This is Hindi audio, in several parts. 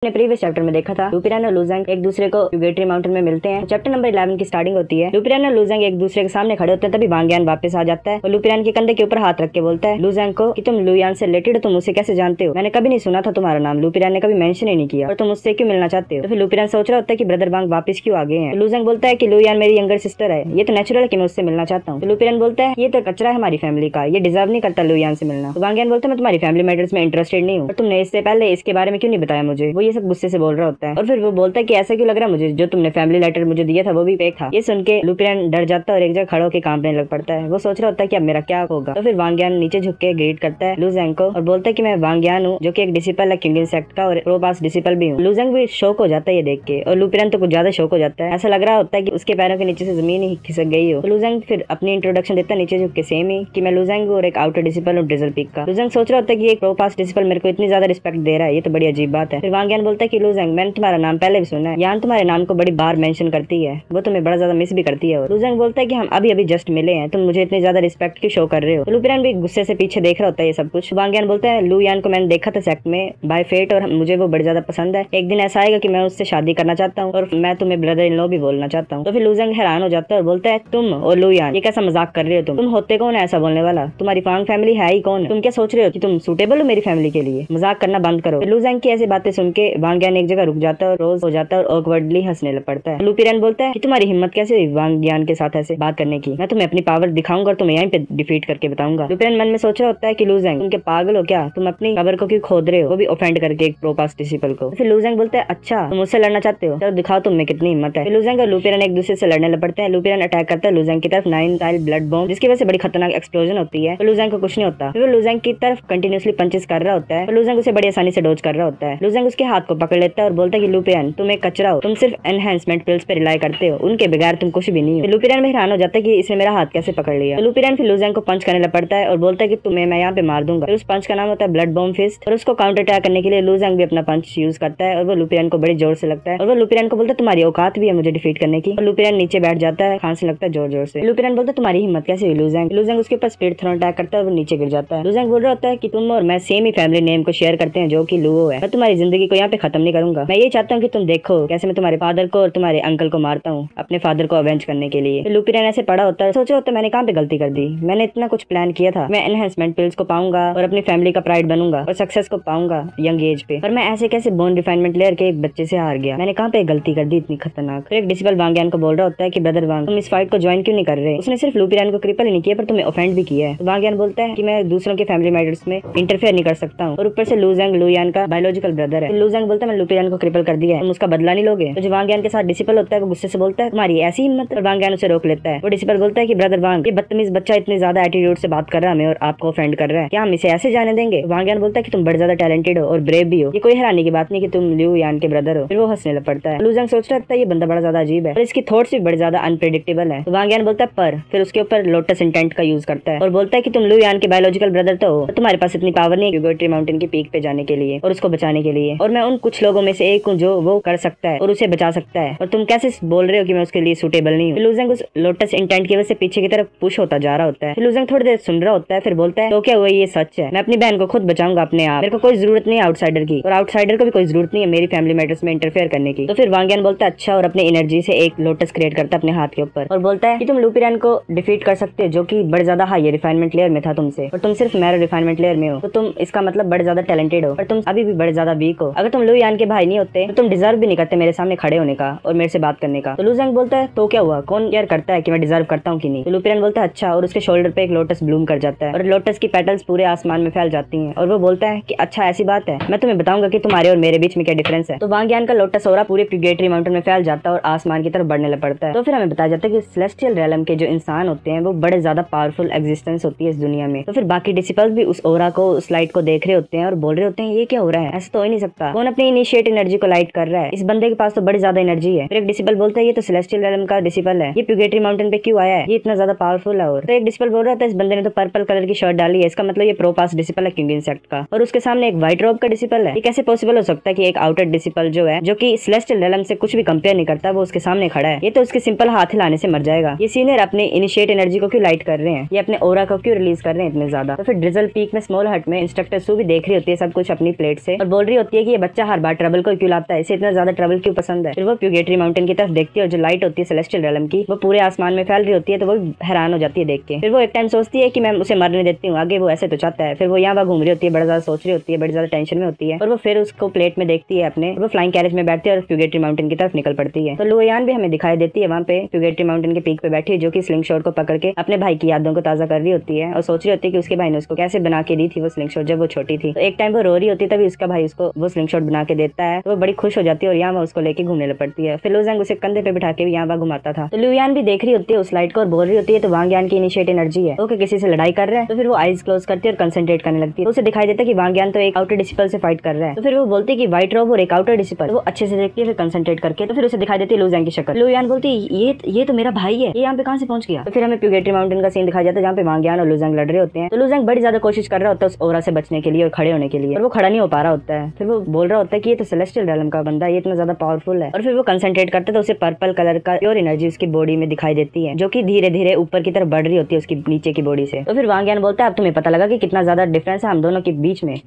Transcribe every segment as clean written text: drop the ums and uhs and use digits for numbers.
ने प्रीवियस चैप्टर में देखा था लुपियन और लुजंग एक दूसरे को प्यूगेटरी माउंटेन में मिलते हैं। चैप्टर नंबर 11 की स्टार्टिंग होती है। लुपियन और लुजंग एक दूसरे के सामने खड़े होते हैं, तभी वांग यान वापस आ जाता है और लुपियन के कंधे के ऊपर हाथ रख के बोलता है लुजंग को कि तुम लुयान से रिलेटेड हो, तुम उसे कैसे जानते हो? मैंने कभी नहीं सुना था तुम्हारा नाम, लुपियन ने कभी मेंशन ही नहीं किया, और तुम उससे क्यों मिलना चाहते हो? तो फिर लुपियन सोच रहा होता है कि ब्रदर वांग वापस क्यों आ गए हैं। लुजंग बोलता है कि लुयान मेरी यंगर सिस्टर है, ये तो नेचुरल है कि मैं उससे मिलना चाहता हूँ। लुपियन बोलता है ये तो कचरा है हमारी फैमिली का, ये डिजर्व नहीं करता लुयान से मिलना। तो वांग यान बोलता है मैं तुम्हारी फैमिली मैटर्स में इंटरेस्टेड नहीं हूँ, और तुमने इससे पहले इसके बारे में क्यों नहीं बताया मुझे। वो ये सब गुस्से से बोल रहा होता है और फिर वो बोलता है कि ऐसा क्यों लग रहा है मुझे, जो तुमने फैमिली लेटर मुझे दिया था वो भी फेक था। ये सुन के लुपियन डर जाता है और एक जगह खड़ा होकर कांपने लग पड़ता है। वो सोच रहा होता है कि अब मेरा क्या होगा। तो फिर वांग यान नीचे झुक के ग्रीट करता है लुजंग को और बोलता है कि मैं वांग यान हूँ, जो कि एक डिसिपल है किंगडम सेक्ट का और प्रोपास डिसिपल भी हूँ। लुजंग भी शौक हो जाता है ये देख के, और लुपियन तो कुछ ज्यादा शौक हो जाता है। ऐसा लग रहा होता है कि उसके पैरों के नीचे से जमीन ही खिसक गई हो। तो लुजंग फिर अपनी इंट्रोडक्शन देता है नीचे झुक के सेम ही कि मैं लुजंग हूँ और एक आउटर डिसिपल हूँ ड्रिजल पीक का। लुजंग सोच रहा होता है कि एक प्रोपास डिसिपल मेरे को इतनी ज्यादा रिस्पेक्ट दे रहा है, ये तो बड़ी अजीब बात है। फिर वांग यान बोलता है कि लुजंग मैंने तुम्हारा नाम पहले भी सुना है, यान तुम्हारे नाम को बड़ी बार मेंशन करती है, वो तुम्हें बड़ा ज्यादा मिस भी करती है। और लुजंग बोलता है कि हम अभी अभी जस्ट मिले हैं, तुम मुझे इतनी ज्यादा रिस्पेक्ट क्यों शो कर रहे हो। तो लुपियन भी गुस्से से पीछे देख रहा होता है ये सब कुछ। वांग यान बोलता है लु यान को मैंने देखा था सेक्ट में बाय फेट और मुझे वो बड़ी ज्यादा पसंद है, एक दिन ऐसा आएगा कि मैं उससे शादी करना चाहता हूँ और मैं तुम्हें ब्रदर इन लॉ भी बोलना चाहता हूँ। तो फिर लुजंग हैरान हो जाता है और बोलता है तुम और लु यान ये कैसा मजाक कर रहे हो, तुम होते कौन है ऐसा बोलने वाला, तुम्हारी वांग फैमिली है ही कौन, तुम क्या सोच रहे हो कि तुम सूटेबल हो मेरी फैमिली के लिए, मजाक करना बंद करो। लुजंग की ऐसी बातें सुन के वांग यान एक जगह रुक जाता है और रोज हो जाता है और ऑकवर्डली हंसने लग पड़ता है। लुपियन बोलता है कि तुम्हारी हिम्मत कैसे हुई वांग यान के साथ ऐसे बात करने की, मैं तुम्हें अपनी पावर दिखाऊंगा और तुम्हें यहीं पे डिफीट करके बताऊंगा। लुपियन मन में सोच रहा होता है कि लुजंग तुम क्या पागल हो क्या, तुम अपनी कबर को क्यों खोद रहे हो, वो भी ऑफेंड करके एक प्रोपास डिसिपल को। फिर लुजंग बोलता है अच्छा तुम मुझसे लड़ना चाहते हो, चलो दिखाओ तुम में कितनी हिम्मत है। लुजंग और लुपियन एक दूसरे से लड़ने लग पड़ते हैं। लुपियन अटैक करता है लुजंग की तरफ 9 टाइल ब्लड बॉम्ब, जिसकी वजह से बड़ी खतरनाक एक्सप्लोजन होती है। तो लुजंग को कुछ नहीं होता। फिर वो लुजंग की तरफ कंटिन्यूसली पंचेस कर रहा होता है और लुजंग उसे बड़ी आसानी से डोज कर रहा होता है। लुजंग उसके हाथ को पकड़ लेता है और बोलता है कि लुपियन तुम एक कचरा हो, तुम सिर्फ एनहेंसमेंट पिल्स पे रिलाई करते हो, उनके बगैर तुम कुछ भी नहीं हो। लुपियन में हैरान हो जाता है कि इसने मेरा हाथ कैसे पकड़ लिया। तो लुपियन फिर लुजंग को पंच करने लग पड़ता है और बोलता है कि तुम्हें मैं यहाँ पे मार दूंगा। फिर उस पंच का नाम होता है ब्लड बॉम्ब फिस्ट, और उसको काउंटर अटैक करने के लिए लुजंग भी अपना पंच यूज करता है और वो लुपियन को बड़ी जोर से लगता है और वो लुपियन को बोलता है तुम्हारी औकात भी है मुझे डिफीट करने की। और लुपियन नीचे बैठ जाता है, खांसने लगता है जोर जोर से। लुपियन बोलता है तुम्हारी हिम्मत कैसे हुई लुजंग। लुजंग उसके ऊपर स्पीड थ्रोन अटैक करता है और वो नीचे गिर जाता है। लुजंग बोल रहा होता है कि तुम और मैं सेम ही फैमिली नेम को शेयर करते हैं जो कि लुओ है, मैं तुम्हारी जिंदगी को यहाँ पे खत्म नहीं करूंगा, मैं ये चाहता हूँ कि तुम देखो कैसे मैं तुम्हारे फादर को और तुम्हारे अंकल को मारता हूँ अपने फादर को अवेंज करने के लिए। तो लुपियन ऐसे पड़ा होता है, सोचा होता है मैंने कहाँ पे गलती कर दी, मैंने इतना कुछ प्लान किया था, मैं एनहेंसमेंट पिल्स को पाऊंगा और अपनी फैमिली का प्राइड बनूंगा और सक्सेस को पाऊंगा यंग एज पे, और मैं ऐसे कैसे बोन रिफाइनमेंट लेयर के एक बच्चे से हार गया, मैंने कहाँ पे गलती कर दी इतनी खतरनाक। फिर एक डिसिपल वांग यान को बोल रहा होता है कि ब्रदर वांग तुम इस फाइट को ज्वाइन क्यों नहीं कर रहे, उसने सिर्फ लुपियन को क्रिपल ही नहीं किया पर तुम्हें ऑफेंड भी किया है। तो वांग यान बोलता है कि मैं दूसरों के फैमिली मैटर्स में इंटरफेयर नहीं कर सकता हूँ, और ऊपर से लुजंग लुयान का बायोलॉजिकल ब्रदर है। लुजंग बोलता है मैं लुपियन को क्रिपल कर दिया है, तुम उसका बदला नहीं लोगे। तो जो वांग यान के साथ डिसिपल होता है वो गुस्से से बोलता है तुम्हारी ऐसी हिम्मत, और वांग यान उसे रोक लेता है। वो डिसिपल बोलता है कि ब्रदर वांग ये बदतमीज बच्चा इतनी ज्यादा एटीट्यूड से बात कर रहा है हमें और आपको ऑफेंड कर रहा है, क्या हम इसे ऐसे जाने देंगे। वांग यान बोलता है कि तुम बड़े ज्यादा टैलेंटेड हो और ब्रेव भी हो, ये कोई हैरानी की बात नहीं कि तुम लु यान के ब्रदर हो। फिर वो हंसने लग पड़ता है। लुजंग सोच रहा था ये बंदा बड़ा ज्यादा अजीब है और इसकी थॉट्स भी बड़े ज्यादा अनप्रेडिक्टेबल है। तो वांग यान बोलता है पर फिर उसके ऊपर लोटस इंटेंट का यूज करता है और बोलता है कि तुम लु यान के बायोलॉजिकल ब्रदर तो हो, तुम्हारे पास इतनी पावर नहीं है प्यूगेटरी माउंटेन की पीक पे जाने के लिए और उसको बचाने के लिए, और मैं उन कुछ लोगों में से एक हूँ जो वो कर सकता है और उसे बचा सकता है, और तुम कैसे बोल रहे हो कि मैं उसके लिए सूटेबल नहीं हूँ। लुजंग उस लोटस इंटेंट की वजह से पीछे की तरफ पुश होता जा रहा होता है। लुजंग थोड़ी देर सुन रहा होता है, फिर बोलता है तो क्या हुआ ये सच है, मैं अपनी बहन को खुद बचाऊंगा अपने आप, मेरे को कोई जरूरत नहीं है आउटसाइडर की, और आउटसाइडर को भी कोई जरूरत नहीं है मेरी फैमिली मैटर्स में इंटरफेयर करने की। तो फिर वांग यान बोलता है अच्छा, और अपनी एनर्जी से एक लोटस क्रिएट करता है अपने हाथ के ऊपर और बोलता है कि तुम लुपियन को डिफीट कर सकते हो जो कि बड़े ज्यादा हाई रिफाइनमेंट लेयर में था तुमसे, और तुम सिर्फ मैरो रिफाइनमेंट लेयर में हो, तो तुम इसका मतलब बड़े ज्यादा टैलेंटेड हो, पर तुम अभी भी बड़े ज्यादा वीक हो। अगर तुम लु यान के भाई नहीं होते तो तुम डिजर्व भी नहीं करते मेरे सामने खड़े होने का और मेरे से बात करने का। तो लुजंग बोलता है तो क्या हुआ, कौन केयर करता है कि मैं डिजर्व करता हूँ कि नहीं। तो लुपियन बोलता है अच्छा, और उसके शोल्डर पे एक लोटस ब्लूम कर जाता है और लोटस की पेटल्स पूरे आसमान में फैल जाती हैं, और वो बोलता है कि अच्छा ऐसी बात है, मैं तुम्हें बताऊंगा कि तुम्हारे और मेरे बीच में क्या डिफरेंस है। तो वांग यान का लोटस ओरा पूरे प्यूगेटरी माउंटेन में फैल जाता है और आसमान की तरफ बढ़ने लग पड़ता है। तो फिर हमें बताया जाता है कि सेलेस्टियल रेलम के जो इंसान होते हैं वो बड़े ज्यादा पावरफुल एग्जिस्टेंस होती है इस दुनिया में। तो फिर बाकी डिसिपल्स भी उस ओरा को, उस लाइट को देख रहे होते हैं और बोल रहे होते हैं ये क्या हो रहा है, ऐसा तो हो ही नहीं सकता, कौन अपनी इनिशिएट एनर्जी को लाइट कर रहा है, इस बंदे के पास तो बड़ी ज्यादा एनर्जी है। फिर एक डिसिपल बोलता है ये तो सेलेस्टियल रेलम का डिसिपल है, ये प्यूगेटरी माउंटेन पे क्यों आया है, ये इतना ज्यादा पावरफुल है। और तो एक डिसिपल बोल रहा था इस बंदे ने तो पर्पल कलर की शर्ट डाली है, इसका मतलब ये प्रोपास डिसिपल है किंगडम सेक्ट का, और उसके सामने एक व्हाइट रोब का डिसिपल है। ये कैसे पॉसिबल हो सकता है कि एक आउटर डिसिपल जो है, जो कि सेलेस्टियल रेलम से कुछ भी कंपेयर नहीं करता, वो उसके सामने खड़ा है, ये तो उसके सिंपल हाथ हिलाने से मर जाएगा। ये सीनियर अपने इनिशिएट एनर्जी को क्यों लाइट कर रहे हैं, ये अपने ओरा को क्यों रिलीज कर रहे हैं इतने ज्यादा। तो फिर ड्रिजल पीक में स्मॉल हट में इंस्ट्रक्टर सू भी देख रही होती है सब कुछ अपनी प्लेट से और बोल रही होती है कि ये बच्चा हर बार ट्रबल को क्यों लाता है, इसे इतना ज्यादा ट्रबल क्यों पसंद है। फिर वो प्यूगेटरी माउंटेन की तरफ देखती है और जो लाइट होती है सेलेस्टियल रेलम की वो पूरे आसमान में फैल रही होती है, तो वो हैरान हो जाती है देख के। फिर वो एक टाइम सोचती है कि मैं उसे मरने देती हूँ, आगे वो ऐसे तो चाहता है। फिर वो यहाँ घूम रही होती है, बड़ा ज्यादा सोच रही होती है, बड़ी ज्यादा टेंशन में होती है, और वो फिर उसको प्लेट में देखती है अपने, वो फ्लाइंग कैरेज में बैठती है और प्यूगेटरी माउंटेन की तरफ निकल पड़ती है। तो लुयान भी हमें दिखाई देती है वहाँ पे प्यूगेटरी माउंटेन के पीक पे बैठी है, जो कि स्लिंग शॉट को पकड़ के अपने भाई की यादों को ताजा कर रही होती है और सोच रही होती है कि उसके भाई ने उसको कैसे बना के दी थी वो स्लिंग शॉट जब वो छोटी थी। तो एक टाइम वो रो रही होती है, तभी उसका भाई उसको वो स्लिंग शॉट बना के देता है, तो वो बड़ी खुश हो जाती है और यहाँ उसको लेके घूमने लग पड़ती है। फिर लुयांग उसे कंधे पे बिठा के भी यहाँ घुमाता था। तो लुयान भी देख रही होती है उस लाइट को और बोल रही होती है तो वांग यान की इनिशिएट एनर्जी है, ओके किसी से लड़ाई कर रहा है। तो फिर वो आइज क्लोज करती है और कंसंट्रेट करने लगती है। तो उसे दिखाई देता है कि वांग यान तो एक आउटर डिसिपल से फाइट कर रहा है। तो फिर वो बोलती है कि व्हाइट रोब और एक आउटर डिसिपल, वो अच्छे से देखती है फिर कंसंट्रेट करके। तो फिर उसे दिखाई देती है लुयांग की शक्ल। लुयान बोलती है ये तो मेरा भाई है, ये यहाँ पे कहाँ से पहुंच गया। तो फिर हमें प्यूगेटरी माउंटेन का सीन दिखाया जाता है जहाँ पे वांग यान और लुयांग लड़ रहे होते हैं। तो लुयांग बड़ी ज्यादा कोशिश कर रहा होता है उस ओरा से बचने के लिए और खड़े होने के लिए, और वो खड़ा नहीं हो पा रहा होता है। फिर वो बोल रहा होता है कि ये तो सेलेस्टियल रेलम का बंदा है, ये इतना ज्यादा पावरफुल है। और फिर वो कंसंट्रेट करता है तो उसे पर्पल कलर का प्योर एनर्जी उसकी बॉडी में दिखाई देती है, जो कि धीरे धीरे ऊपर की तरफ बढ़ रही होती है उसकी नीचे की बॉडी से। तो फिर वांग यान बोलता है अब तुम्हें पता लगा कि कितना ज्यादा डिफरेंस है हम दोनों के बीच में,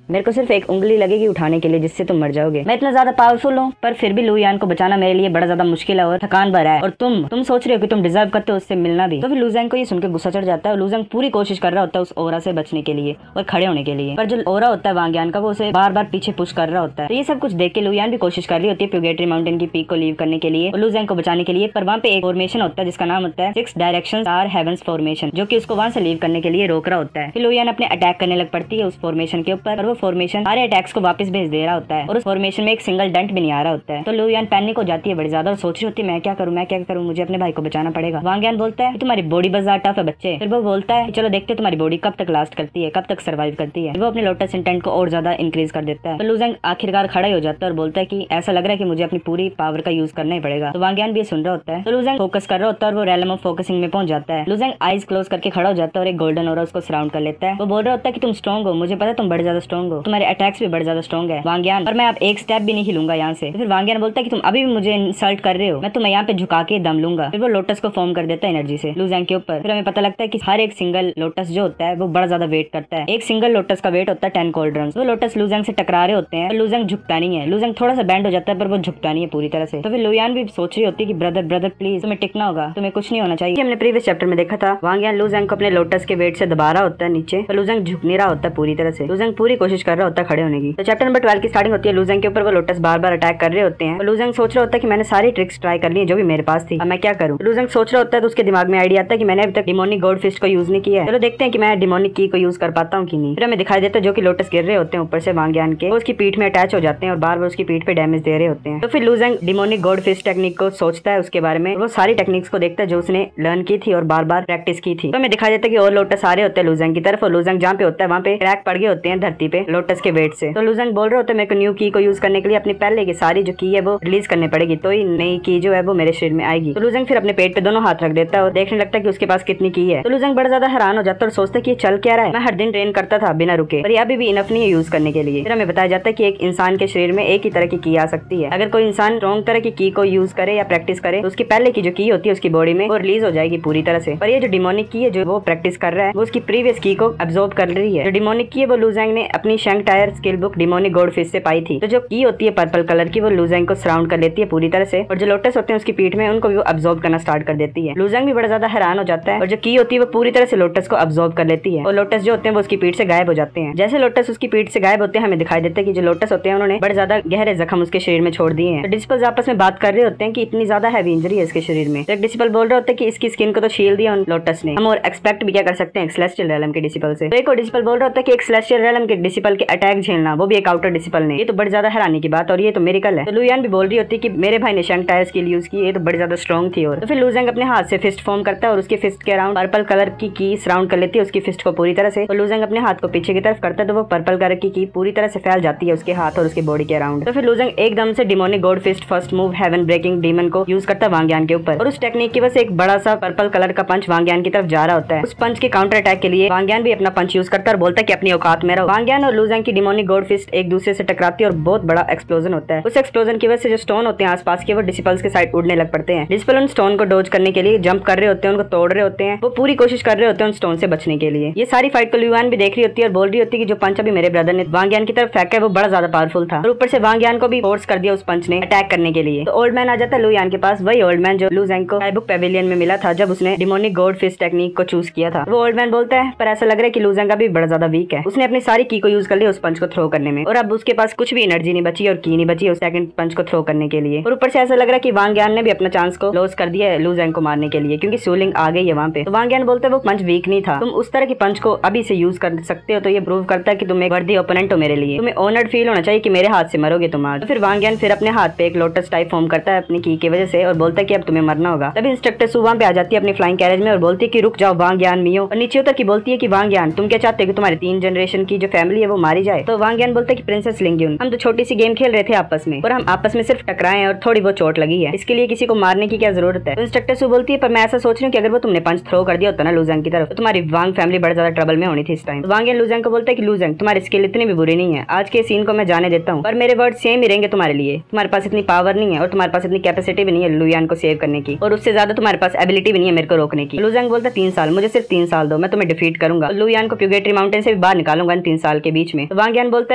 मेरे को सिर्फ एक उंगली लगेगी उठाने के लिए जिससे तुम मर जाओगे। मैं इतना ज्यादा पावरफुल हूँ पर फिर भी लुयांग को बचाना मेरे लिए बड़ा ज्यादा मुश्किल है और थकान भरा है, और तुम सोच रहे हो कि तुम डिजर्व करते हो उससे मिलना भी। तो फिर लुयांग को ये सुनकर गुस्सा चढ़ जाता है और लुयांग पूरी कोशिश कर रहा होता है उस ओरा से बचने के लिए और खड़े होने के लिए, पर जो ओरा होता है वांग यान का वो उसे बार बार पीछे पुश कर रहा होता है। तो ये सब कुछ देख के लुयांग भी कोशिश कर रही होती है प्यूगेटरी माउंटेन की पीक को लीव करने के लिए और लुयांग को बचाने के लिए, पर वहाँ पे एक फॉर्मेशन होता है जिसका नाम होता है 6 डायरेक्शन स्टार हेवंस फॉर्मेशन, जो कि उसको वहाँ से लीव करने के लिए रोक रहा होता है। फिर लुयांग अपने अटैक करने लग पड़ती है उस फॉर्मेशन के ऊपर और वो फॉर्मेशन सारे अटैक्स को वापस भेज दे रहा होता है और उस फॉर्मेशन में एक सिंगल डेंट भी नहीं आ रहा होता है। तो लुयांग पैनिक हो जाती है बड़ी ज्यादा और सोच रही होती है मैं क्या करूँ, मुझे अपने भाई को बचाना पड़ेगा। वांग यान बोलता है तुम्हारी बॉडी बस ज्यादा टफ है बच्चे। फिर वो बोलता है चलो देखते तुम्हारी बॉडी कब तक लास्ट करती है, कब तक सर्वाइव करती है। वो अपने लोटस इंटेंट को और ज्यादा इंक्रीज कर देता है। तो लुयांग आखिरकार खड़ा ही हो जाता है और बोलता है कि ऐसा लग रहा है कि मुझे अपनी पूरी पावर का यूज करना ही पड़ेगा। तो वांग यान भी सुन रहा होता है। तो लुयांग फोकस कर रहा होता है और वो रेलम ऑफ फोकसिंग में पहुंच जाता है। लुयांग आइज क्लोज करके खड़ा हो जाता है और एक गोल्डन ओरा उसको सराउंड कर लेता है। वो बोल रहा होता है कि तुम स्ट्रॉन्ग हो, मुझे पता है तुम बड़े ज्यादा स्ट्रॉन्ग हो, तुम्हारे अटैक्स भी बड़े ज्यादा स्ट्रॉन्ग है वांग यान, और मैं अब एक स्टेप भी नहीं हिलूंगा यहाँ से। फिर वांग यान बोलता है कि तुम अभी भी मुझे इंसल्ट कर रहे हो, मैं तुम्हें यहाँ पे झुका के दम लूंगा। फिर वो लोटस को फॉर्म कर देता है एनर्जी से लुयांग के ऊपर। फिर हमें पता लगता है कि हर एक सिंगल लोटस जो होता है वो बड़ा ज्यादा वेट करता है। एक सिंगल लोटस का वेट होता है 10 कोल्ड्रम्स। वो लोटस लुयांग से टकरा रहे होते हैं, लुयांग झुकता नहीं है, लुयांग थोड़ा सा बैंड हो जाता है पर वो झुकता नहीं है पूरी तरह से। तो फिर लुयांग भी सोच रही होती है कि ब्रदर प्लीज तुम्हें टिकना होगा, तुम्हें कुछ नहीं होना चाहिए। हमने प्रीवियस चैप्टर में देखा था वांग यान लुयांग को अपने लोटस के वेट से दबा रहा होता है नीचे, पर लुयांग झुक नहीं रहा होता पूरी तरह से। लुयांग पूरी कोशिश कर रहा होता है खड़े होने की। तो चैप्टर नंबर 12 की स्टार्टिंग होती है, लुयांग के ऊपर वो लोटस बार बार अटैक कर रहे होते हैं। लुयांग सोच रहा होता है कि मैंने सारी ट्रिक्स ट्राई कर ली है जो भी मेरे पास थी, अब मैं क्या करूं। लुयांग सोच रहा होता है तो उसके दिमाग में आइडिया आता है कि मैंने अभी तक डिमोनिक गॉड फिस्ट को यूज नहीं किया है, चलो देखते हैं कि मैं डिमोनिक की को यूज कर पाता हूँ कि नहीं। फिर हमें दिखाई देता है जो कि लोटस गिर रहे होते हैं ऊपर से वांग यान के, वो उसकी पीठ में अटैच हो जाते हैं और बार बार उसकी पीठ पे डैमेज दे रहे होते हैं। तो फिर Luyang demonic god fist technique को सोचता है उसके बारे में, वो सारी टेक्निक्स को देखता है जो उसने लर्न की थी और बार बार प्रैक्टिस की थी। तो हमें दिखाई देता है कि और लोटस आ रहे होते हैं लुयांग की तरफ, और लुयांग जहाँ पे होता है वहाँ पे क्रैक पड़ गए होते हैं धरती पे लोटस के वेट से। तो लुयांग बोल रहे होते हैं मेरे को न्यू की को यूज करने के लिए अपनी पहले की सारी जो की है वो रिलीज करने पड़ेगी, तो ही नई की जो है वो मेरे शरीर में आएगी। तो लुयांग फिर अपने पेट पे दोनों हाथ रख देता है और देखने लगता है कि उसके पास कितनी की है। तो लुयांग बड़ा ज्यादा हैरान हो जाता है और सोचता है कि ये चल क्या रहा है, मैं हर दिन ट्रेन करता था बिना रुके, पर ये अभी भी इनफ नहीं है यूज करने के लिए। फिर हमें बताया जाता है कि एक इंसान के शरीर में एक ही तरह की आ सकती है। अगर कोई इंसान स्ट्रॉन्ग तरह की को यूज करे या प्रैक्टिस करे तो उसकी पहले की जो की होती है उसकी बॉडी में वो रिलीज हो जाएगी पूरी तरह से। पर ये जो डिमोनिक की है जो वो प्रैक्टिस कर रहा है वो उसकी प्रीवियस की को अब्सॉर्ब कर रही है। जो डिमोनिक की है वो लुयांग ने अपनी Shang tier skill book demonic god fist से पाई थी। तो जो की होती है पर्पल कलर की वो लुयांग को सराउंड कर लेती है पूरी तरह से, और जो लोटस होते हैं उसकी पीठ में उनको भी वो अब्सॉर्ब करना स्टार्ट कर देती है। लुयांग भी बड़ा ज्यादा हैरान हो जाता है और जो की होती है वो पूरी तरह से लोटस को अब्सॉर्ब कर लेती है और लोटस जो होते हैं वो उसकी पीठ से गायब हो जाते हैं। जैसे लोटस उसकी पीठ से गायब होते हैं हमें दिखाई देता है कि जो लोटस होते हैं उन्होंने बड़े ज्यादा गहरे जख्म उसके शरीर में छोड़ दिए हैं। तो डिसिपल्स आपस में बात कर रहे होते हैं कि इतनी ज्यादा हैवी इंजरी है इसके शरीर में। तो एक डिसिपल बोल रहे होते हैं कि इसकी स्किन को तो छील दिया उन लोटस ने, हम और एक्सपेक्ट भी क्या कर सकते हैं सेलेस्टियल रेलम के डिसिपल से। तो एक और डिसिपल बोल रहा होता है कि एक सेलेस्टियल रेलम के डिसिपल के अटैक झेलना वो भी एक आउटर डिसिपल ने, ये तो बड़ी ज्यादा हैरानी की बात और ये तो मिरेकल है। तो लुयांग भी बोल रही होती है कि मेरे भाई ने शंग टायर स्किल यूज की, ये तो बड़ी ज्यादा स्ट्रॉन्ग थी। और तो फिर लुयांग अपने हाथ से फिस्ट फॉर्म करता है और उसके फिस्ट के अराउंड पर्पल कलर की सराउंड कर लेती है उसकी फिस्ट को पूरी तरह से। तो लुयांग अपने हाथ को पीछे की तरफ करता है तो वो पर्पल कलर की पूरी तरह से फैल जाती है उसके हाथ और उसके बॉडी के अराउंड। तो फिर लुयांग एकदम से demonic god fist first move heaven breaking demon को यूज करता है वांग यान के ऊपर, और उस टेक्निक की वजह से एक बड़ा सा पर्पल कलर का पंच वांग यान की तरफ जा रहा होता है। उस पंच के काउंटर अटैक के लिए वांग यान भी अपना पंच यूज करता है और बोलता है कि अपनी औकात में रहो। वांग यान और लूजैंग की डिमोनिक गॉड फिस्ट एक दूसरे से टकराती है और बहुत बड़ा एक्सप्लोजन होता है। उस एक्सप्लोजन की वजह से जो स्टोन होते हैं आसपास के, वो डिसिपल्स के साइड उड़ने लग पड़ते हैं। डिसिपल उन स्टोन को डोज करने के लिए जंप कर रहे होते हैं, उनको तोड़ रहे होते हैं, वो पूरी कोशिश कर रहे होते हैं उन स्टोन से बचने के लिए। ये सारी फाइट को लुयान भी देख रही होती है और बोल रही होती है कि जो पंच अभी मेरे ब्रदर ने वांग यान की तरफ फेंका है वो बड़ा ज्यादा पावरफुल था, और ऊपर से वांग यान को भी फोर्स कर दिया उस पंच ने अटैक करने के लिए। तो ओल्ड मैन आ जाता है लुयान के पास, वही ओल्ड मैन जो लुजैंग को बुक पेविलियन में मिला था जब उसने डिमोनिक गॉड फिस्ट टेक्निक को चूज किया था। वो ओल्ड मैन बोलता है पर ऐसा लग रहा है कि लुजैंग अभी बड़ा ज्यादा वीक है, उसने अपनी सारी की को यूज कर लिया उस पंच को थ्रो करने में, और अब उसके पास कुछ भी एनर्जी नहीं बची और की नहीं बची उस सेकंड पंच को थ्रो करने के लिए। और ऊपर से ऐसा लग रहा है कि वांग यान ने भी अपना चांस को लॉस कर दिया है लुजैंग को मारने के लिए, क्योंकि सूलिंग आ गई है वहां पे। तो वांग यान बोलता है वो पंच वीक नहीं था, तुम उस तरह की पंच को अभी से यूज कर सकते हो, तो ये प्रूव करता है कि तुम एक वर्दी ओपोनेंट हो मेरे लिए, तुम्हें ऑनर्ड फील होना चाहिए कि मेरे हाथ से मरोगे तुम आज। तो फिर वांग यान फिर अपने हाथ पे एक लोटस टाइप फॉर्म करता है अपनी की की वजह से और बोलता है कि अब तुम्हें मरना होगा। तभी इंस्ट्रक्टर सू वहां पे आ जाती है अपनी फ्लाइंग कैरेज में और बोलती है कि रुक जाओ वांग यान मियो, और नीचे उतर की बोलती है कि वांग यान तुम क्या चाहते हो कि तुम्हारे 3 जनरेशन की जो फैमिली है वो मारी जाए। तो वांग यान बोलता है कि प्रिंसेस लिंग्यून, हम तो छोटी सी गेम खेल रहे थे आपस में और हम आपस में सिर्फ टकराए और थोड़ी बहुत चोट लगी है, इसके लिए किसी को मारने की क्या जरूरत है। तो इंस्ट्रक्टर सू बोलती है पर मैं ऐसा सोच रही हूँ कि अगर वो तुमने पंच थ्रो कर दिया होता ना लुजैंग की तरफ, तो तुम्हारी वांग फैमिली बड़ा ज्यादा ट्रबल में होनी थी इस टाइम। तो वांग यान लुजैंग को बोलता है कि लुजैंग तुम्हारी स्किल इतनी भी बुरी नहीं है, आज के सीन को मैं जाने देता हूँ, पर मेरे वर्ड सेम ही रहेंगे तुम्हारे लिए, तुम्हारे पास इतनी पावर नहीं है और तुम्हारे पास इतनी कैपेसिटी भी नहीं है लुयान को सेव करने की, और उससे ज्यादा तुम्हारे पास एबिलिटी भी नहीं है मेरे को रोकने की। लुजैंग बोलता है 3 साल, मुझे सिर्फ 3 साल दो, मैं तुम्हें डिफीट करूंगा, लुयान को प्यूगेटरी माउंटेन से भी बाहर निकालूंगा इन 3 साल के बीच में। तो वांग यान बोलता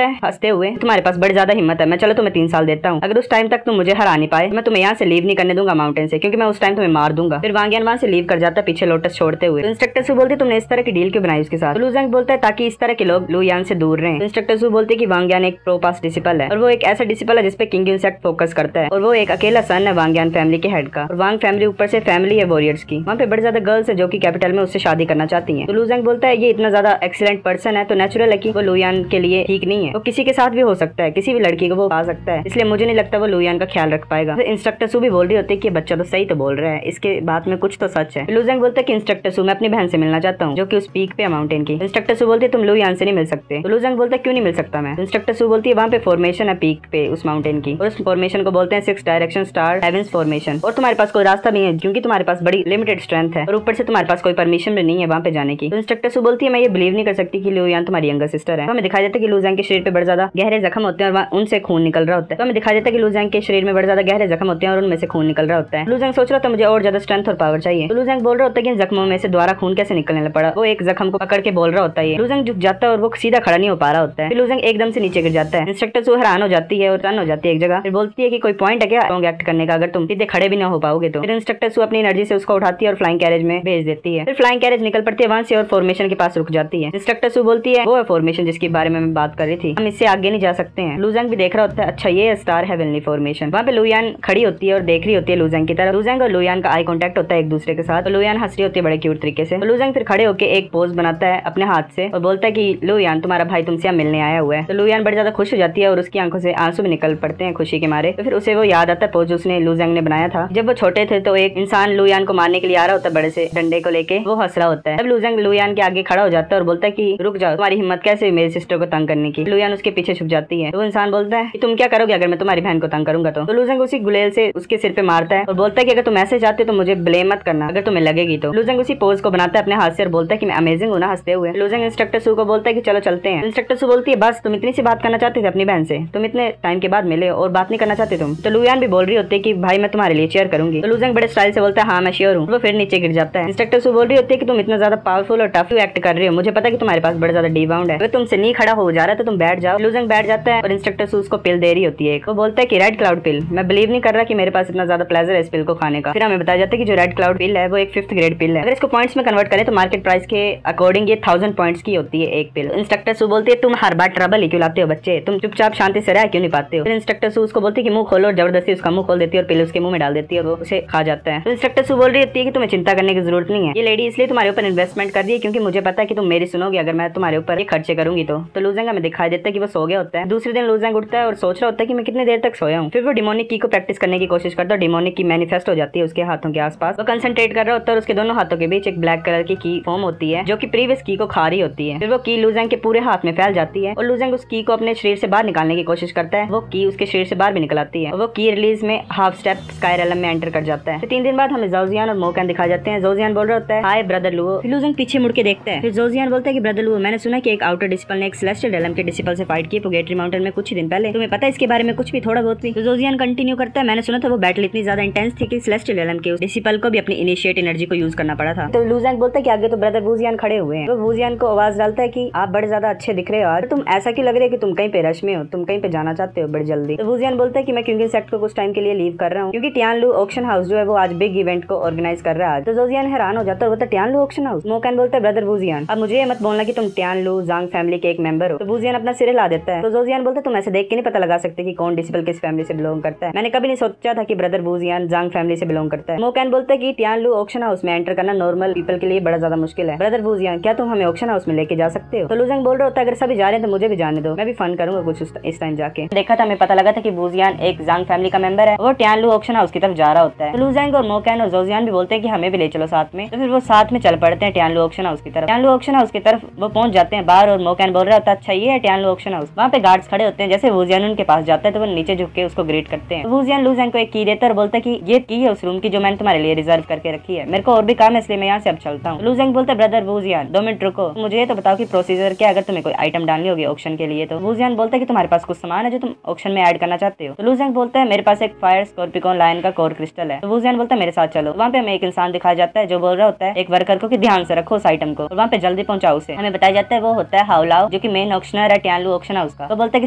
है हंसते हुए तुम्हारे पास बड़ी ज्यादा हिम्मत है, मैं चलो तुम्हें 3 साल देता हूँ, अगर उस टाइम तक तुम मुझे हरा नहीं पाए मैं तुम्हें यहाँ से लीव नहीं करने दूंगा माउंटेन से, क्योंकि मैं उस टाइम तुम्हें मार दूंगा। फिर वांग यान वहां से लीव कर जाता है पीछे लोटस छोड़ते हुए। तो इंस्ट्रक्टर सू बोलती है तुमने इस तरह की डील क्यों बनाई उसके साथ। तो लुजैंग बोलता है ताकि इस तरह के लोग लुयान से दूर रहें। इंस्ट्रक्टर सू बोलते है कि वांग यान एक प्रो पास डिसिपल है और वो एक ऐसा डिसिपल है जिसपे किंग इंसेक्ट फोकस करता है, और वो एक अकेला सन है वांग यान फैमिली के हेड का, और वांग फैमिली ऊपर से फैमिली है वॉरियर्स की, वहाँ पे बड़े ज्यादा गर्ल्स है जो कि कैपिटल में उससे शादी करना चाहती हैं। तो लुजैंग बोलता है ये इतना ज्यादा एक्सीलेंट पर्सन है तो नेचुरल है कि वो लुयान के लिए ठीक नहीं है, वो किसी के साथ भी हो सकता है, किसी भी लड़की को वो पा सकता है, इसलिए मुझे नहीं लगता वो लुयान का ख्याल रख पाएगा। तो इंस्ट्रक्टर सू भी बोल रही होती है कि बच्चा तो सही तो बोल रहा है, इसके बात में कुछ तो सच है। लुजैंग बोलता है कि इंस्ट्रक्टर सू मैं अपनी बहन से मिलना चाहता हूँ जो कि उस पीक पे है माउंटेन की। इंस्ट्रक्टर सू बोलती है तुम लुयान से नहीं मिल सकते। तो लुजैंग बोलता है क्यों नहीं मिल सकता मैं। इंस्ट्रक्टर सू बोलती है वहाँ पे फॉर्मेशन है पीक पे उस माउंटेन की, और उस फॉर्मेशन को बोलते हैं 6 डायरेक्शन स्टार हेवेंस फॉर्मेशन, और तुम्हारे पास कोई रास्ता नहीं है क्योंकि तुम्हारे पास बड़ी लिमिटेड स्ट्रेंथ है और ऊपर से तुम्हारे पास कोई परमिशन भी नहीं है वहाँ पे जाने की। तो इंस्ट्रक्टर सू बोलती है मैं ये बिलीव नहीं कर सकती कि लुयान तुम्हारी यंगर सिस्टर है। तो हमें दिखाई देता है कि लुजैंग के शरीर पे बड़े ज्यादा गहरे जख्म होते हैं और उनसे खून निकल रहा होता है। तो हमें दिखाई देता है कि लुजैंग के शरीर में बड़े ज्यादा गहरे जख्म होते हैं और उनमें से खून निकल रहा होता है। लुजैंग सोच रहा था मुझे और ज्यादा स्ट्रेंथ और पावर चाहिए। तो लुजैंग बोल रहा होता है कि इन जख्मों में से दोबारा खून कैसे निकलने पड़ा, वो एक जख्म को पकड़ के बोल रहा होता है। लुजैंग झुक जाता है और वो सीधा खड़ा नहीं हो पा रहा होता है। फिर लुजैंग एकदम से नीचे गिर जाता है। इंस्ट्रक्टर सू हैरान हो जाती है और टर्न हो जाती है एक जगह, फिर बोलती है कि कोई पॉइंट है क्या स्ट्रॉन्ग एक्ट करने का अगर तुम सीधे खड़े भी ना हो पाओगे तो। फिर इंस्ट्रक्टर सू अपनी एनर्जी से उसको उठाती है और फ्लाइंग कैरेज में भेज देती है। फिर फ्लाइंग कैरेज निकल पड़ती है वहां से और फॉर्मेशन के पास रुक जाती है। इंस्ट्रक्टर सू बोलती है वो है फॉर्मेशन जिसके बारे में मैं बात कर रही थी, हम इससे आगे नहीं जा सकते हैं। लुजैंग भी देख रहा होता है अच्छा ये स्टार हेवनली फॉर्मेशन। वहाँ पे लुयान खड़ी होती है और देख रही होती है लुजैंग की तरफ। लुजैंग और लुयान का आई कांटेक्ट होता है एक दूसरे के साथ, तो लुयान हंस रही होती है बड़े क्यूट तरीके से। तो लुजैंग फिर खड़े होकर एक पोज बनाता है अपने हाथ से और बोलता है कि लुयान तुम्हारा भाई तुमसे यहाँ मिलने आया हुआ है। तो लुयान बड़ी ज्यादा खुश हो जाती है और उसकी आंखों से आंसू भी निकल पड़ते हैं खुशी के मारे। तो फिर उसे वो याद आता है पोज उसने लुजैंग ने बनाया था जब वो छोटे थे, तो एक इंसान लुयान को मारने के लिए आ रहा होता है बड़े से डंडे को लेके, वो हंस रहा होता है। तब लुजैंग लुयान के आगे खड़ा हो जाता है और बोलता है कि रुक जाओ, तुम्हारी हिम्मत कैसे हुई मेरी सिस्टर को तंग करने की। लुयान उसके पीछे छुप जाती है। तो वो इंसान बोलता है कि तुम क्या करोगे अगर मैं तुम्हारी बहन को तंग करूंगा तो। लुजैंग उसी गुलेल से उसके सिर पे मारता है और बोलता है कि अगर तुम ऐसे चाहते हो तो मुझे ब्लेम मत करना अगर तुम्हें लगेगी तो। लुजैंग उसी पोज को बनाता है अपने हाथ से और बोलता है कि मैं अमेजिंग हूं ना हंसते हुए। लुजैंग इंस्ट्रक्टर सू को बोलता है कि चलो चलते हैं। इंस्ट्रक्टर सू बोलती है बस तुम इतनी सी बात करना चाहते थे अपनी बहन से, तुम इतने टाइम के बाद मिले और बात नहीं करना चाहते तुम। तो लुयान भी बोल रही होती है कि भाई मैं तुम्हारे लिए चेयर करूंगी। तो लुजैंग बड़े स्टाइल से बोलता है हाँ मैं श्योर हूँ। वो फिर नीचे गिर जाता है। इंस्ट्रक्टर सू बोल रही होती है कि तुम इतना ज्यादा पावरफुल और टफ एक्ट कर रही हो, मुझे पता है कि तुम्हारे पास बड़ा ज्यादा डिबाउंड है, अगर तुमसे नहीं खड़ा हो जा रहा है तो तुम बैठ जाओ। लुजैंग बैठ जाता है और इंस्ट्रक्टर सू उसको पिल दे रही होती है। वो बोलता है कि रेड क्लाउड पिल, मैं बिलीव नहीं कर रहा कि मेरे पास इतना ज्यादा प्लेजर है इस पिल को खाने का। फिर हमें बताया जाता है कि जो रेड क्लाउड पिल है वो एक 5th ग्रेड पिल है। अगर इसको पॉइंट्स में कन्वर्ट करें तो मार्केट प्राइस के अकॉर्डिंग ये 1000 पॉइंट्स की होती है एक पिल। इंस्ट्रक्टर सू बोलती है तुम हर बार ट्रबल ही क्यों लाते हो बच्चे, तुम चुपचाप शांति से रह क्यों नहीं पाते हो। फिर इंस्ट्रक्टर सू उसको बोलती है कि मुंह खोलो और जबरदस्ती उसका मुंह खोल देती है और पिल उसके मुंह में डाल देती है और वो उसे खा जाता है। तो इंस्ट्रक्टर सू बोल रही होती है कि तुम्हें चिंता करने की जरूरत नहीं है, ये लेडी इसलिए तुम्हारे ऊपर इन्वेस्टमेंट कर दी है क्योंकि मुझे पता है कि तुम मेरी सुनोगे अगर मैं तुम्हारे ऊपर ये खर्चे करूंगी तो लुजैंग हमें दिखाई देता है कि वो सो गया होता है। दूसरे दिन लुजैंग उठता है और सोच रहा होता है कि मैं कितने देर तक सोया हूँ। फिर वो डिमोनिक की को प्रैक्टिस करने की कोशिश करता है। डिमोनिक की मैनिफेस्ट हो जाती है उसके हाथों के आसपास। वो कंसंट्रेट कर रहा होता है और उसके दोनों हाथों के बीच एक ब्लैक कलर की फॉर्म होती है जो कि प्रीवियस की को खा रही होती है। फिर वो की लुजैंग के पूरे हाथ में फैल जाती है और लुजैंग उस की को अपने शरीर से बाहर निकालने की कोशिश करता है। वो की उसके शरीर से बाहर भी निकल आती है और वो की रिलीज में हाफ स्टेप स्काई रेलम में एंटर कर जाता है। 3 दिन बाद हमें जोजियान और मोकैन दिखा जाते हैं। जोजियान बोल रहा होता है हाय ब्रदर लुओ। लुजैंग पीछे मुड़ के देखता है। फिर जोजियान बोलता है कि ब्रदर लुओ मैंने सुना कि एक आउटर डिसिपल मैंने एक सेलेस्टियल रेलम के डिसिपल से फाइट की पुगेटरी माउंटेन में कुछ ही दिन पहले। तुम्हें पता है इसके बारे में कुछ भी, थोड़ा बहुत भी? तो जोजियान कंटिन्यू करता है, मैंने सुना था वो बैटल इतनी ज्यादा इंटेंस थी कि सेलेस्टियल रेलम के उस डिसिपल को भी अपनी इनिशिएट एनर्जी को यूज करना पड़ा था। तो लुजियांग बोलता है कि आगे तो ब्रदर वुजियान खड़े हुए हैं। तो वुजियान को आवाज डालता है कि आप बड़े ज्यादा अच्छे दिख रहे हो और तुम ऐसा क्यों लग रहे हो कि तुम कहीं पे रश में हो, तुम कहीं पे जाना चाहते हो बड़ी जल्दी। तो वुजियान बोलता है कि मैं क्योंकि सेक्ट को कुछ टाइम के लिए लीव कर रहा हूँ क्योंकि टियानलू ऑक्शन हाउस जो है वो आज बिग इवेंट को ऑर्गेनाइज कर रहा है। तो जोजियान हैरान हो जाता है, वो तो टियानलू ऑक्शन हाउस। मोकैन बोलता है ब्रदर वुजियान अब मुझे ये मत बोलना कि तुम टियानलू जांग फैमिली के एक मेंबर हो। तो वुजियान अपना सिर हिला देता है। तो जोजियान बोलता है तुम ऐसे देख के नहीं पता लगा सकते कि कौन डिसिपल किस फैमिली से बिलोंग करता है। मैंने कभी नहीं सोचा था कि ब्रदर वुजियान जांग फैमिली से बिलोंग करता है। मोकैन बोलता है कि टियानलू ऑक्शन हाउस में एंटर करना नॉर्मल पीपल के लिए बड़ा ज्यादा मुश्किल है। ब्रदर वुजियान क्या तुम हमें ऑक्शन हाउस में लेके जा सकते हो? तो लुजियांग बोल रहा होता है अगर सभी जा रहे हैं तो मुझे भी जाने दो, मैं भी फन करूंगा कुछ इस टाइम जाके। देखा था, हमें पता लगा था कि वुजियान एक जांग फैमिली का मेंबर है, वो टियानलू ऑक्शन हाउस की तरफ जा रहा होता है। तो लुजियांग और मोकैन और जोजियान भी बोलते हैं कि हमें भी ले चलो साथ में। तो फिर वो साथ में चल पड़ते हैं टियानलू ऑक्शन हाउस की तरफ। टियानलू ऑक्शन हाउस की तरफ वो पहुंच जाते हैं बाहर और मोकैन बोल रहा होता है अच्छा ये है टियानलू ऑक्शन हाउस। वहाँ पे गार्ड्स खड़े होते हैं। जैसे वुजियान उनके पास जाता है तो वो नीचे झुक के उसको ग्रीट करते हैं। वुजियान लुजियांग को एक की देता है और बोलता है कि ये की है उस रूम की जो मैंने तुम्हारे लिए रिजर्व करके रखी है, मेरे को और भी काम है इसलिए मैं यहाँ से अब चलता हूँ। लुजियांग बोलता है ब्रदर वुजियान 2 मिनट रुको, मुझे ये तो बताओ कि प्रोसीजर क्या अगर तुम्हें कोई आइटम डालनी होगी ऑक्शन के लिए। तो वुजियान बोलता है कि तुम्हारे पास कुछ सामान है जो तुम ऑक्शन में ऐड करना चाहते हो। तो लुजियांग बोलता है मेरे पास एक फायर स्कॉर्पिकन लायन का कोर क्रिस्टल है। तो वुजियान बोलता है मेरे साथ चलो। वहाँ पे हमें एक इंसान दिखाया जाता है जो बोल रहा होता है एक वर्कर को कि ध्यान से रखो उस आइटम को और वहाँ पे जल्दी पहुंचाओ उसे। हमें बताया जाता है वो होता है हाउलाओ जो कि मेन ऑक्शनर है टियानलू ऑक्शन हाउस का। तो बोलता है कि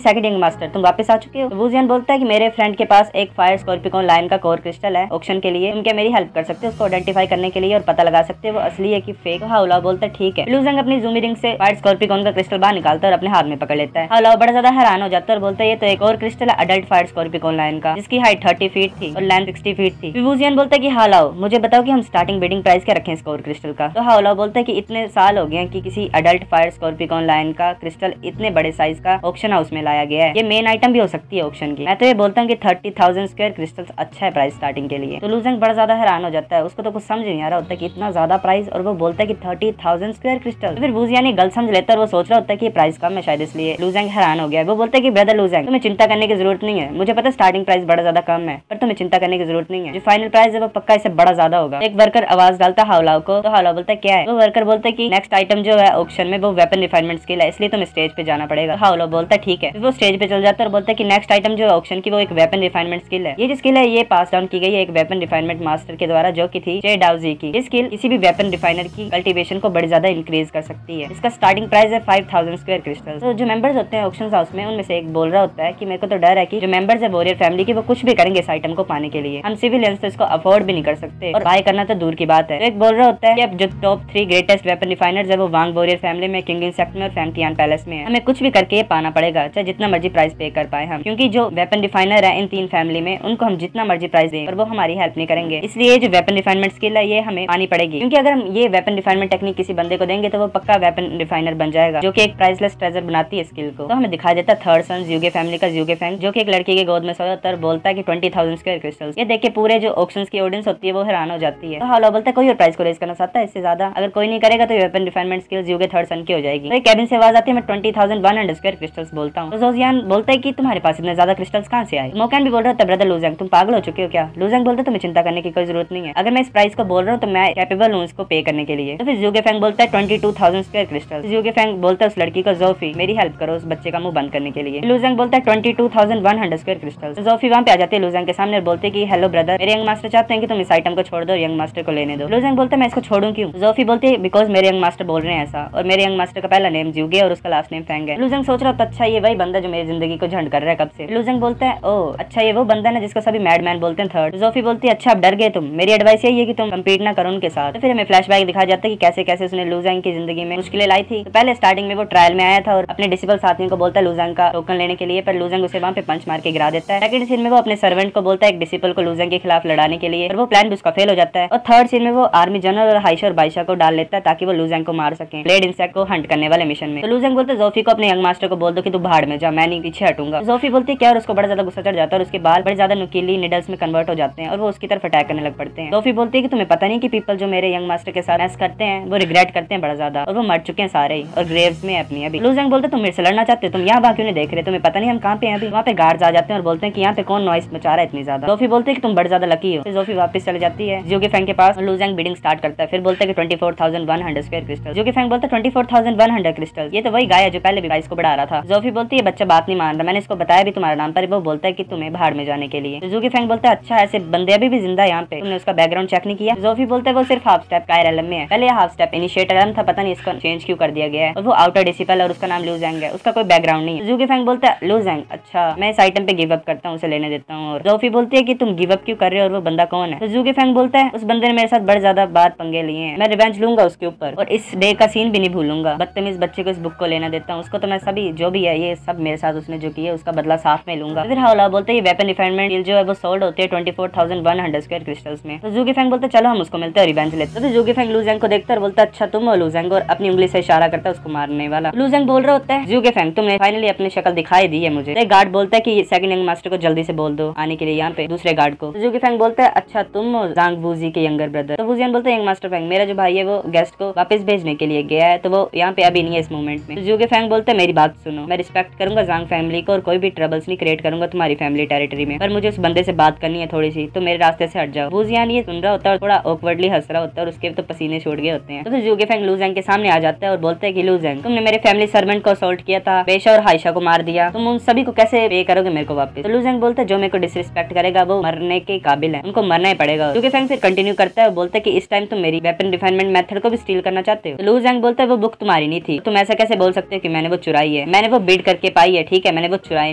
सेकंड यंग मास्टर तुम वापस आ चुके हो। तो वुजियान बोलता है कि मेरे फ्रेंड के पास एक फायर स्कॉर्पिकन लायन का कोर क्रिस्टल है ऑक्शन के लिए, तुम क्या मेरी हेल्प कर सकते हो उसको आइडेंटिफाई करने के लिए और पता लगा सकते हो वो असली है कि फेक। तो हाउलाओ बोलता है ठीक है। लुजियांग अपनी जूमी रिंग से फायर स्कॉर्पिकन का क्रिस्टल बाहर निकालता है और अपने हाथ में पकड़ लेता है। हाउलाओ बड़ा ज्यादा हैरान हो जाता है और बोलता है ये तो एक और क्रिस्टल है अडल्ट फायर स्कॉर्पिकन लायन का जिसकी हाइट 30 फीट थी और लेंथ 60 फीट थी। वुजियान बोलता है कि हाउलाओ मुझे बताओ कि हम स्टार्टिंग बिडिंग प्राइस क्या रखें इस कोर क्रिस्टल का। तो हाउलाओ बोलता है कि इतने साल हो गए हैं कि किसी अडल्ट फायर स्कॉर्पिकन लायन का क्रिस्टल इतने बड़े साइज का ऑक्शन हाउस में लाया गया है, ये मेन आइटम भी हो सकती है ऑक्शन की। मैं तो ये बोलता हूँ कि 30,000 स्क्वायर क्रिस्टल्स अच्छा है प्राइस स्टार्टिंग के लिए। तो लुजियांग बड़ा ज्यादा हैरान हो जाता है, उसको तो कुछ समझ नहीं आ रहा होता कि इतना ज्यादा प्राइस और वो बोलता है कि 30,000 स्क्वायर क्रिस्टल। तो फिर वुजियान गलत समझ लेता है और वो सोच रहा होता है कि प्राइस कम है शायद इसलिए। लुजियांग हैरान हो गया, वो बोलता है कि ब्रदर लुजियांग तुम्हें चिंता करने की जरूरत नहीं है, मुझे पता है स्टार्टिंग प्राइस बड़ा ज्यादा कम है पर तुम्हें चिंता करने की जरूरत नहीं है, जो फाइनल प्राइस है वो पक्का इससे बड़ा ज्यादा होगा। एक वर्कर आवाज डालता है हाउलाओ को। तो हाउलाओ बोलता है क्या है? वो वर्कर बोलता है कि नेक्स्ट आइटम जो है ऑक्शन में वो वेपन रिफाइनमेंट स्किल है इसलिए तुम्हें स्टेज पे जाना पड़ेगा। हाउलाओ बोलता है ठीक है। वो स्टेज पे चल जाता है और बोलता है कि नेक्स्ट आइटम जो है ऑक्शन की वो एक वेपन रिफाइनमेंट स्किल है। ये जो स्किल है ये पास डाउन की गई है एक वेपन रिफाइनमेंट मास्टर के द्वारा जो की थी चे डाउजी की। ये स्किल किसी भी वेपन रिफाइनर की कल्टीवेशन को बड़ी ज्यादा इंक्रीज कर सकती है। इसका स्टार्टिंग प्राइस है 5,000 स्क्वायर क्रिस्टल। तो जो मेंबर्स होते हैं ऑक्शन हाउस में उनमें से एक बोल रहा होता है कि मेरे को तो डर है कि जो मेंबर्स है वॉरियर फैमिली के वो कुछ भी करेंगे इस आइटम को पाने के लिए, हम सिविलियंस तो इसको अफोर्ड भी नहीं कर सकते और बाय करना तो दूर की बात है। तो एक बोल रहा होता है कि अब जो टॉप 3 ग्रेटेस्ट वेपन रिफाइनर्स है वो वांग वॉरियर फैमिली में, किंग सेक्ट में और फैंगटियान पैलेस में है। हमें कुछ भी करके ये पाना पड़ेगा चाहे जितना मर्जी प्राइस पे कर पाए हम, क्योंकि जो वेपन रिफाइनर है इन 3 फैमिली में उनको हम जितना मर्जी प्राइस दें और वो हमारी हेल्प नहीं करेंगे, इसलिए जो वेपन रिफाइनमेंट स्किल है ये हमें पानी पड़ेगी। क्योंकि अगर हम ये वेपन रिफाइनमेंट टेक्निक किसी बंदे को देंगे तो वो पक्का वेपन रिफाइनर बन जाएगा जो कि एक प्राइसलेस ट्रेजर बनाती है स्किल को। तो हमें दिखाया जाता है थर्ड सन ज़्यूगे फैमिली का ज़्यूगे फैंग जो कि एक लड़की के गोद में सोया होता है और बोलता है कि 20,000 स्क्वायर क्रिस्टल्स। ये देख के पूरे जो ऑक्शंस की ऑडियंस होती है वो हैरान हो जाती है। तो हाउलाओ बोलता है कोई और प्राइस को रेज करना चाहता है इससे ज्यादा, अगर कोई नहीं करेगा तो वेपन रिफाइनमेंट स्किल ज़्यूगे थर्ड सन की हो जाएगी। तो कैबिन से आवाज आती है मैं 20,100 स्क्वायर क्रिस्टल्स बोलता हूँ। तो जोजियान बोलता है कि तुम्हारे पास इतने ज्यादा क्रिस्टल्स कहाँ से आए? मोकैन भी बोल रहा था ब्रदर लुजियांग तुम पागल हो चुके हो क्या? लुजियांग बोलता है तुम्हें चिंता करने की कोई जरूरत नहीं है, अगर मैं इस प्राइस को बोल रहा हूँ तो मैं कैपेबल हूँ इसको पे करने के लिए। तो फिर ज़्यूगे फैंग बोलता है 22,000 स्क्वायर क्रिस्टल। ज़्यूगे फैंग बोलता है उस लड़की को जोफी मेरी हेल्प करो उस बच्चे का मुंह बंद करने के लिए। लुजियांग बोलता है 22,100 स्क्वायर क्रिस्टल। जोफी वहाँ पे आ जाती है लुजियांग के सामने और बोलते कि हेलो ब्रदर मेरे यंग मास्टर चाहते हैं कि तुम इस आइटम को छोड़ दो, यंग मास्टर को लेने दो। लुजियांग बोलता है मैं इसको छोड़ूं क्यों? जोफी बोलती है बिकॉज मेरे यंग मास्टर बोल रहे हैं ऐसा और मेरे यंग मास्टर का पहला नेम ज़्यूगे और उसका लास्ट नेम फैंग है। लुजियांग सोच रहा था अच्छा ये वही बंदा जो मेरी जिंदगी को झंड कर रहा है कब से। लुजियांग बोलता है ओ अच्छा ये वो बंदा है जिसको सभी मैडमैन बोलते हैं थर्ड। जोफी बोलती है अच्छा अब डर गए तुम, मेरी एडवाइस यही है कि तुम कम्पीट ना करो उनके साथ। तो फिर हमें फ्लैशबैक दिखाया जाता है कि कैसे कैसे उसने लुजियांग की जिंदगी में मुश्किलें लाई थी। तो पहले स्टार्टिंग में वो ट्रायल में आया था और अपने डिसिबल साथियों को बोलता है लुजियांग का टोकन लेने के लिए, पर लुजियांग उसे वहाँ पे पंच मार के गिरा देता है। सेकंड सीन में वो अपने सर्वेंट को बोलता है एक डिसिपल को लुजियांग के खिलाफ लड़ाने के लिए, और वो प्लान भी उसका फेल हो जाता है। और थर्ड सीन में वो आर्मी जनरल और हाइशा और बाइशा को डाल लेता है ताकि वो लुजियांग को मार सके ब्लेड इंसेक्ट को हंट करने वाले मिशन में। तो लुजियांग बोलते है जोफी को अपने यंग मास्टर को बोल दो कि तू भाड़ में जा, मैं नहीं पीछे हटूंगा। जोफी बोलती है क्या, और उसको बड़ा ज्यादा गुस्सा चढ़ जाता है और उसके बाल बड़े ज्यादा नुकीली निडल्स में कन्वर्ट हो जाते हैं और वो उसकी तरफ अटैक करने लग पड़ते हैं। जोफी बोलती है कि तुम्हें पता नहीं कि पीपल जो मेरे यंग मास्टर के साथ मैस करते हैं वो रिग्रेट करते हैं बड़ा ज्यादा और वो मर चुके हैं सारे ही और ग्रेव्स में अपनी अभी। लुजियांग बोलते तुम मेरे से लड़ना चाहते हो, तुम यहाँ क्यों नहीं देख रहे, तुम्हें पता नहीं हम कहाँ पे हैं अभी। वहाँ पे गार्ड्स आ जाते हैं और बोलते हैं कि यहाँ पे कौन नॉइस मचा रहा है इतनी ज्यादा। जोफी बोलते हैं कि तुम बड़े ज्यादा लकी हो। फिर जोफी वापस चले जाती है ज़्यूगे फैंग के पास और लुजियांग बिडिंग स्टार्ट करता है। फिर बोलता है कि 24,100 स्क्वायर क्रिस्टल। ज़्यूगे फैंग बोलता है 24,100 क्रिस्टल ये तो वही गाय है जो पहले भी प्राइस को बढ़ा रहा था। जोफी बोलती है बच्चा बात नहीं मान रहा, मैंने इसको बताया भी तुम्हारा नाम पर। वो बोलता है कि तुम्हें भाड़ में जाने के लिए। जू की फैंग बोलता है अच्छा ऐसे बंदे अभी भी जिंदा है यहाँ पे, तुमने उसका बैकग्राउंड चेक नहीं किया? जोफी बोलता है वो सिर्फ हाफ स्टेप कायर एलएम में है, पहले हाफ स्टेप इनिशिएट एलएम था, पता नहीं इसका चेंज क्यों कर दिया गया है, और वो आउटर डिसिपल और उसका नाम लू ज़ैंग है, उसका कोई बैकग्राउंड नहीं है। जू की फैंग बोलता है लू ज़ैंग अच्छा मैं इस आइटम पे गिव अप करता हूँ, उसे लेने देता हूँ। और जोफी बोलती है कि तुम गिव अप क्यों कर रहे हो और वो बंदा कौन है? तो जू की फैंग बोलता है उस बंदे ने मेरे साथ बड़े ज्यादा बार पंगे लिए हैं, मैं रिवेंज लूंगा उसके ऊपर और इस डे का सीन भी नहीं भूलूंगा। बदतमीज बच्चे को इस बुक को लेना देता हूँ, उसको तो मैं सभी जो भी है ये सब मेरे साथ उसने जो किया उसका बदला साथ में लूंगा। फिर हाउला बोलते है वेपन रिफाइनमेंट डील जो है वो सोल्ड होती है 24,100 स्क्वायर क्रिस्टल्स में। तो जू की फैंग बोलते चलो हम उसको मिलते हैं रिवेंज लेते। तो जू की फैंग लू ज़ैंग को देखता है बोलता है अच्छा तुम हो लू ज़ैंग, और अपनी उंगली से इशारा करता है उसको मारने वाला। लू ज़ैंग बोल रहा होता है जू की फैंग तुमने फाइनली अपनी शक्ल दिखाई दी है मुझे। तो गार्ड बोलता है कि सेकंड यंग मास्टर को जल्दी से बोल दो आने के लिए यहाँ पे दूसरे गार्ड को। जू की फैंग बोलता है अच्छा तुम हो ज़ांग वूजी के यंगर ब्रदर। तो वूजियान बोलते हैं यंग मास्टर फैंग मेरा जो भाई है वो गेस्ट को वापस भेजने के लिए गया है, तो वो यहाँ पे अभी नहीं है इस मोमेंट में। तो जू की फैंग बोलते हैं मेरी बात सुनो, मैं रिस्पेक्ट करूंगा ज़ांग फैमिली को और कोई भी ट्रबल्स नहीं क्रिएट करूंगा तुम्हारी फैमिली टेरिटरी में, पर मुझे उस बंदे से बात करनी है थोड़ी सी, तो मेरे रास्ते से हट जाओ। वूजियान ये सुन रहा होता है और थोड़ा ऑकवर्डली हंस रहा होता है और उसके तो पसीने छूट गए होते हैं। तो जू की फैंग लू ज़ैंग के सामने आ जाता है और बोलते हैं कि लू ज़ैंग तुमने मेरे फैमिली सर्वेंट को असॉल्ट किया था, बेशा और हाइशा को मार दिया, तुम उन सभी को कैसे पे करोगे मेरे को वापस? तो लू ज़ैंग बोलता है जो मेरे को डिसरिस्पेक्ट करेगा वो मरने के काबिल है, उनको मरना ही पड़ेगा। जू की फैंग फिर कंटिन्यू करता है, बोलता है कि इस टाइम तुम मेरी वेपन रिफाइनमेंट मेथड को भी स्टील करना चाहते हो। तो लू ज़ैंग बोलता है वो बुक तुम्हारी नहीं थी, तुम ऐसा कैसे बोल सकते हो कि मैंने वो चुराई है? मैंने वो बिड करके पाई है, ठीक है, मैंने वो चुराई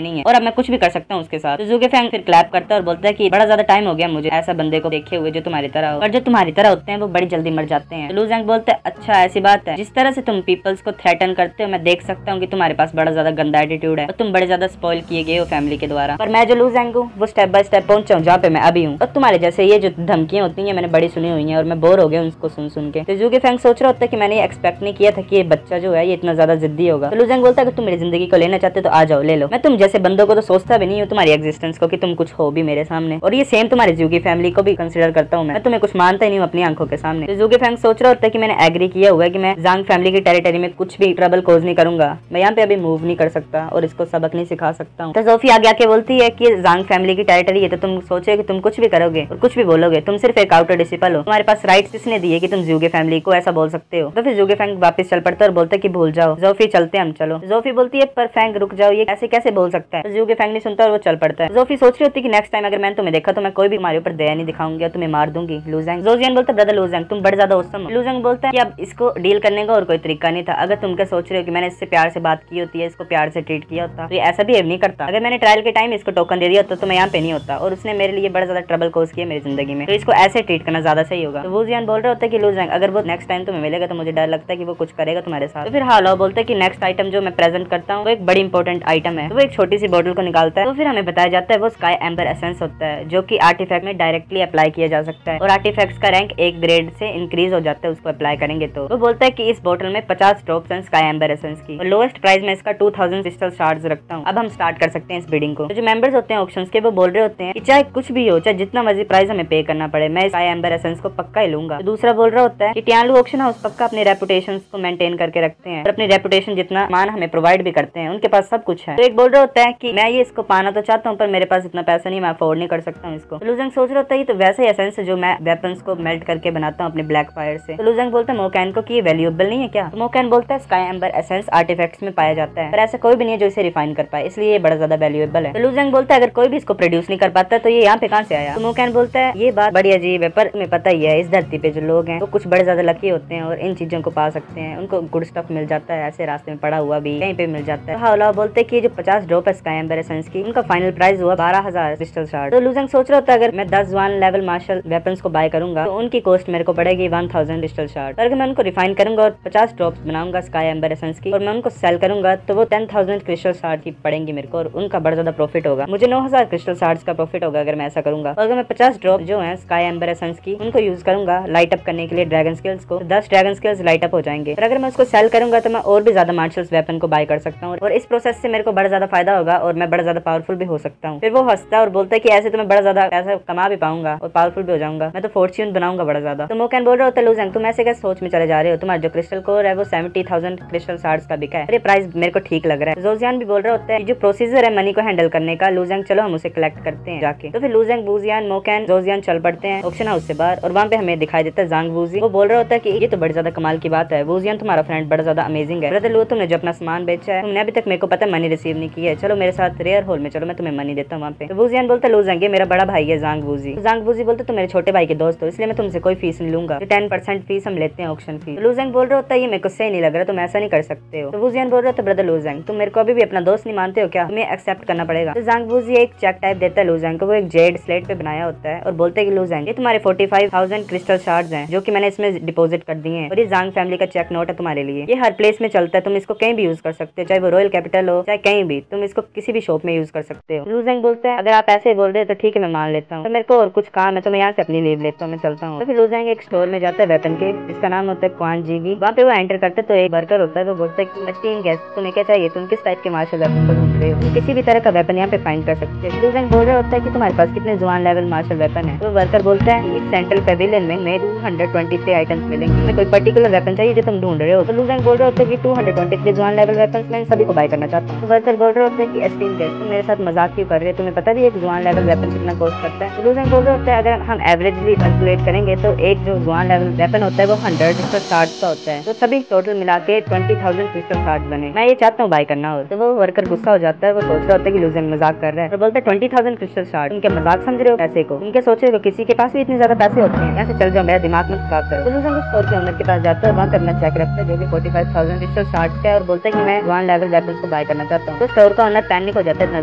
नहीं है और अब मैं कुछ भी कर सकता हूँ उसके साथ। तो जू की फैंग फिर क्लैप करता है और बोलता है कि बड़ा ज्यादा टाइम हो गया मुझे ऐसा बंदे को देखे हुए जो तुम्हारी तरह हो, और जो तुम्हारी तरह होते हैं वो बड़ी जल्दी मर जाते हैं। तो लू ज़ैंग बोलता है अच्छा ऐसी बात है, जिस तरह से तुम पीपल्स को थ्रेटन करते हो मैं देख सकता हूँ कि तुम्हारे पास बड़ा ज्यादा गंदा एटीट्यूड है और तुम बड़े ज्यादा स्पॉइल किए गए हो फैमिली के द्वारा, पर मैं जो लू ज़ैंग हूँ वो स्टेप बाय स्टेप पहुंचा हूँ जहाँ पे मैं अभी हूँ, और तुम्हारे जैसे ये जो धमकियां होती है मैंने बड़ी सुनी हुई है और मैं बोर हो गया उनको सुन के। तो जू की फैंग सोच रहा होता है कि मैंने एक्सपेक्ट नहीं किया था कि ये बच्चा जो है ये इतना ज्यादा जिद्दी होगा। तो लू ज़ैंग बोलता है कि तुम मेरी जिंदगी को लेना चाहते तो आ जाओ ले लो, मैं तुम जैसे बंदों को तो सोचता भी नहीं हूँ तुम्हारी एग्जिस्टेंस को कि तुम कुछ हो भी मेरे सामने, और ये सेम तुम्हारे जू की फैमिली को भी कंसिडर करता हूँ मैं तुम्हें कुछ मानता ही नहीं हूँ अपनी आंखों के सामने। तो जू की फैंग सोच रहा होता है कि मैंने एग्री किया हुआ है कि मैं ज़ांग फैमिली की टेरिटरी में कुछ भी ट्रबल कोज नहीं करूंगा, मैं यहाँ पे अभी मूव नहीं कर सकता और इसको सबक नहीं सिखा सकता हूँ। तो जोफी आगे आके बोलती है कि ज़ांग फैमिली की टेरिटरी है तो तुम सोचे कि तुम कुछ भी करोगे और कुछ भी बोलोगे, तुम सिर्फ एक आउटर डिसिपल हो, तुम्हारे पास राइट्स किसने दिए कि तुम जू की फैमिली को ऐसा बोल सकते हो? तो फिर जू की फैंग वापस चल पड़ता है और बोलता है कि भूल जाओ जोफी चलते हम चलो। जोफी बोलती है पर फैंग रुक जाओ, ये ऐसे कैसे बोल सकता है? तो जू की फैंग नहीं सुनता और वो चल पड़ता है। जोफी सोच रही होती है कि नेक्स्ट टाइम अगर मैंने तुम्हें देखा तो मैं कोई भी तुम्हारे ऊपर दया नहीं दिखाऊंगी और तुम्हें मार दूंगी लू ज़ैंग। जोजियान बोलता है ब्रदर लू ज़ैंग तुम बड़े ज्यादा औसम हो। लू ज़ैंग बोलता है कि अब इसको डील करने का और कोई तरीका नहीं था, अगर तुम क्या सोच रहे हो कि मैंने इससे प्यार से बात की होती है, इसको प्यार से ट्रीट किया होता तो ये ऐसा भी नहीं करता, अगर मैंने ट्रायल के टाइम इसको टोकन दे दिया होता तो मैं यहाँ पे नहीं होता, और उसने मेरे लिए बड़ा ज्यादा ट्रबल कोज किया मेरी जिंदगी में, तो इसको ऐसे ट्रीट करना ज्यादा सही होगा। तो वूजियान बोल रहा होता है कि लू ज़ैंग अगर वो नेक्स्ट टाइम तुम्हें मिलेगा तो मुझे डर लगता है कि वो कुछ करेगा तुम्हारे साथ। तो फिर हाउला बोलता है कि नेक्स्ट आइटम जो मैं प्रेजेंट करता हूँ वो एक बड़ी इंपॉर्टेंट आइटम है। तो वो एक छोटी सी बोतल को निकालता है, तो फिर हमें बताया जाता है वो स्काई एम्बर एसेंस होता है जो कि आर्टिफैक्ट में डायरेक्टली अप्लाई किया जा सकता है, और आर्टिफैक्ट्स का रैंक एक ग्रेड से इंक्रीज हो जाता है उसको अप्लाई करेंगे। तो वो बोलता है कि इस बोतल में 50 ड्रॉप्स हैं स्काई एम्बर एसेंस की, और लोएस्ट प्राइस में इसका 2000 क्रिस्टल शार्ड्स रखता हूँ। अब हम स्टार्ट कर सकते हैं इस बिडिंग को। तो जो मेंबर्स होते हैं ऑप्शंस के वो बोल रहे होते हैं कि चाहे कुछ भी हो, चाहे जितना मर्जी प्राइस हमें पे करना पड़े, मैं स्काई एम्बर एसेंस को पक्का ही लूंगा। तो दूसरा बोल रहा होता है कि टियानलू ऑक्शन हाउस पक्का अपने रेपुटेशन को मेंटेन करके रखते हैं और अपनी रेपुटेशन जितना मान हमें प्रोवाइड भी करते हैं, उनके पास सब कुछ है। तो एक बोल रहा होता है कि मैं ये इसको पाना तो चाहता हूँ पर मेरे पास इतना पैसा नहीं, मैं अफोर्ड नहीं कर सकता हूँ इसको। तो लू ज़ैंग सोच रहा होता है तो वैसे एसेंस जो मैं वेपन्स को मेल्ट करके बनाता हूँ अपने ब्लैक फायर से। तो लू ज़ैंग बोलता है मोकैन को कि ये वैल्यूएबल नहीं है क्या? तो मोकैन बोलता है स्काई एम्बर एसेंस आर्टिफैक्ट्स में पाया जाता है पर ऐसा कोई भी नहीं है जो इसे रिफाइन कर पाए, इसलिए ये बड़ा ज्यादा वैल्यूएबल है। तो लू ज़ैंग बोलता है अगर कोई भी इसको प्रोड्यूस नहीं कर पाता तो ये यहाँ पे कहाँ से आया? तो मोकैन बोलता है ये बात बड़ी अजीब है पर तुम्हें पता ही है इस धरती पे जो लोग हैं वो कुछ बड़े ज्यादा लकी होते हैं और इन चीजों को पा सकते हैं, उनको गुड स्टफ मिल जाता है, ऐसे रास्ते में पड़ा हुआ भी कहीं पे मिल जाता है। तो हाउला बोलते हैं कि जो 50 ड्रॉप है स्काई एम्बर एसेंस की उनका फाइनल प्राइस हुआ 12,000 क्रिस्टल शार्ड। तो लू ज़ैंग सोच रहा होता है अगर मैं 10 1 लेवल मार्शल वेपन्स को बाय करूंगा तो उनकी कॉस्ट मेरे को पड़ेगी 1000 क्रिस्टल शार्ड, और अगर मैं उनको रिफाइन करूंगा और 50 ड्रॉप्स बनाऊंगा स्काई एम्बर एसेंस की और मैं उनको सेल करूंगा तो वो 10,000 क्रिस्टल शार्ड की पड़ेंगी मेरे को, और उनका बड़ा ज्यादा प्रॉफिट होगा, मुझे 9,000 क्रिस्टल शार्ड्स का प्रॉफिट होगा अगर मैं ऐसा करूंगा। और अगर मैं 50 ड्रॉप जो है स्काई एम्बर एसेंस की उनको यूज करूंगा लाइट अप करने के लिए ड्रैगन स्किल्स को, 10 ड्रैगन स्किल्स लाइट अप हो जाएंगे। और अगर मैं उसको सेल करूंगा तो मैं और भी ज्यादा मार्शल्स वेपन को बाय कर सकता हूँ और इस प्रोसेस से मेरे को बड़ा ज्यादा फायदा होगा और मैं बड़ा ज्यादा पावरफुल भी हो सकता हूँ। फिर वो हंसता है और बोलता है कि ऐसे तो मैं बड़ा ज्यादा पैसा कमा भी पाऊंगा और पावरफुल भी हो जाऊंगा, मैं तो फॉर्च्यून बनाऊंगा बड़ा ज्यादा। तो मोकैन बोल रहा होता है लू ज़ैंग तुम ऐसे कैसे सोच में चले जा रहे हो, तुम्हारा जो क्रिस्टल कोर है वो 70,000 क्रिस्टल शार्ड्स का बिका है, ये प्राइस मेरे को ठीक लग रहा है। जोजियान भी बोल रहा होता है जो प्रोसीजर है मनी को हैंडल करने का लू ज़ैंग चलो हम उसे कलेक्ट करते हैं जाके। तो फिर लू ज़ैंग वूजियान मोकैन जोजियान चल पड़ते हैं ऑक्शन हाउस से बाहर और वहाँ पे हमें दिखाई देता है ज़ांग वूजी। वो बोल रहा होता है कि ये तो बड़ी ज्यादा कमाल की बात है वूजियान तुम्हारा फ्रेंड बड़ा ज्यादा अमेजिंग है, ब्रदर लू तुमने जो अपना सामान बेचा है तुमने अभी तक मेरे को पता मनी रिसीव नहीं की है, चलो मेरे साथ रेयर होल में चलो, मैं तुम्हें मनी देता हूँ वहाँ पे। तो वूजियान बोलता लू ज़ैंग ये मेरा बड़ा भाई है ज़ांग वूजी। ज़ांग वूजी बोलते तुम मेरे छोटे भाई के दोस्त हो इसलिए मैं तुमसे कोई फीस नहीं लूंगा, 10% फीस हम लेते हैं ऑक्शन फीस। लू ज़ैंग बोल रहा होता है ये मेरे को सही नहीं लग रहा, तुम ऐसा नहीं कर सकते हो। तो वूजियान बोल रहा था ब्रदर लू ज़ैंग तुम मेरे को अभी भी अपना दोस्त नहीं मानते हो क्या, तुम्हें एक्सेप्ट करना पड़ेगा। तो ज़ांग वूजी एक चेक टाइप देता है लू ज़ैंग को, वो एक जेड स्लेट पे बनाया होता है और बोलते हैं कि लू ज़ैंग ये तुम्हारे 45,000 क्रिस्टल शार्ड्स हैं जो कि मैंने इसमें डिपॉजिट कर दिए हैं और ये ज़ांग फैमिली का चेक नोट है तुम्हारे लिए, ये हर प्लेस में चलता है, तुम इसको कहीं भी यूज कर सकते हो, चाहे वो रॉयल कैपिटल हो चाहे कहीं भी, तुम इसको किसी भी शॉप में यूज कर सकते हो। लू ज़ैंग बोलते हैं अगर आप ऐसे बोल रहे हो तो ठीक है मैं मान लेता हूँ, तो मेरे को और कुछ काम है तो मैं यहाँ से अपनी लीव लेता हूँ, मैं चलता हूँ। तो फिर लू ज़ैंग एक स्टोर में जाता है वेपन के जिसका नाम होता है क्वान जीवी। वहाँ पे वो एंटर करते तो एक वर्कर होता है, वो बोलता है कि मशीन गैस तुम्हें क्या चाहिए, तुम किस टाइप के मार्शल वेपन को ढूंढ रहे हो, तुम किसी भी तरह का वेपन यहाँ पे फाइंड कर सकते हो। लू ज़ैंग बोल रहा होता है कि तुम्हारे पास कितने जुआन लेवल मार्शल वेपन है। तो वर्कर बोलता है इस सेंट्रल पेविलियन में 223 आइटम्स मिलेंगे, तुम्हें कोई पर्टिकुलर वेपन चाहिए जो तुम ढूंढ रहे हो। तो लू ज़ैंग बोल रहे होते हैं कि 223 जुआन लेवल वेपन मैं सभी को बाय करना चाहता हूँ। तो वर्कर बोल रहे होते हैं कि एस्टीम गैस तुम मेरे साथ मजाक क्यों कर रहे हो, तुम्हें पता भी एक जुआन लेवल वेपन कितना कॉस्ट करता है। तो लू ज़ैंग बोल रहे होते हैं अगर हम एवरेजली कैलकुलेट करेंगे तो एक जो जुआन लेवल वेपन होता है वो 100 का होता है, तो सभी टोटल मिला के 20,000 क्रिस्टल शार्ड्स बने, मैं ये चाहता हूँ बाय करना हो। तो वो वर्कर गुस्सा हो जाता है, वो सोच रहा होता है कि लू ज़ैंग मजाक कर रहा है, तो बोलता है 20,000 क्रिस्टल शार्ड तुम क्या मजाक समझ रहे हो पैसे को, तुम क्या सोच रहे हो किसी के पास भी इतने ज्यादा पैसे होते हैं, यहाँ से चल जाओ मेरा दिमाग में खराब करो। तो लू ज़ैंग स्टोर के ओनर के पास जाता है, वहाँ पे अपना चेक रखता है जो कि 45,000 क्रिस्टल शार्ड्स का है और बोलता है कि मैं जुआन लेवल वेपन को बाय करना चाहता हूँ। तो स्टोर का ओनर पैनिक हो जाता है इतना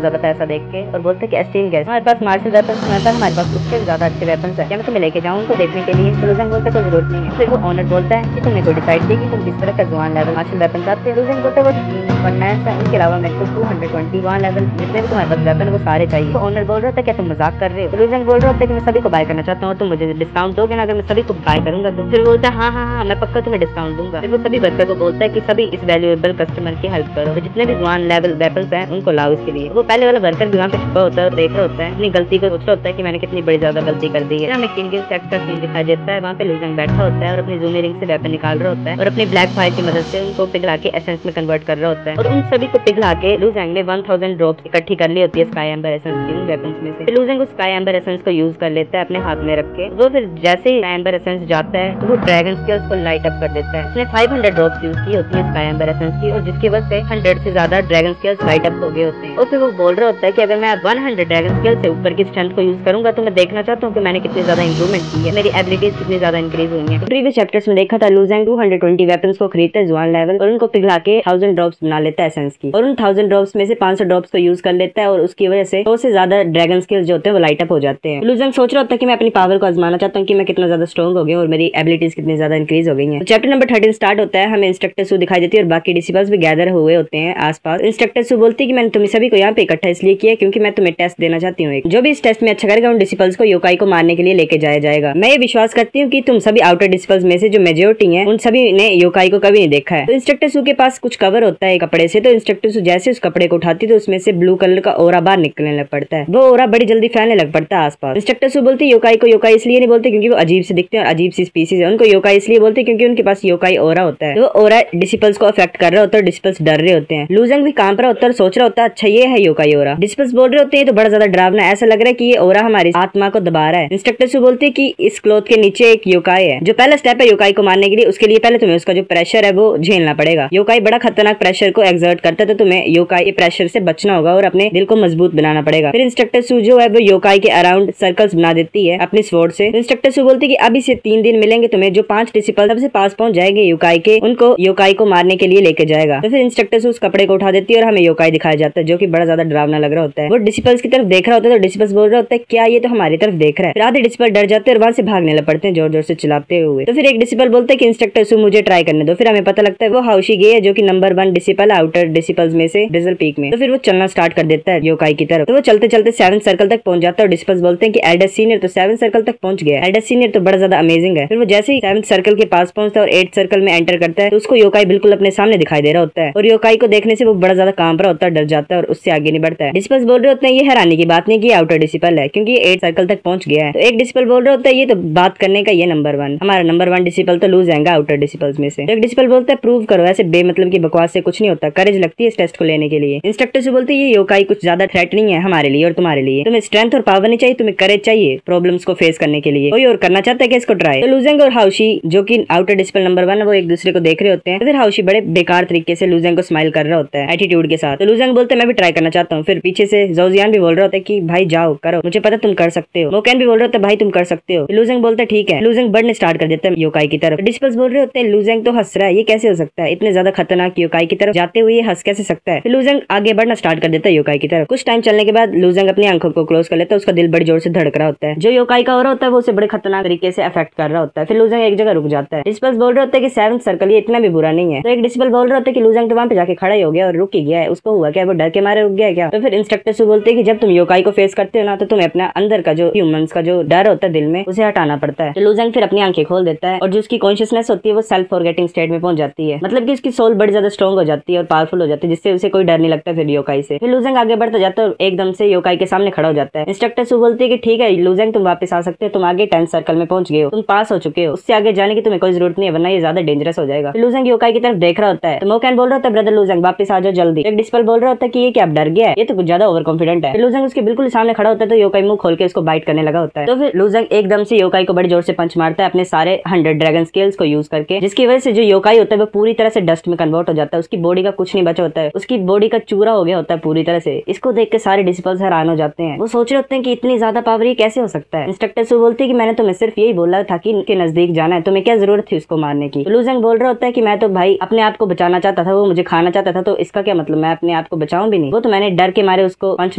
ज्यादा पैसा देख के और बोलते हैं कि एस्टीम गैस हमारे पास मार्शल वेपन हमारे पास उससे ज्यादा अच्छे वेपन है, क्या मैं तुम्हें लेके जाऊँ उनको देखने के लिए। तो लू ज़ैंग बोलता है कोई जरूरत नहीं है। फिर वो ओनर बोलता है कि तुमने कोई डिसाइड किया कि तुम किस तरह का जुआन लेवल मार्शल वेपन चाहते हो। लू ज़ैंग बोलता है वो फाइनेंस है, इनके अलावा मेरे को 220 जुआन लेवल जितने भी तुम्हारे पास वेपन वो सारे चाहिए। तो ओनर बोल रहा था क्या तुम मजाक कर रहे हो। लू ज़ैंग बोल रहा था कि मैं सभी को बाय करना चाहता हूँ, तुम मुझे डिस्काउंट दोगे ना अगर मैं सभी को बाय करूंगा। तो फिर बोलता है हाँ मैं पक्का तुम्हें डिस्काउंट दूंगा। फिर वो सभी वर्कर को बोलता है कि सभी इस वैल्यूएबल कस्टमर की हेल्प करो, तो जितने भी जुआन लेवल वेपन्स हैं उनको लाओ इसके लिए। वो पहले वाला वर्कर भी वहाँ पे छुपा होता है और देख रहा होता है, अपनी गलती को सोच रहा होता है कि मैंने कितनी बड़ी ज्यादा गलती कर दी है। हमें किंग सेक्ट का सीन दिखाई देता है, वहाँ पे लू ज़ैंग बैठा होता है और अपनी जूमी रिंग से वेपन निकाल रहा होता है और अपनी ब्लैक फायर की मदद से उनको पिघला के एसेंस में कन्वर्ट कर रहा होता है और उन सभी को पिघला के लू ज़ैंग ने 1000 ड्रॉप्स इकट्ठी कर ली होती है स्काई एम्बर एसेंस की वेपन्स में से। फिर लू ज़ैंग उस स्काई एम्बर एसेंस को यूज कर लेता है अपने हाथ में रख के। वो फिर जैसे ही स्काई एम्बर एसेंस जाता है तो वो ड्रैगन स्केल्स को लाइट अप कर देता है। उसने 500 ड्रॉप्स यूज की होती है स्काई एम्बर एसेंस की और जिसकी वजह से 100 से ज्यादा ड्रैगन स्केल्स लाइट अप हो गए होते हैं। और फिर वो बोल रहा होता है कि अगर मैं 100 ड्रैगन स्केल से ऊपर की स्ट्रेंथ को यूज करूंगा तो मैं देखना चाहता हूँ कि मैंने कितनी ज्यादा इंप्रूवमेंट की है, मेरी एबिलिटीज कितनी ज्यादा इंक्रीज हुई है। प्रीवियस चैप्टर्स में देखा था लू ज़ैंग 220 वेपन्स को खरीदता है जुआन लेवल और उनको पिघला के 1000 ड्रॉप्स बना लेता है एसेंस की और उन 1000 ड्रॉप्स में से 500 ड्रॉप्स को यूज कर लेता है और उसकी वजह से 100 से ज्यादा ड्रैगन स्किल्स जो होते हैं वो लाइट अप हो जाते हैं। लू ज़ैंग सोच रहा होता है कि मैं अपनी पावर को आजमाना चाहता हूँ कि मैं कितना ज्यादा स्ट्रॉन्ग हो गया और मेरी एबिलिटीज कितनी ज्यादा इंक्रीज हो गई हैं। तो चैप्टर नंबर 13 स्टार्ट होता है, हमें इंस्ट्रक्टर सू दिखाई देती है और बाकी डिसिपल्स भी गैदर हुए होते हैं आसपास। इंस्ट्रक्टर सू बोलती है कि मैंने तुम्हें सभी को यहाँ पे इकट्ठा इसलिए किया क्योंकि मैं तुम्हें टेस्ट देना चाहती हूँ, जो भी इस टेस्ट में अच्छा करेगा उन डिसिपल्स को योकाई को मारने के लिए लेके जाया जाएगा। मैं ये विश्वास करती हूँ कि तुम सभी आउटर डिसिपल्स में से जो मेजोरिटी है उन सभी ने योकाई को कभी नहीं देखा है। तो इंस्ट्रक्टर सू के पास कुछ कवर होता है कपड़े से, तो इंस्ट्रक्टर सू जैसे उस कपड़े को उठाती तो उसमें से ब्लू कलर का ओरा बाहर निकलने लग पड़ता है। वो ओरा बड़ी जल्दी फैलने लग पड़ता है आसपास। इंस्ट्रक्टर सू बोलती है योकाई को योकाई इसलिए नहीं बोलते क्योंकि वो अजीब से दिखते हैं, अजीब सी स्पीसीज है, उनको योकाई इसलिए बोलते हैं क्योंकि उनके पास योकाई ओरा होता है। तो वो ओरा डिसिपल्स को अफेक्ट कर रहा होता है, डिसिपल्स डर रहे होते हैं। लू ज़ैंग भी कांप रहा होता है और सोच रहा होता है अच्छा ये है योकाई ओरा। डिसिपल्स बोल रहे होते हैं तो बड़ा ज्यादा डरावना, ऐसा लग रहा है कि ये ओरा हमारी आत्मा को दबा रहा है। इंस्ट्रक्टर सू बोलती है कि इस क्लॉथ के नीचे एक योकाई है, जो पहला स्टेप है योकाई को मारने के लिए, उसके लिए पहले तुम्हें उसका जो प्रेशर है वो झेलना पड़ेगा। योकाई बड़ा खतरनाक प्रेशर को एक्सर्ट करता है, तो तुम्हें योकाई के प्रेशर से बचना होगा और अपने दिल को मजबूत बनाना पड़ेगा। फिर इंस्ट्रक्टर सू जो है वो योकाई के अराउंड सर्कल्स बना देती है अपनी स्वॉर्ड से। इंस्ट्रक्टर सू बोलती है कि अभी से 3 दिन मिलेंगे तुम्हें, जो 5 डिसिपल सबसे पास पहुंच जाएंगे योकाई के, उनको योकाई को मारने के लिए लेके जाएगा। तो फिर इंस्ट्रक्टर सू उस कपड़े को उठा देती है और हमें योकाई दिखाया जाता है जो कि बड़ा ज्यादा डरावना लग रहा होता है। वो डिसिपल्स की तरफ देख रहा होता है तो डिसिपल्स बोल रहा होता है क्या ये तो हमारी तरफ देख रहा है। फिर आधे डिसिपल डर जाते हैं और वहां से भागने लग पड़ते हैं जोर जोर से चिल्लाते हुए। तो फिर एक डिसिपल बोलता है कि इंस्ट्रक्टर सू मुझे ट्राई करने दो। फिर हमें पता लगता है वो हाउशी गे है जो कि नंबर 1 डिसिपल आउटर डिसिपल्स में से डिजल पीक में। तो फिर वो चलना स्टार्ट कर देता है योकाई की तरफ। तो वो चलते चलते 7 सर्कल तक पहुंच जाता है और डिसिपल्स बोलते हैं कि एल्डस सीनियर तो 7 सर्कल तक पहुंच गया। एल्डस सीनियर तो बड़ा ज्यादा अमेजिंग है। फिर वो जैसे ही 7 सर्कल के पास पहुंचता है और 8 सर्कल में एंटर करता है तो उसको योकाई बिल्कुल अपने सामने दिखाई दे रहा होता है और योकाई को देखने से वो बड़ा ज्यादा कांप रहा होता है, डर जाता है और उससे आगे नहीं बढ़ता है। डिसिपल्स बोल रहे होते हैं ये हैरानी की बात नहीं कि आउटर डिसिपल है क्योंकि 8 सर्कल तक पहुंच गया है। तो एक डिसिपल बोल रहा होता है ये तो बात करने का ये नंबर 1 हमारा नंबर 1 डिसिपल तो लू ज़ैंग आउटर डिसिपल्स में से। एक डिसिपल बोलता है प्रूव करो, ऐसे बेमतलब की बकवास से कुछ नहीं होता, करेज लगती है इस टेस्ट को लेने के लिए। इंस्ट्रक्टर से बोलते हैं ये योकाई कुछ ज्यादा थ्रेटनिंग है हमारे लिए और तुम्हारे लिए, तुम्हें स्ट्रेंथ और पावर नहीं चाहिए, तुम्हें करेज चाहिए प्रॉब्लम्स को फेस करने के लिए। कोई और करना चाहता है कि इसको ट्राई। तो लू ज़ैंग और हाउशी जो कि आउटर डिसिपल नंबर 1 है वो एक दूसरे को देख रहे होते हैं। तो फिर हाउशी बड़े बेकार तरीके से लूजेंग को स्माइल कर रहा होता है एटीट्यूड के साथ। तो लूजेंग बोलते मैं भी ट्राई करना चाहता हूँ। फिर पीछे से जोजियान भी बोल रहा होता है कि भाई जाओ करो, मुझे पता तुम कर सकते हो। मोकेन भी बोल रहा होता है भाई तुम कर सकते हो। लूजेंग बोलता है ठीक है। लूजेंग बढ़ने स्टार्ट कर देता है योकाई की तरफ। डिस्पल्स बोल रहे होते हैं लूजेंग तो हंस रहा है, ये कैसे हो सकता है, इतने ज्यादा खतरनाक योकाई की तरफ जाते हुए हंस कैसे सकता है। फिर लूजेंग आगे बढ़ना स्टार्ट कर देता है योकाई की तरफ। कुछ टाइम चलने के बाद लूजेंग अपनी आंखों को क्लोज कर लेता है, उसका दिल बड़ी जोर से धड़क रहा होता है। जो योकाई का हो रहा होता है वो उसे बड़े खतरनाक तरीके से अफेक्ट कर रहा होता है। फिर लूजेंग एक जगह रुक जाता है। डिस्पल्स बोल रहे होते हैं कि 7th सर्कल ये इतना भी बुरा नहीं है। तो एक डिस्पल बोल रहे होते हैं कि लूजेंग तो वहां पे जाके खड़ा ही हो गया और रुक ही गया है, उसको हुआ क्या, वो डर के मारे रुक गया क्या। तो फिर इंस्ट्रक्टर से बोलते हैं कि जब तुम योकाई को फेस करते हो ना तो तुम्हें अपना अंदर का जो ह्यूमंस का जो डर होता है दिल में उसे हटाना पड़ता है। तो लूजेंग फिर अपनी आंखें खोल देता है और जो उसकी कॉन्शियसनेस होती है वो सेल्फ फॉरगेटिंग स्टेट में पहुंच जाती है, मतलब कि उसकी सोल बड़ी ज्यादा स्ट्रॉन्ग हो जाती है और पावरफुल हो जाती है, जिससे उसे कोई डर नहीं लगता फिर योकाई से। फिर लूजेंग आगे बढ़ता जाता है और एकदम से योकाई के सामने खड़ा हो जाता है। इंस्ट्रक्टर से बोलती है कि ठीक है लूजेंग तुम वापस आ सकते हो, तुम आगे 10th सर्कल में पहुंच गए हो, तुम पास हो चुके हो, उससे आगे जाने की तुम्हें कोई जरूरत नहीं है वरना ये ज्यादा डेंजरस हो जाएगा। फिर लूजेंग योकाई की तरफ देख रहा होता है तो मोकेन बोल रहा होता है ब्रदर लूजेंग वापस आ जाओ जल्दी। एक डिस्पल बोल रहा होता है कि ये क्या डर गया है, ये तो कुछ ज्यादा ओवर कॉन्फिडेंट है। फिर लूजेंग उसके बिल्कुल सामने खड़ा होता है तो योकाई मुंह खोल के उसको बाइट करने लगा होता है। तो फिर लूजेंग एकदम से योकाई को बड़ी जोर से पंच मारता है अपने सारे 100 ड्रैगन स्किल्स को यूज करके, जिसकी वजह से जो योकाई होता है वो पूरी तरह से डस्ट में कन्वर्ट हो जाता है, उसकी बॉडी का कुछ नहीं बचा होता है, उसकी बॉडी का चूरा हो गया होता है पूरी तरह से। इसको देख के सारे डिसिपल्स हैरान हो जाते हैं, वो सोच रहे होते हैं कि इतनी ज्यादा पावर ये कैसे हो सकता है। इंस्ट्रक्टर से बोलती है कि मैंने तुम्हें सिर्फ यही बोला था कि इनके नजदीक जाना है, तुम्हें क्या जरूरत थी उसको मारने की। तो लूजेंग बोल रहा होता है कि मैं तो भाई अपने आप को बचाना चाहता था, वो मुझे खाना चाहता था, तो इसका क्या मतलब मैं अपने आप को बचाऊं भी नहीं, वो तो मैंने डर के मारे उसको पंच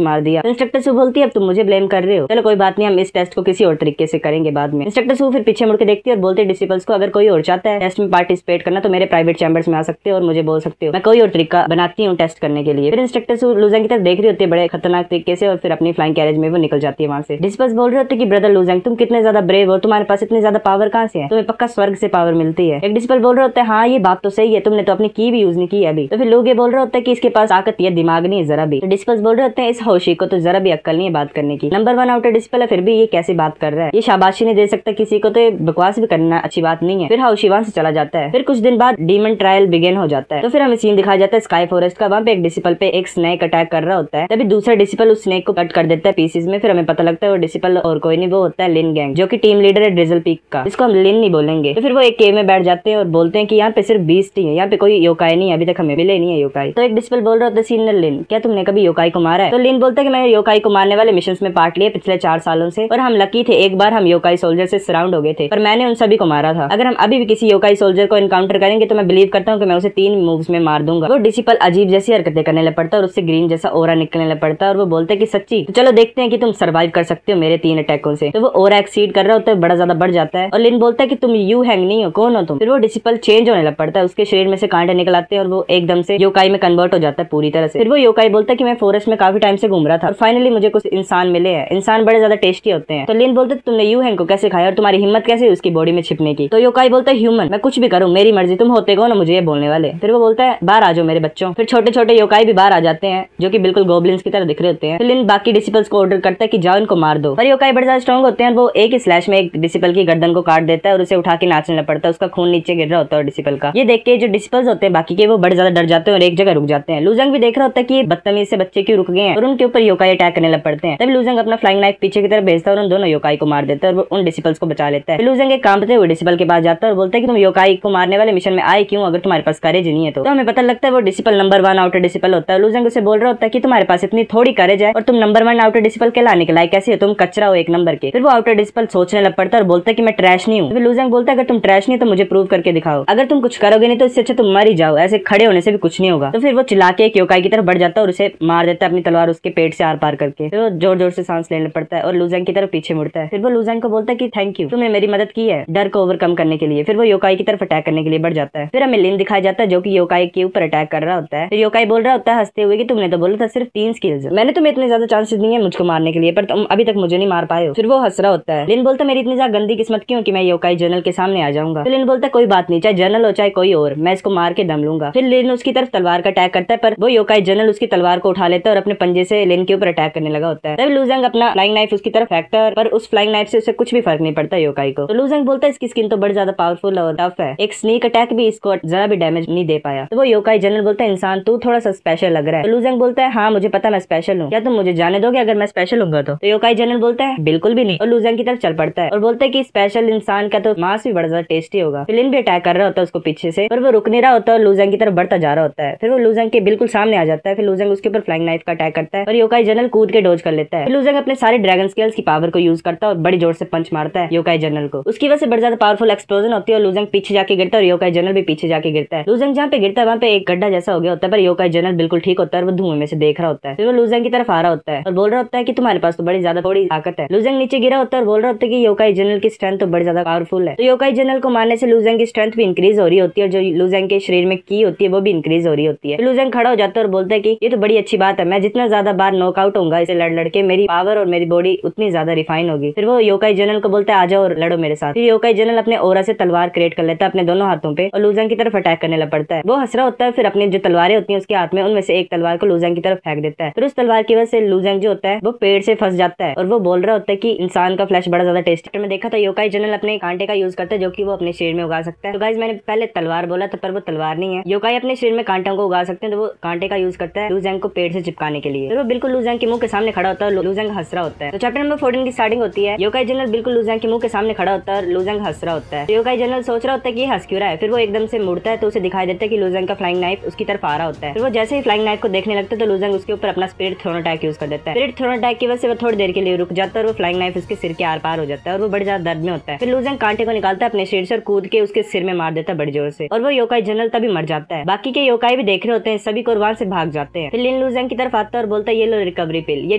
मार दिया। तो इंस्ट्रक्टर से बोलती है अब तुम मुझे ब्लेम कर रहे हो, चलो कोई बात नहीं हम इस टेस्ट को किसी और तरीके से करेंगे बाद में। इंस्ट्रक्टर से फिर पीछे मुड़ के देखती है और बोलते डिसिपल्स को अगर कोई और चाहता है टेस्ट में पार्टिसिपेट करना तो मेरे प्राइवेट चैम्बर्स में आ सकते हो और मुझे बोल सकते हो, मैं कोई और तरीका बनाती हूँ टेस्ट करने के लिए। फिर इंस्ट्रक्टर से लूजेंग की तरफ देख रही होती है बड़े खतरनाक तरीके से और फिर अपनी फ्लाइंग कैरेज में वो निकल जाती है वहां से। डिसिपल्स बोल रहे होते कि ब्रदर लूजेंग तुम कितने ज्यादा ब्रेव हो, तुम्हारे पास इतनी ज्यादा पावर कहाँ से है, तुम्हें पक्का स्वर्ग से पावर मिलती है। एक डिसिपल बोल रहे होते हैं हाँ ये बात तो सही है, तुमने तो अपनी की भी यूज नहीं की है अभी। तो फिर लोग ये बोल रहे होते हैं कि इसके पास ताकत या दिमाग नहीं है जरा भी। तो डिसिपल्स बोल रहे होते हैं इस होशी को तो जरा भी अक्ल नहीं है बात करने की, नंबर 1 आउटर डिसिपल है फिर भी ये कैसे बात कर रहा है, ये शाबाशी नहीं दे सकता किसी को, तो ये बकवास भी करना अच्छी बात नहीं है। फिर हाउशी वहां से चला जाता है। फिर कुछ दिन बाद डीमन ट्रायल बिगिन हो जाता है। तो फिर हमें सीन दिखाया जाता है स्काई फॉरेस्ट का, वहाँ पे एक डिसिपल पे एक स्नेक अटैक कर रहा होता है, तभी दूसरा डिसिपल उस स्नेक को कट कर देता है पीसेस में। फिर हमें पता लगता है वो डिसिपल और कोई नहीं वो होता है लिन गैंग, जो कि टीम लीडर है ड्रिजल पीक का, जिसको हम लिन नहीं बोलेंगे। तो फिर वो एक केव में बैठ जाते हैं और बोलते हैं कि यहाँ पे सिर्फ बीस्ट ही है, यहाँ पे कोई योकाई नहीं है, अभी तक हमें मिले नहीं है योकाई। तो एक डिसिपल बोल रहा होता है सीनियर लिन क्या तुमने कभी योकाई को मारा है। तो लिन बोलता है कि मैंने योकाई को मारने वाले मिशन में पार्ट लिए पिछले 4 सालों से, और हम लकी थे एक बार हम योकाई सोल्जर से सराउंड हो गए थे, पर मैंने उन सभी को मारा था। अगर हम अभी भी किसी योकाई सोल्जर को एनकाउंटर करेंगे तो मैं बिलीव करता हूँ कि मैं उसे 3 मूव्स में मार दूंगा। वो डिसिपल अजीब जैसी हरकतें करने लग पड़ता है और उससे ग्रीन जैसा ओरा निकलने लग पड़ता है और वो बोलते हैं कि सच्ची, तो चलो देखते हैं कि तुम सर्वाइव कर सकते हो मेरे 3 अटैकों से। तो वो ओरा एक्सीड कर रहा होता है, बड़ा ज्यादा बढ़ जाता है और लिन बोलता है कि तुम यू हैंग नहीं हो, कौन हो तुम। फिर वो डिसिपल चेंज होने लग पड़ता है, उसके शरीर में से कांटे निकल आते हैं और वो एकदम से योकाई में कन्वर्ट हो जाता है पूरी तरह से। फिर वो योकाई बोलता है कि मैं फॉरेस्ट में काफी टाइम से घूम रहा था और फाइनली मुझे कुछ इंसान मिले हैं, इंसान बड़े ज्यादा टेस्टी होते हैं। तो लिन बोलते तुमने यू हैंग को कैसे खाया और तुम्हारी हिम्मत कैसे उसकी बॉडी में छिपने की। तो योकाई बोलता है ह्यूमन मैं कुछ भी करूँ मेरी मर्जी, तुम होते कौन हो मुझे ये बोलने वाले। फिर वो बोलता है बाहर आ जाओ मेरे बच्चों। फिर छोटे छोटे योकाई भी बाहर आ जाते हैं जो कि बिल्कुल गोब्लिन्स की तरह दिख रहे होते हैं। फिर लिन बाकी डिसिपल्स को ऑर्डर करता है कि जाओ इनको मार दो, पर योकाई बड़े ज्यादा स्ट्रॉन्ग होते हैं, वो एक ही स्लैश में एक डिसिपल की गर्दन को काट देता है और उसे उठा के नाचने लग पड़ता है, उसका खून नीचे गिर रहा होता है डिसिपल का। ये देख के जो डिसिपल्स होते हैं बाकी के वो बड़े ज्यादा डर जाते हैं और एक जगह रुक जाते हैं। लूजेंग भी देख रहा होता है कि बदतमीज से बच्चे क्यों रुक गए हैं और उनके ऊपर योकाई अटैक करने लग पड़ते हैं। तब लूजेंग अपना फ्लाइंग नाइफ पीछे की तरफ भेजता है और उन दोनों योकाई को मार देता है और वो उन डिसिपल्स को बचा लेता है। लूजेंग एक कांपते हुए डिसिपल के पास जाता है और बोलता है कि तुम योकाई को मारने वाले मिशन में आए क्यों अगर तुम्हारे पास करेज नहीं है। तो हमें पता लगता है वो डिसिपल नंबर 1 आउटर डिसिपल होता है। लूजेंग उसे बोल रहा होता है कि तुम्हारे पास इतनी थोड़ी करेज है और तुम नंबर 1 आउटर डिसिपल कहलाने के लायक कैसे हो, तुम कचरा हो 1 नंबर के। फिर वो आउटर डिसिपल सोचने लग पड़ता है और बोलता है कि मैं ट्रैश नहीं हूँ। फिर लूजेंग बोलता है अगर तुम ट्रैश नहीं तो मुझे प्रूव करके दिखाओ, अगर तुम कुछ करोगे नहीं तो इससे अच्छा तुम मर ही जाओ, ऐसे खड़े होने से भी कुछ नहीं होगा। तो फिर वो चिल्ला के एक योकाई की तरफ बढ़ जाता है और उसे मार देता है अपनी तलवार उसके पेट से आर पार करके। फिर वो जोर जोर से सांस लेने पड़ता है और लूजेंग की तरफ पीछे मुड़ता है। फिर वो लूजेंग को बोलता है कि थैंक यू, तुमने मेरी मदद की है डर को ओवरकम करने के लिए। फिर वो योकाई की तरफ अटैक करने के लिए बढ़ जाता है। फिर हमें लिन दिखाया जाता है जो कि योकाई के ऊपर अटैक कर रहा होता है। फिर योकाई बोल रहा होता है हंसते हुए कि तुमने तो बोला था सिर्फ 3 स्किल्स, मैंने तुम्हें इतने ज्यादा चांसेस नहीं है मुझको मारने के लिए, पर तुम अभी तक मुझे नहीं मार पाए हो। फिर वो हंस रहा होता है। लिन बोलता है मेरी इतनी ज्यादा गंदी किस्मत क्यों कि मैं योकाई जनरल के सामने आ जाऊंगा। फिर लिन बोलता है कोई बात नहीं, चाहे जनरल हो चाहे कोई और, मैं इसको मार के दम लूंगा। फिर लिन उसकी तरफ तलवार का अटैक करता है पर वो योकाई जनरल उसकी तलवार को उठा लेता है और अपने पंजे से लिन के ऊपर अटैक करने लगा होता है। तब लूजेंग अपना फ्लाइंग नाइफ उसकी तरफ फेंकता है पर उस फ्लाइंग नाइफ से उसे कुछ भी फर्क नहीं पड़ता योकाई को। तो लूजेंग बोलता है इसकी स्किन तो बड़ी ज्यादा पावरफुल और टफ है, एक स्नीक अटैक भी इसको जरा भी डैमेज नहीं दे पाया। तो वो योकाई जनरल बोलता है इंसान तू थोड़ा सा स्पेशल लग रहा है। तो लूजेंग बोलता है हाँ मुझे पता मैं स्पेशल हूँ, क्या तुम मुझे जाने दोगे अगर मैं स्पेशल हूँ तो योकाई जनरल बोलता है बिल्कुल भी नहीं और लूजेंग की तरफ चल पड़ता है और बोलता है कि स्पेशल इंसान का तो मांस भी बड़ा ज्यादा टेस्टी होगा। लिन भी अटैक कर रहा होता है उसको पीछे से, पर वो रुक नहीं रहा होता और लूजंग की तरफ बढ़ता जा रहा होता है। फिर वो लूजंग के बिल्कुल सामने आ जाता है। फिर लूजंग उसके ऊपर फ्लाइंग नाइफ का अटैक करता है और योकाई जनरल कूद के डोज कर लेता है। फिर लूजंग अपने सारे ड्रैगन स्केल्स की पावर को यूज करता है और बड़ी जोर से पंच मारता है योकाई जनरल को। उसकी वजह से बड़ी ज्यादा पावरफुल एक्सप्लोजन होती है और लूजंग पीछे जाके गिरता है और योकाई जनरल भी पीछे जाके गिरता है। लूजंग जहाँ पे गिरता है वहाँ पे एक गड्ढा जैसा हो गया होता है, पर योकाई जनरल बिल्कुल ठीक होता है और वो धुएं में से देख रहा होता है। फिर वो लूजंग की तरफ आ रहा होता है और बोल रहा होता है कि तुम्हारे पास तो बड़ी ज्यादा थोड़ी ताकत है। लूजंग नीचे गिरा होता है और बोल रहा होता है कि योकाई जनरल की स्ट्रेंथ तो बड़ी ज्यादा पावरफुल है। तो योकाई जनरल को मारने से लूजंग की स्ट्रेंथ भी इंक्रीज हो रही होती है और जो लूजंग के शरीर में की होती है वो भी इंक्रीज हो रही होती है। लूजंग खड़ा हो जाता है और बोलता है कि ये तो बड़ी अच्छी बात है, मैं जितना ज्यादा बार नॉकआउट होऊंगा इसे लड़ लड़के मेरी पावर और मेरी बॉडी उतनी ज्यादा रिफाइन होगी। फिर वो योकाई जनरल को बोलता है आ जाओ और लड़ो मेरे साथ। फिर योकाई जनरल अपने ओरा से तलवार क्रिएट कर लेता है अपने दोनों हाथों पे और लूजंग की तरफ अटैक करने लग पड़ता है। वो हंस रहा होता है। फिर अपनी जो तलवारें होती है उसके हाथ में उनमें से एक तलवार को लूजंग की तरफ फेंक देता है। फिर उस तलवार की वजह से लूजंग जो होता है वो पेड़ से फंस जाता है और वो बोल रहा होता है कि इंसान का फ्लैश बड़ा ज्यादा टेस्टी। मैं देखा था योकाई जनरल अपने कांटे का यूज करता है जो कि वो अपने शरीर में उगा सकता है। तो गाइस मैंने पहले तलवार बोला था पर वो तलवार नहीं है। योकाई अपने शरीर में कांटों को उगा सकते हैं तो वो कांटे का यूज करता है लूजंग को पेड़ से चिपकाने के लिए। फिर वो बिल्कुल लूजंग के मुंह के सामने खड़ा होता है और लूजंग हंस रहा होता है। तो चैप्टर नंबर 14 की स्टार्टिंग होती है। योकाई जनरल बिल्कुल लूजंग के मुंह के सामने खड़ा होता है और लूजंग हंस रहा होता है। तो योकाई जनरल सोच रहा होता है कि ये हंस क्यों रहा है। फिर वो एकदम से मुड़ता है तो उसे दिखाई देता है कि लूजंग का फ्लाइंग नाइफ उसकी तरफ आ रहा होता है। फिर वो जैसे ही फ्लाइंग नाइफ को देखने लगता है तो लूजंग उसके ऊपर अपना स्पिरिट थ्रोन अटैक यूज कर देता है। स्पिरिट थ्रोन अटैक की वजह से वो थोड़ी देर के लिए रुक जाता है और वो फ्लाइंग नाइफ उसके सिर के आर पार हो जाता है और वो बड़ी ज्यादा दर्द में होता है। फिर लूजंग कांटे को निकालता है अपने शरीर से और कूद के उसके सिर में मार देता है बड़ी जोर से और वो योकाई जनरल तभी मर जाता है। बाकी के योकाई भी देख रहे होते हैं, सभी को वहां से भाग जाते हैं। फिर लिन लूजंग की तरफ आता है और बोलता है ये लो रिकवरी पिल, ये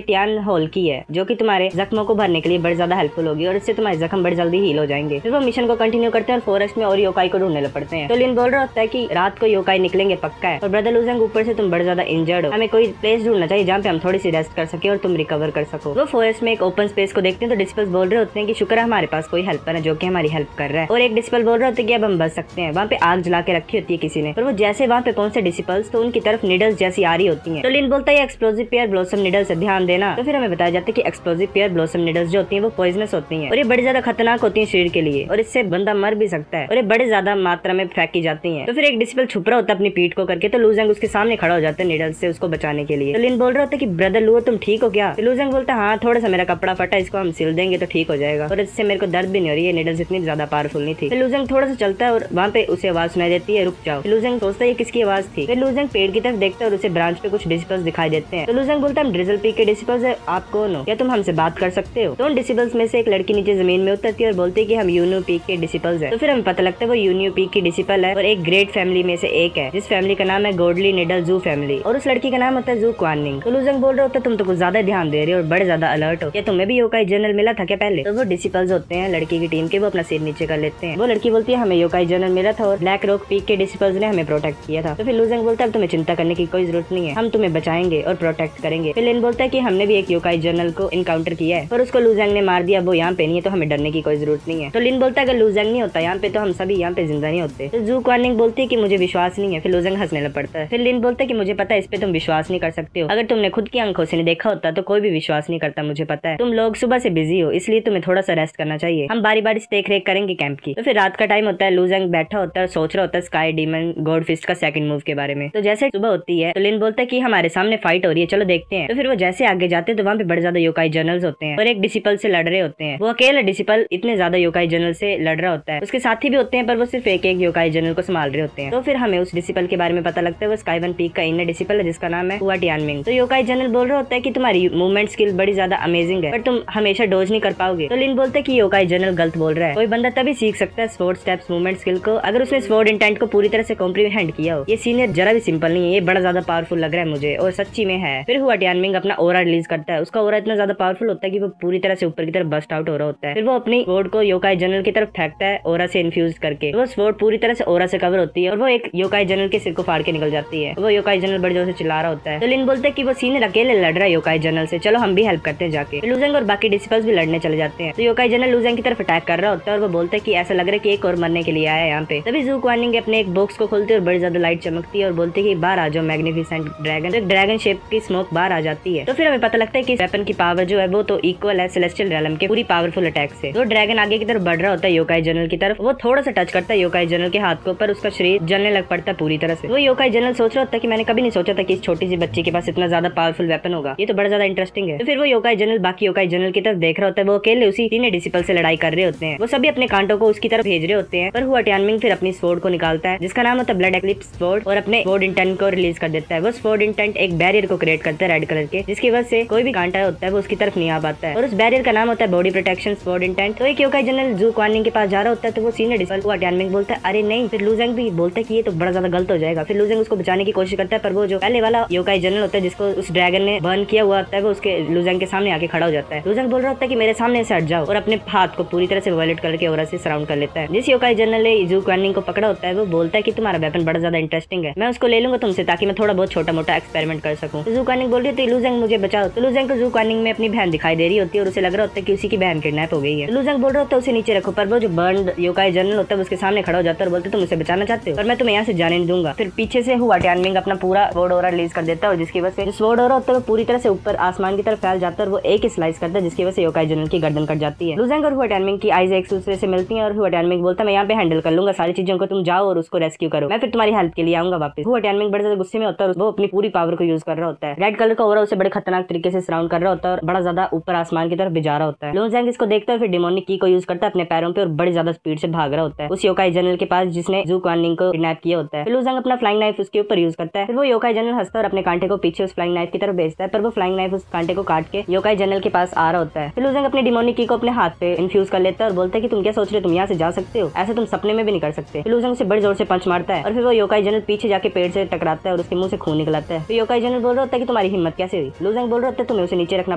टियान होल की है जो कि तुम्हारे जख्मों को भरने के लिए बड़ी ज्यादा हेल्पफुल होगी और इससे तुम्हारे जख्म बड़ी जल्दी हील हो जाएंगे। फिर वो मिशन को कंटिन्यू करते हैं और फॉरेस्ट में और योकाई को ढूंढने लग पड़ते हैं। तो लिन बोल रहा होता है कि रात को योकाई निकलेंगे पक्का है और ब्रदर लूजंग ऊपर से तुम बड़े ज्यादा इंजर्ड हो, हमें कोई प्लेस ढूंढना चाहिए जहाँ पे हम थोड़ी सी रेस्ट कर सके और तुम रिकवर कर सको। वो फॉरेस्ट में एक ओपन स्पेस को देखते हैं तो डिस्पल्स बोल रहे होते हैं कि शुक्र है हमारे पास कोई हेल्पर है जो कि हमारी हेल्प कर रहा है। और एक डिस्पल बोल रहे होते हैं कि अब हम बच सकते हैं। वहाँ पे आग जला के रखी होती है किसी ने, पर वो जैसे वहाँ पे कौन से डिसिपल्स तो उनकी तरफ निडल्स जैसी आ रही होती हैं। तो लिन बोलता है एक्सप्लोजिव पेयर ब्लॉसम निडल्स है, ध्यान देना। तो फिर हमें बताया जाता है कि एक्सप्लोजिव पेयर ब्लॉसम निडल्स जो होती हैं वो पॉइजनस होती हैं और ये बड़ी ज्यादा खतरनाक होती हैं शरीर के लिए और इससे बंदा मर भी सकता है और ये बड़े ज्यादा मात्रा में फेंकी जाती हैं। तो फिर एक डिसिपल छुप रहा होता है अपनी पीठ को करके, तो लूजंग उसके सामने खड़ा हो जाता है निडल्स से उसको बचाने के लिए। तो लिन बोल रहा होता है कि ब्रदर लू तुम ठीक हो क्या? तो लूजंग बोलता है हाँ थोड़ा सा मेरा कपड़ा फटा, इसको हम सिल देंगे तो ठीक हो जाएगा और इससे मेरे को दर्द भी नहीं हो रही है, निडल्स इतनी ज्यादा पावरफुल नहीं थी। फिर लूजंग थोड़ा सा चलता है और वहाँ पे उसे आवाज सुनाई देती है रुक जाओ। लूजंग सोचता है ये किसकी आवाज थी। फिर लूजंग पेड़ की तरफ देखता है और उसे ब्रांच पे कुछ डिसिपल्स दिखाई देते हैं। तो लूजंग बोलता है हम ड्रिजल पीक के डिसिपल्स है, आप कौन हो, क्या तुम हमसे बात कर सकते हो? तो उन डिसिपल्स में से एक लड़की नीचे जमीन में उतरती है और बोलती है कि हम यूनियो पीक के डिसिपल्स है। तो फिर हमें पता लगता है वो यूनियो पीक की डिसिपल है और एक ग्रेट फैमिली में से एक है जिस फैमिली का नाम है गोडली निडल जू फैमिली और उस लड़की का नाम होता है जू क्वानिंग। तो लूजंग बोल रहा होता है तुम तो कुछ ज्यादा ध्यान दे रहे हो और बड़े ज्यादा अलर्ट हो, क्या तुम्हें भी योकाई जनरल मिला था क्या पहले? तो वो डिसिपल्स होते हैं लड़की की टीम के, वो अपना सिर नीचे कर लेते हैं। वो लड़की बोलती है हमें योकाई जनरल मिला था और ब्लैक रॉक पीक के डिसिपल्स ने हमें प्रोटेक्ट किया था। तो फिर लूजंग बोलता है तुम्हें चिंता करने की कोई जरूरत नहीं है, हम तुम्हें बचाएंगे और प्रोटेक्ट करेंगे। फिर लिन बोलता है कि हमने भी एक योकाई जनरल को इनकाउंटर किया है पर उसको लूजंग ने मार दिया, वो यहाँ पे नहीं है तो हमें डरने की कोई जरूरत नहीं है। तो लिन बोलता है अगर लूजंग नहीं होता यहाँ पे तो हम सभी यहाँ पे जिंदा नहीं होते। तो जू क्वानिंग बोलती है कि मुझे विश्वास नहीं है। फिर लूजंग हंसने लग पड़ता है। फिर लिन बोलता है कि मुझे पता है इस पे तुम विश्वास नहीं कर सकते हो, अगर तुमने खुद की आंखों से नहीं देखा होता तो कोई भी विश्वास नहीं करता, मुझे पता है तुम लोग सुबह से बिजी हो इसलिए तुम्हें थोड़ा सा रेस्ट करना चाहिए, हम बारी बारी से देख रेख करेंगे कैंप की। तो फिर रात का टाइम होता है, लूजंग बैठा होता है सोच रहा होता है स्काई डीमन गॉड फिस्ट का सेकंड मूव के बारे में। तो जैसे सुबह होती है तो लिन बोलता है कि हमारे सामने फाइट हो रही है, चलो देखते हैं। तो फिर वो जैसे आगे जाते हैं तो वहाँ पे बड़े ज्यादा योकाई जनरल्स होते हैं और एक डिसिपल से लड़ रहे होते हैं। वो अकेला डिसिपल इतने ज्यादा योकाई जनरल से लड़ रहा होता है, उसके साथी भी होते हैं पर वो सिर्फ एक एक योकाई जनरल को संभाल रहे होते हैं। तो फिर हमें उस डिसिपल के बारे में पता लगता है वो स्काई वन पीक का इनर डिसिपल है जिसका नाम है हुआ टियानमिंग। तो योकाई जनरल बोल रहा होता है कि तुम्हारी मूवमेंट स्किल बड़ी ज्यादा अमेजिंग है पर तुम हमेशा डोज नहीं कर पाओगे। तो लिन बोलते हैं कि योकाई जनरल गलत बोल रहा है, कोई बंदा तभी सीख सकता है स्वॉर्ड स्टेप्स मूवमेंट स्किल को अगर उसने स्वॉर्ड इंटेंट को पूरी तरह से कॉम्प्रीहेंड किया हो। ये सीनियर जरा भी सिंपल नहीं है, ये बड़ा ज्यादा पावरफुल लग रहा है मुझे और सच्ची में है। फिर हुआ टियानमिंग अपना ओरा रिलीज करता है, उसका ओरा इतना ज्यादा पावरफुल होता है कि वो पूरी तरह से ऊपर की तरफ बस्ट आउट हो रहा होता है। फिर वो अपनी स्वॉर्ड को योकाई जनरल की तरफ फेंकता है ओरा से इन्फ्यूज करके, वो स्वॉर्ड पूरी तरह से ओरा से कवर होती है और वो एक योकाई जनरल के सिर को फाड़ के निकल जाती है। वो योकाई जनरल बड़ी जोर से चिल्ला रहा होता है। तो लिन बोलते हैं कि वो सीनियर अकेले लड़ रहा है योकाई जनरल से, चलो हम भी हेल्प करते हैं जाके। लूजंग और बाकी डिसिपल्स भी लड़ने चले जाते हैं। तो योकाई जनरल लूजंग की तरफ अटैक कर रहा होता है और वो बोलता है कि ऐसा लग रहा है कि एक और मरने के लिए आया है यहाँ पे। तभी जू क्वानिंग अपने एक बॉक्स को खोलते और बड़ी ज्यादा लाइट चमकती है और बोलते है कि बाहर आ जाओ मैग्निफिसेंट ड्रैगन। तो एक ड्रैगन शेप की स्मोक बाहर आ जाती है। तो फिर हमें पता लगता है कि वेपन की पावर जो है वो तो इक्वल है सेलेस्टियल रेलम के पूरी पावरफुल अटैक से। तो ड्रैगन आगे की तरफ बढ़ रहा होता है योकाई जनरल की तरफ, वो थोड़ा सा टच करता है योकाई जनरल के हाथ को पर उसका शरीर जलने लग पड़ता है पूरी तरह से। वो योकाई जनरल सोच रहा होता है कि मैंने कभी नहीं सोचा था कि इस छोटी सी बच्ची के पास इतना ज्यादा पावरफुल वेपन होगा, ये तो बड़ा ज्यादा इंटरेस्टिंग है। तो फिर वो योकाई जनरल बाकी योकाई जनरल की तरफ देख रहा होता है, वो अकेले उसी तीन डिसिपल से लड़ाई कर रहे होते हैं, वो सभी अपने कांटों को उसकी तरफ भेज रहे होते हैं। पर हुआ टियानमिंग फिर अपनी स्वॉर्ड को निकालता है जिसका नाम होता है ब्लड एक्लिप्स स्वॉर्ड और अपने स्वॉर्ड इंटेंट को रिलीज कर देता है। वो स्वॉर्ड इंटेंट एक बैरियर को क्रिएट करता है रेड कलर के, जिसकी वजह से कोई भी कांटा होता है वो उसकी तरफ नहीं आ पाता है और उस बैरियर का नाम होता है बॉडी प्रोटेक्शन स्वॉर्ड इंटेंट। तो एक योकाई जनरल जू क्वानिंग के पास जा रहा होता है तो वो सीनियर डिफेंडर टानमिंग बोलता है अरे नहीं, फिर लू जेंग भी बोलता है कि ये तो बड़ा ज्यादा गलत हो जाएगा। फिर लू जेंग उसको बचाने की कोशिश करता है पर वो जो पहले वाला योकाई जनरल होता है जिसको उस ड्रैगन ने बर्न किया हुआ होता है वो उसके लू जेंग के सामने आके खड़ा हो जाता है। लू जेंग बोल रहा होता है कि मेरे सामने से हट जाओ और अपने हाथ को पूरी तरह से वायलेट करके ऑरा से सराउंड कर लेता है। जिस योकाई जनरल ने जू क्वानिंग को पकड़ा होता है वो बोलता है कि तुम्हारा वेपन बड़ा ज्यादा इंटरेस्टिंग है, मैं उसको ले लूंगा तुमसे ताकि मैं थोड़ा बहुत छोटा मोटा एक्सपेरिमेंट कर सकूं। जू क्वानिंग बोल रही है लू जेंग मुझे बचाओ। तो लू जेंग को जू क्वानिंग में अपनी बहन दिखाई दे रही होती है और उसे लग रहा होता है कि उसी की बहन किडनैप हो गई है। लू जेंग बोल रहा होता है उसे नीचे रखो, पर वो जो बर्न योकाई जनरल होता है उसके सामने खड़ा हो जाता है और बोलते तुम उसे बचाना चाहते हो और मैं तुम्हें यहाँ से जाने नहीं दूंगा। फिर पीछे से हुआ टानमिंग अपना पूरा स्वॉर्ड ऑरा रिलीज कर देता है और जिसकी वजह से स्वॉर्ड ऑरा होता है वो पूरी तरह से ऊपर आसमान की तरफ फैल जाता है और वो एक ही स्लाइस करता है जिसकी वजह से योकाई जनरल की गर्दन कट जाती है। लू जेंग और हुआ टानमिंग की आईज एक दूसरे से मिलती हैं और हुआ टानमिंग बोलता है मैं यहाँ पे हैंडल कर लूंगा सारी चीजों को, तुम जाओ और उसको रेस्क्यू करो, मैं फिर तुम्हारी हेल्प के लिए आऊंगा वापस। हुआ टानमिंग बड़े ज्यादा गुस्से में होता है और वो अपनी पूरी पावर को यूज कर रहा होता है। रेड कलर का ऑरा उसे बड़े खतरनाक तरीके से सराउंड कर रहा होता है और बड़ा ज्यादा ऊपर आसमान की तरफ भिजा रहा होता है। लू जेंग इसको देखता है फिर डिमोनिक की को यूज करता है अपने पैरों पे और बड़ी ज्यादा स्पीड से भाग रहा होता है उस योकाई जनरल के पास जिसने जू क्वानिंग को किडनैप किया होता है। फिर लू जेंग अपना फ्लाइंग नाइफ उसके ऊपर यूज करता है। फिर वो योकाई जनरल हंसता है और अपने कांटे को पीछे उस फ्लाइंग नाइफ की तरफ भेजता है पर वो फ्लाइंग नाइफ उस कांटे को काट के योकाई जनरल के पास आ रहा होता है। फिर लू जेंग अपनी डिमोनिक की को अपने हाथ पे इन्फ्यूज कर लेता है और बोलता है कि तुम क्या सोच रहे हो, तुम यहाँ से जा सकते हो, ऐसे तुम सपने में भी नहीं कर सकते। फिर लू जेंग उसे बड़े जोर से पंच मारता है और फिर वो योकाई जनरल पीछे जाके पेड़ से टकराता है और उसके मुंह से खून निकलता है। फिर योकाई जनरल बोल रहा होता है कि तुम्हारी हिम्मत कैसे हुई। लू जेंग बोल रहा होता है तुम्हें उसे नीचे रखना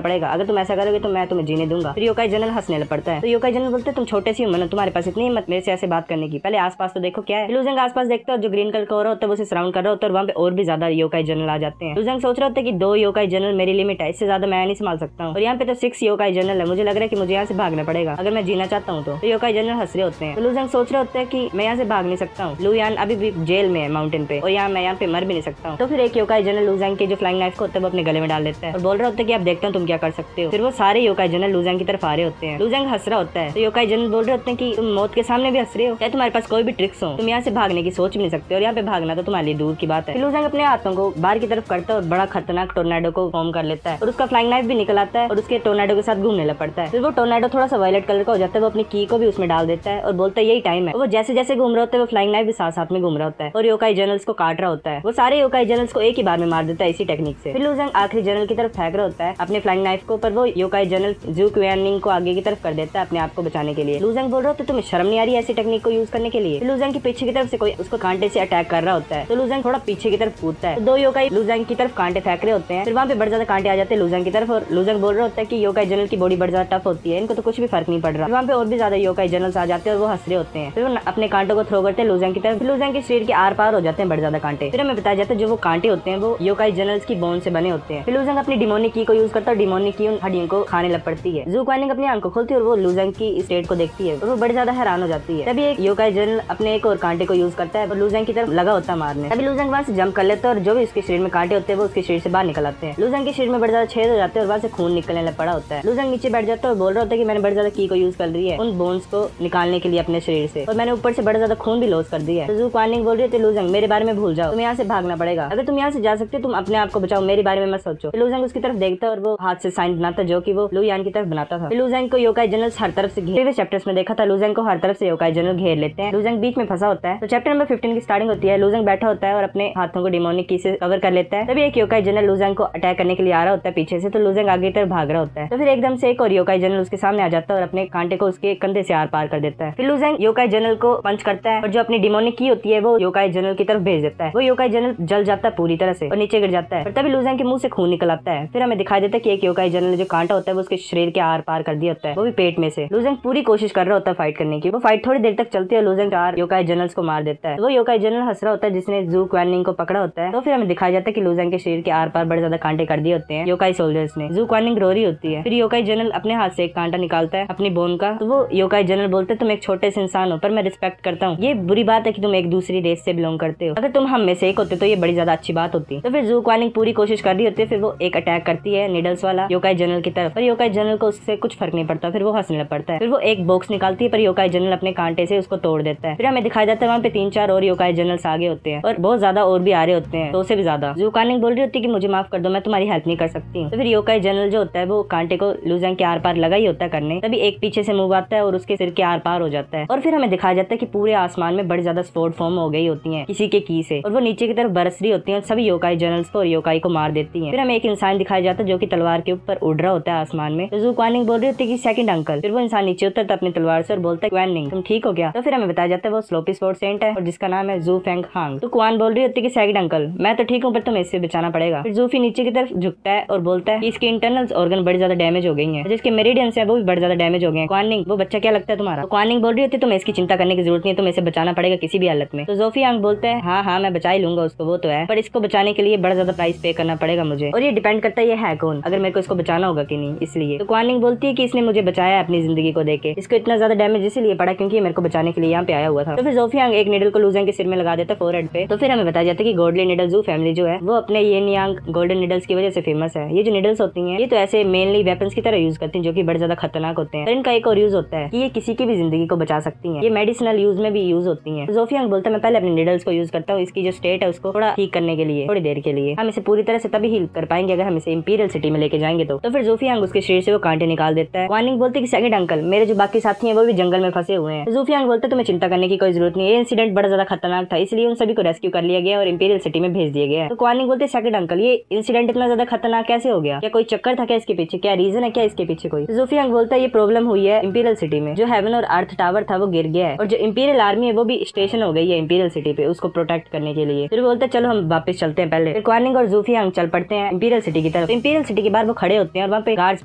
पड़ेगा, अगर तुम ऐसा करोगे तो मैं तुम्हें जीने दूंगा। फिर योकाई जनरल हंसने पड़ता है। तो योकाई जनरल बोलते तुम छोटे सी उम्र तुम्हारे पास इतनी हिम्मत मेरे से ऐसे बात करने की, पहले आसपास तो देखो क्या है। लू जेंग आसपास देखता है और जो ग्रीन कलर का हो रहा होता है वो उसे सराउंड कर रहा होता है और वहाँ पे और भी ज्यादा योकाई जनरल आ जाते हैं। लू जेंग सोच रहा होता है कि 2 योकाई जनरल मेरी लिमिट है, इससे ज्यादा मैं नहीं संभाल सकता हूँ और यहाँ पे तो 6 योकाई जनरल है, मुझे लग रहा है कि मुझे यहाँ से भागना पड़ेगा अगर मैं जीना चाहता हूँ। तो योकाई जनरल हंस रहे होते हैं। तो लू जेंग सोच रहा होता है कि मैं यहाँ से भाग नहीं सकता हूँ, लू यान अभी भी जेल में है माउंटेन पे और मैं यहाँ पे मर भी नहीं सकता हूँ। तो फिर एक योकाई जनरल लू जेंग के जो फ्लाइंग नाइफ को होता है वो अपने गले में डाल देता है और बोल रहा होता है कि आप देखते हो तुम क्या कर सकते हो। फिर वो सारे योकाई जनरल लू जेंग की तरफ आ रहे होते हैं। लू जेंग हंस रहा होता है तो योकाई जनरल बोल रहे होते हैं कि तुम मौत के सामने भी हंस रहे हो, क्या तुम्हारे पास कोई भी ट्रिक्स हो, तुम यहाँ से भागने की सोच भी नहीं सकते और यहाँ पे भागना तो तुम्हारे लिए दूर की बात है। लू जेंग अपने हाथों को बाहर की तरफ करता है और बड़ा खतरनाक टोर्नेडो को फॉर्म कर लेता है और उसका फ्लाइंग नाइफ भी निकल आता है और उसके टोर्नेडो के साथ घूमने लग पड़ता है। फिर वो टोर्नेडो थोड़ा सा वायलेट कलर का हो जाता है, वो अपनी की को भी उसमें डाल देता है और बोलता है यही टाइम है। वो जैसे जैसे घूम रहा होता है वो फ्लाइंग नाइफ भी साथ साथ में घूम रहा होता है और योकाई जनरल्स को काट रहा होता है। वो सारे योकाई जनरल्स को एक ही बार में मार देता है इसी टेक्निक से। फिर लू जेंग आखिरी जनरल की तरफ फेंक रहा होता है अपने फ्लाइंग नाइफ को, पर वो योकाई जनरल जू क्वानिंग को आगे की तरफ कर देता है अपने आप को बचाने के लिए। लू जेंग बोल रहा होता है तुम्हें शर्म नहीं आ रही ऐसी टेक्निक को यूज करने के लिए। लू जेंग के पीछे की तरफ से कोई उसको कांटे से अटैक कर रहा होता है तो लू जेंग थोड़ा पीछे की तरफ कूदता है। तो 2 योकाई लू जेंग की तरफ कांटे फेंक रहे होते हैं। फिर वहाँ पे बड़े ज्यादा कांटे आ जाते हैं लू जेंग की तरफ और लू जेंग बोल रहा होता है कि योकाई जनरल की बॉडी बड़ी ज्यादा टफ होती है, इनको तो कुछ भी फर्क नहीं पड़ रहा। वहाँ पे और भी ज्यादा योकाई जनरल्स आ जाते हैं और वो हंस रहे होते हैं। फिर वो अपने कांटों को थ्रो करते हैं लू जेंग की तरफ। लू जेंग के शरीर के आर पार हो जाते हैं बड़े ज्यादा कांटे। फिर हमें बताया जाता है जो वो कांटे होते हैं वो योकाई जनरल्स की बोन से बने होते हैं। फिर लू जेंग अपनी डिमोनिक की को यूज करता है और डिमोनिक की उन हड्डियों को खाने लग पड़ती है। जू क्वानिंग अपनी आंखों खोलती है और वो लू जेंग की स्टेट को देखती है और वो बड़ी ज्यादा हैरान हो जाती है। तभी एक योकाई जनरल अपने एक और कांटे को यूज करता है और लू जेंग की तरफ लगा होता है मारने। तभी लू जेंग वहाँ से जंप कर लेता है और जो भी उसके शरीर में कांटे होते हैं वो उसके शरीर से बाहर निकल आते हैं। लू जेंग के शरीर में बड़े ज्यादा छेद हो जाते हैं और वहाँ से खून निकलने लग पड़ा होता है। लू जेंग नीचे बैठ जाता है और बोल रहा होता है कि मैंने बड़े ज्यादा की को यूज कर रही है उन बोन्स को निकालने के लिए अपने शरीर से और मैंने ऊपर से बड़ा ज्यादा खून भी लॉस कर दिया है। तो जू क्वानिंग बोल रही है लू जेंग मेरे बारे में भूल जाओ, तुम्हें यहाँ से भागना पड़ेगा, अगर तुम यहाँ से जा सकते हो तुम अपने आप को बचाओ, मेरे बारे में मत सोचो। लू जेंग उसकी तरफ देखता है और वो हाथ से साइन बनाता जो कि वो लू यान की तरफ बनाता था। लू जेंग को योकाई जनरल हर तरफ से घेरे। चैप्टर्स में देखा था लू जेंग को हर तरफ से योकाई जनरल घेर लेते हैं। लू जेंग बीच में फंसा होता है। तो चैप्टर नंबर 15 की स्टार्टिंग होती है। लू जेंग बैठा होता है और अपने हाथों को डिमोनिक की से कवर कर लेता है। तभी एक योकाई जनरल लू जेंग को अटैक करने के लिए आ रहा होता है पीछे से, तो लू जेंग आगे तरफ भाग रहा होता है। तो फिर एकदम से एक और योकाई जनरल उसके सामने आ जाता है और अपने कांटे को उसके कंधे से आर पार कर देता है। फिर लू जेंग योकाई जनरल को पंच करता है और जो अपनी डिमोनिक की होती है वो योकाई जनरल की तरफ भेज देता है। वो योकाई जनरल जल जाता है पूरी तरह से और नीचे गिर जाता है और तभी लू जेंग के मुंह से खून निकल आता है। फिर हमें दिखाई देता है कि एक योकाई जनरल जो कांटा होता है वो उसके शरीर के आर पार कर दिया होता है, वो भी पेट में से। लू जेंग पूरी कोशिश कर रहा होता है फाइट करने की। वो फाइट थोड़ी देर तक चलती है। लू जेंग 4 योकाई जनरल्स को मार देता है। वो योकाई जनरल हंस रहा होता है जिसने जू क्वानिंग को पकड़ा होता है। तो फिर हमें दिखाया जाता है कि लू जेंग के शरीर के आर पार बड़े ज्यादा कांटे कर दिए होते हैं योकाई सोल्जर्स ने। जू क्वानिंग रो रही होती है। फिर योकाई जनरल अपने हाथ से एक कांटा निकालता है अपनी बोन का। तो वो योकाई जनरल बोलते तुम एक छोटे से इंसान हो पर मैं रिस्पेक्ट करता हूँ, ये बुरी बात है कि तुम एक दूसरी रेस से बिलोंग करते हो, अगर तुम हम में से एक होते तो ये बड़ी ज्यादा अच्छी बात होती। तो फिर जू क्वानिंग पूरी कोशिश कर रही होती है। फिर वो एक अटैक करती है निडल्स वाला योकाई जनरल की तरफ, पर योकाई जनरल को उससे कुछ फर्क नहीं पड़ता। फिर वो हंसने लग पड़ता है। फिर वो एक बॉक्स निकालती है पर योकाई जनरल अपने कांटे से उसको तोड़ देता है। फिर हमें दिखाया जाता है वहाँ पे 3-4 और योकाई जनरल्स आगे होते हैं और बहुत ज्यादा और भी आ रहे होते हैं, 2 से भी ज्यादा। जू क्वानिंग बोल रही होती है कि मुझे माफ कर दो, मैं तुम्हारी हेल्प नहीं कर सकती हूँ। तो फिर योकाई जनरल जो होता है वो कांटे को लू जेंग के आर पार लगा ही होता है करने। तभी एक पीछे से मूव आता है और उसके सिर के आर पार हो जाता है और फिर हमें दिखाया जाता है कि पूरे आसमान में बड़ी ज्यादा स्पोर्ट फॉर्म हो गई होती है किसी के की से, और वो नीचे की तरफ बरस रही होती है सभी योकाई जनरल्स को और योकाई को मार देती है। फिर हमें एक इंसान दिखाया जाता है जो कि तलवार के ऊपर उड़ रहा होता है आसमान में। तो जू क्वानिंग बोल रही होती है कि सेकंड अंकल। फिर वो इंसान नीचे उतरता अपनी तलवार से और बोलता है क्वानिंग तुम ठीक हो क्या? तो फिर हमें बताया जाता है वो स्लोपी स्पोर्ट सेंट है और जिसका नाम है जू फेंग हांग। तो क्वान बोल रही होती है कि सेकंड अंकल मैं तो ठीक हूँ पर तुम्हें इससे बचाना पड़ेगा। फिर जूफी नीचे की तरफ झुकता है और बोलता है कि इसके इंटरनल ऑर्गन बड़ी ज्यादा डैमेज हो गई है, जिसके मेरिडियंस है वो भी बड़ी ज्यादा डैमेज हो गए हैं। क्वानिंग वो बच्चा क्या लगता है तुम्हारा? तो क्वानिंग बोल रही होती है तुम्हें इसकी चिंता करने की जरूरत नहीं है, तुम्हें इसे बचाना पड़ेगा किसी भी हालत में। तो जोफी यांग बोलता है हाँ मैं बचा ही लूंगा उसको, वो तो है, पर इसको बचाने के लिए बड़ा ज्यादा प्राइस पे करना पड़ेगा मुझे, और ये डिपेंड करता है ये है कौन, अगर मेरे को इसको बचाना होगा कि नहीं इसलिए। तो क्वानिंग बोलती है कि इसने मुझे बचाया अपनी जिंदगी को देके, इसको इतना ज्यादा डैमेज इसीलिए पड़ा क्योंकि मेरे को बचाने के लिए यहाँ पे आया हुआ था। तो फिर जोफी यांग एक निडल को लूजेंग के सिर में लगा देता है फोरहेड पे। तो फिर हमें बताया जाता है कि गोल्डली निडल जू फैमिली जो है वो अपने येन यांग गोल्डन निडल्स की वजह से फेमस है। ये जो निडल्स होती हैं ये तो ऐसे मेनली वेपन्स की तरह यूज करती हैं जो कि बड़े ज्यादा खतरनाक होते हैं। इनका एक और यूज होता है कि ये किसी की भी जिंदगी को बचा सकती हैं, ये मेडिसिनल यूज में भी यूज होती हैं। जोफी यांग बोलता है मैं पहले अपने निडल्स को यूज करता हूँ इसकी जो स्टेट है उसको थोड़ा ठीक करने के लिए, थोड़ी देर के लिए। हम इसे पूरी तरह से तभी हील कर पाएंगे अगर हम इसे इंपीरियल सिटी में लेके जाएंगे। तो फिर जोफी यांग उसके शरीर से वो कांटे निकाल देता है। क्वानिंग बोलती है कि सेकंड अंकल मेरे जो बाकी साथी हैं वो भी जंगल में फंसे हुए हैं। जोफी यांग बोलता है तुम्हें चिंता करने की कोई जरूरत नहीं है, ये इंसिडेंट बड़ा ज्यादा खतरनाक था इसलिए उन सभी को रेस्क्यू कर लिया गया और इंपीरियल सिटी में भेज दिया गया। तो क्वानिंग बोलते हैं सेकंड अंकल ये इंसिडेंट इतना ज्यादा खतरनाक कैसे हो गया? क्या कोई चक्कर था क्या इसके पीछे? क्या रीजन है क्या इसके पीछे कोई? जोफी यांग बोलता है ये प्रॉब्लम हुई है इंपीरियल सिटी में, जो हेवन और अर्थ टावर था वो गिर गया है और जो इंपीरियल आर्मी है वो भी स्टेशन हो गई है इंपीरियल सिटी पे उसको प्रोटेक्ट करने के लिए। फिर बोलते हैं चलो हम वापस चलते हैं पहले। फिर क्वानिंग और जोफी यांग चल पड़ते हैं इंपीरियल सिटी की तरफ। इंपीरियल सिटी के बाहर वो खड़े होते हैं और वहाँ पे गार्ड्स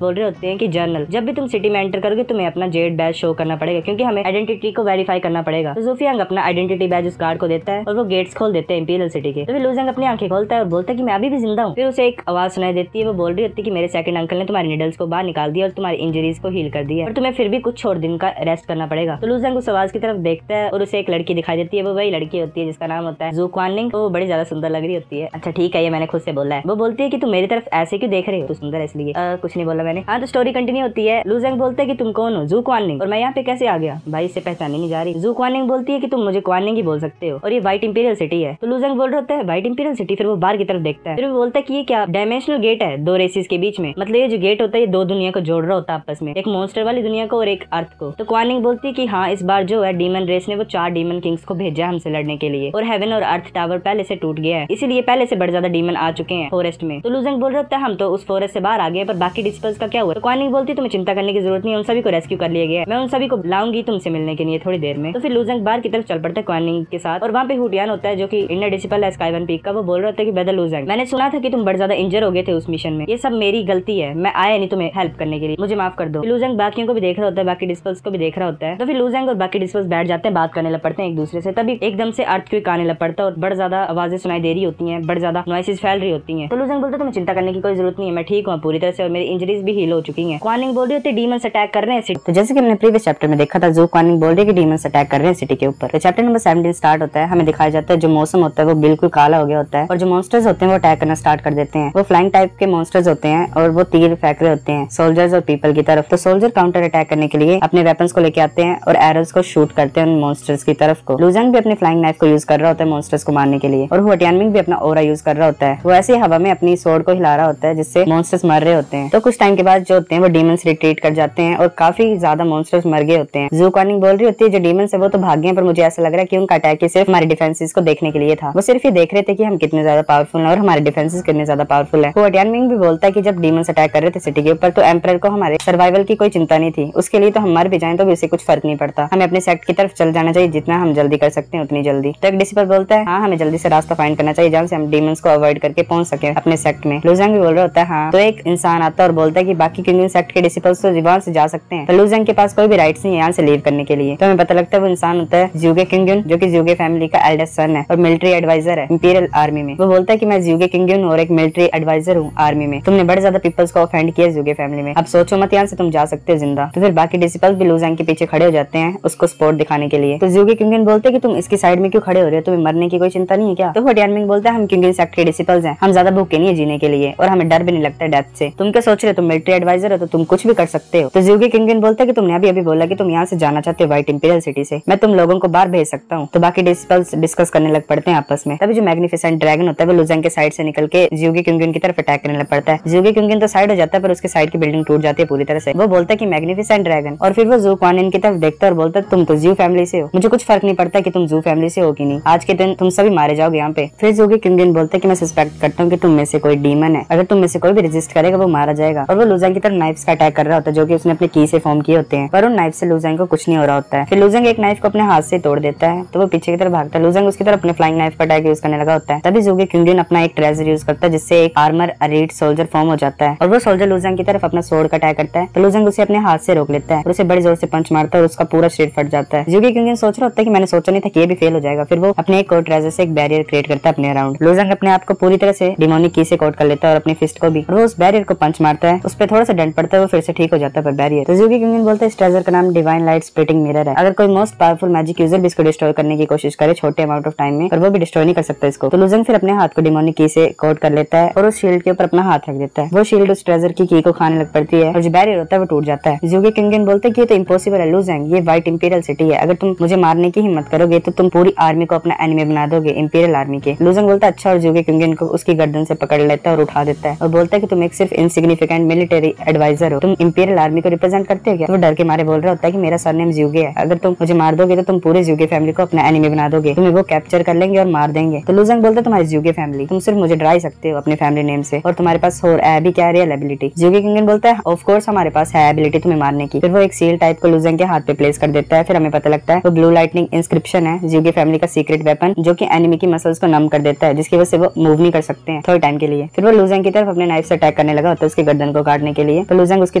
बोल रहे होते हैं कि जर्नल जब भी तुम सिटी में एंटर करोगे तुम्हें अपना जेड बैज शो करना पड़ेगा क्योंकि हमें आइडेंटिटी को वेरीफाई करना पड़ेगा। तो जोफी यांग अपना आइडेंटिटी बैज उस गार्ड को देता है और वो गेट्स खोल देते हैं इंपीरियल सिटी के। तो फिर लूजेंग अपनी आंखें खोलता है और बोलता है कि मैं अभी भी जिंदा हूँ। फिर उसे एक आवाज सुनाई देती है, वो बोल रही होती है कि मेरे सेकंड अंकल ने तुम्हारे निडल्स को बाहर निकाल दिया और तुम्हारी इंजरीज को हील कर दिया और तुम्हें फिर भी कुछ और दिन का रेस्ट करना पड़ेगा। तो लूजेंग उस आवाज की तरफ देखता है और उसे एक लड़की दिखाई देती है, वो वही लड़की होती है जिसका नाम होता है जू क्वानिंग। तो वो बड़ी ज्यादा सुंदर लग रही होती है। अच्छा ठीक है ये मैंने खुद से बोला है। वो बोलती है कि तुम मेरी तरफ ऐसे क्यों देख रहे हो? तू सुंदर है इसलिए। कुछ नहीं बोला मैंने। हाँ तो स्टोरी कंटिन्यू होती है। लूजेंग बोलता है कि तुम कौन हो? जू क्वानिंग। और मैं यहाँ पे कैसे आ गया? भाई इससे पहचानी नहीं जा रही। जू क्वानिंग बोलती है कि तुम मुझे क्वानिंग ही बोल सकते हो और ये व्हाइट इंपीरियल सिटी है। तो लूजेंग बोल रहा होता है व्हाइट इंपीरियल सिटी। फिर वो बाहर की तरफ देखता है, फिर वो बोलता है कि ये क्या डायमेंशनल गेट है दो रेसिस के बीच में, मतलब ये जो गेट होता है ये दो दुनिया को जोड़ रहा होता है आपस में, एक मॉन्स्टर वाली दुनिया को और एक अर्थ को। तो क्वानिंग बोलती है कि हाँ इस बार जो है डीमन रेस ने वो 4 डीमन किंग्स को भेजा हमसे लड़ने के लिए और हेवन और अर्थ टावर पहले से टूट गया है, इसीलिए पहले से बड़े ज्यादा डीमन आ चुके हैं फॉरेस्ट में। तो लूजेंग बोल रहा होता है हम तो उस फॉरेस्ट से बाहर आ गए पर बाकी डिस्पर्स का क्या हुआ? तो क्वानिंग बोलती है तुम्हें चिंता करने की जरूरत नहीं है, उन सभी को रेस्क्यू कर लिया गया है, मैं उन सभी को लाऊंगी तुमसे मिलने के लिए थोड़ी देर में। तो फिर लूजेंग बाहर की तरफ चल पड़ता है क्वानिंग के साथ और वहाँ पे हुटियान होता है जो कि इनर डिसिपल है स्काईवन पीक का। वो बोल रहा होता है कि ब्रदर लूजेंग मैंने सुना था कि तुम बड़े ज्यादा इंजर हो गए थे उस मिशन में, ये सब मेरी गलती है, मैं आया नहीं तुम्हें हेल्प करने के लिए, मुझे माफ कर दो। लूजेंग बाकियों को भी देख रहा होता है, बाकी डिस्पल्स को भी देख रहा होता है। तो फिर लूजेंग और बाकी डिस्पल्स बैठ जाते हैं, बात करने लग पड़ते हैं एक दूसरे से। तभी एकदम से अर्थक्वेक आने लग पड़ता है और बड़ी ज्यादा आवाजें सुनाई दे रही होती हैं, बड़ी ज्यादा नॉइसेस फैल रही होती हैं। तो लूजेंग बोलता है तुम्हें चिंता करने की कोई जरूरत नहीं है, मैं ठीक हूँ पूरी तरह से और मेरी इंजरीज भी हील हो चुकी हैं। क्वानिंग बोल रही होती है डीमंस अटैक कर रहे हैं। तो जैसे कि हमने प्रीवियस चैप्टर में देखा था जू क्वानिंग बोल रही है कि डीमंस अटैक कर रहे हैं सिटी के ऊपर। तो चैप्टर नंबर 17 स्टार्ट होता है, हमें दिखाया जाता है जो मौसम होता है वो बिल्कुल काला हो गया होता है और जो मॉन्स्टर्स होते हैं वो अटैक करना स्टार्ट कर देते हैं। वो फ्लाइंग टाइप के मॉन्स्टर्स होते हैं और वो तीर फेंक रहे होते हैं सोल्जर्स और पीपल की तरफ। तो सोल्जर काउंटर अटैक करने के लिए अपने वेपन्स को लेके आते हैं और एरोस को शूट करते हैं उन मॉन्स्टर्स की तरफ को। लूजेंग भी अपने फ्लाइंग नाइफ को यूज कर रहा होता है मॉन्स्टर्स को मारने के लिए और हुटियानमिंग भी अपना ओरा यूज कर रहा होता है। वो ऐसे हवा में अपनी स्वॉर्ड को हिला रहा होता है जिससे मॉन्स्टर्स मर रहे होते हैं। तो कुछ टाइम के बाद जो होते हैं वो डीमंस रिट्रीट कर जाते हैं और काफी ज्यादा मॉन्स्टर्स मर गए होते हैं। जू क्वानिंग बोल रही होती है जो डीमंस है वो तो भाग गए पर मुझे ऐसा लग रहा है कि उनका अटैक सिर्फ हमारे डिफेंसेस को देखने के लिए था, वो सिर्फ ये देख रहे थे कि हम कितने ज्यादा पावरफुल हैं और हमारे डिफेंसेस कितने ज्यादा पावरफुल है। हुटियानमिंग भी बोलता है कि जब डीमंस अटैक कर रहे थे सिटी के ऊपर तो एम्परर को हमारे सर्वाइवल की कोई चिंता नहीं थी, उसके लिए तो हम मर भी जाएं तो भी उसे कुछ फर्क नहीं पड़ता, हमें अपने सेक्ट की तरफ चल जाना चाहिए, जितना हम जल्दी कर सकते हैं उतनी जल्दी। तो एक डिसिपल बोलता है हाँ हमें जल्दी से रास्ता फाइंड करना चाहिए जहाँ से हम डीमंस को अवॉइड करके पहुंच सके अपने सेक्ट में। लूजेंग भी बोल रहा होता है हाँ। तो एक इंसान आता है और बोलता है कि बाकी किंगडम सेक्ट के डिसिपल्स तो वहां से जा सकते हैं, तो लूजेंग के पास कोई भी राइट्स नहीं है यहाँ से लीव करने के लिए। तो हमें पता लगता है वो इंसान होता है ज्यूगे किंगडम जो कि ज्यूगे फैमिली का एल्डेस्ट सन है और मिलिट्री एडवाइजर है इंपीरियल आर्मी में। वो बोलता है कि मैं ज्यूगे किंगडम और एक मिलिट्री एडवाइजर हूँ आर्मी में, तुमने बड़े ज्यादा पीपल्स को ऑफेंड किया ज्यूगे फैमिली में, अब सोचो मत यहाँ से तुम जा सकते हो जिंदा। तो फिर बाकी डिसिपल्स भी लूजेंग के पीछे खड़े हो जाते हैं उसको सपोर्ट दिखाने के लिए। तो ज्यूगे किंगडम बोलते हैं कि तुम इसकी साइड में क्यों खड़े हो रहे हो, तुम्हें मरने की कोई चिंता नहीं है क्या? तो हुटियानमिंग बोलता है हम किंगडम सेक्ट के डिसिपल्स हैं, हम ज्यादा भूखे नहीं है जीने के लिए और हमें डर भी नहीं लगता डेथ से, तुम क्या सोच रहे हो, तुम मिलिट्री एडवाइजर हो तो तुम कुछ भी कर सकते हो। तो ज्यूगे किंगडम बोलता है कि तुमने अभी बोला कि तुम यहाँ से जाना चाहते हो व्हाइट इंपीरियल सिटी से, मैं तुम लोगों को बाहर भेज सकता हूँ। तो बाकी डिसिपल्स डिस्कस करने लग पड़ते हैं आपस में। तभी जो मैग्निफिसेंट ड्रैगन होता है वो लूजेंग के साइड से निकल के ज्यूगे किंगडम की तरफ अटैक करने लग पड़ता है। ज्यूगे किंगडम तो साइड हो जाता है पर उसके साइड की बिल्डिंग टूट जाती है पूरी तरह से। वो बोलता है कि मैग्निफिसेंट ड्रैगन और फिर वो जू क्वानिंग की तरफ देखता है और बोलता है तुम तो ज्यू फैमिली से हो, मुझे कुछ फर्क नहीं पड़ता कि तुम जू फैमिली से हो कि नहीं, आज के दिन तुम सभी मारे जाओगे यहाँ पे। फिर जू के किंगन बोलते कि मैं सस्पेक्ट करता हूँ कि तुम में से कोई डीमन है, अगर तुम में से कोई भी रेजिस्ट करेगा वो मारा जाएगा। और वो लुजांग की तरफ नाइफ्स का अटैक कर रहा होता है जो कि उसने अपने की से फॉर्म किए होते हैं, पर उन नाइफ से लुजांग को कुछ नहीं हो रहा होता है। फिर लुजांग एक नाइफ को अपने हाथ से तोड़ देता है तो वो पीछे की तरफ भागता है। लुजांग उसकी तरफ अपने फ्लाइंग नाइफ का अटैक यूज करने लगा होता है। तभी जू के किंगन अपना एक ट्रेजर यूज करता है जिससे एक आर्मर अरीड सोल्जर फॉर्म हो जाता है और वो सोल्जर लुजांग की तरफ अपना स्वॉर्ड का अटैक करता है तो लुजांग उसे अपने हाथ से रोक लेता है और उसे बड़ी जोर से पंच मारता है और उसका पूरा शरीर फट जाता है। जू के किंगन सोच रहा होता है कि मैंने सोचा नहीं था कि ये भी फेल हो जाएगा। फिर वो अपने एक कोड ट्रेजर से एक बैरियर क्रिएट करता है अपने अराउंड। लुजांग अपने आप को पूरी तरह से डिमोनिक की से कोट कर लेता है और अपनी फिस्ट को भी, और वो उस बैरियर को पंच मारता है, उस पर थोड़ा सा डेंट पड़ता है, वो फिर से ठीक हो जाता है पर बैरियर। तो जू के किंगन बोलता है इस ट्रेजर का नाम डिवाइन लाइट स्प्लिटिंग मिरर है, अगर कोई मोस्ट पावरफुल मैजिक यूजर भी इसको डिस्ट्रॉय करने की कोशिश करे छोटे अमाउंट ऑफ टाइम में, पर वो भी डिस्ट्रॉय नहीं कर सकता इसको। तो लुजांग फिर अपने हाथ को डिमोनिक की से कोट कर लेता है और उस शील्ड के ऊपर अपना हाथ रख देता है। वो शील्ड उस ट्रेजर की को खाने लग पड़ती है और जो बैरियर होता है वो टूट जाता है। जू के किंगन बोलते हैं कि ये तो इम्पॉसिबल है लुजांग, ये व्हाइट इंपीरियल सिटी है, अगर तुम मुझे मारने की हिम्मत करोगे तो तुम पूरी आर्मी को अपना एनिमी बना दोगे इंपीरियल आर्मी के। लुजांग बोलता है अच्छा, और जू के किंगन को उसकी गर्दन से पकड़ लेता है और उठा देता है और बोलता है कि तुम एक सिर्फ इनसिग्निफिकेंट मिलिटरी एडवाइजर हो, तुम इंपीरियल आर्मी को रिप्रेजेंट करते हो क्या? वो डर के मारे बोल रहा होता है कि मेरा सरनेम ज्यूगे है, अगर तुम मुझे मार दोगे तो तुम पूरे ज्यूगे फैमिली को अपना एनिमी बना दोगे, तुम्हें वो कैप्चर कर लेंगे और मार देंगे। तो लुजांग बोलता है तुम्हारी ज्यूगे फैमिली, तुम सिर्फ मुझे डरा ही सकते हो अपने फैमिली नेम से, और तुम्हारे पास और भी क्या रियल एबिलिटी? जू के किंगन बोलता है ऑफ कोर्स हमारे पास है एबिलिटी तुम्हें मारने की। फिर वो एक सील टाइप को लुजांग के हाथ पे प्लेस कर देता है। फिर हमें पता लगता है वो ब्लू लाइटनिंग इंस्क्रिप्शन है, ज्यूगे फैमिली का सीक्रेट वेपन जो कि एनिमी की मसल्स को नम कर देता है, जिसकी वजह से वो मूव नहीं कर सकते हैं थोड़े टाइम के लिए। फिर वो लुजांग की तरफ अपने नाइफ से अटैक करने लगा होता है उसके गर्दन को काटने के लिए, तो लुजांग उसकी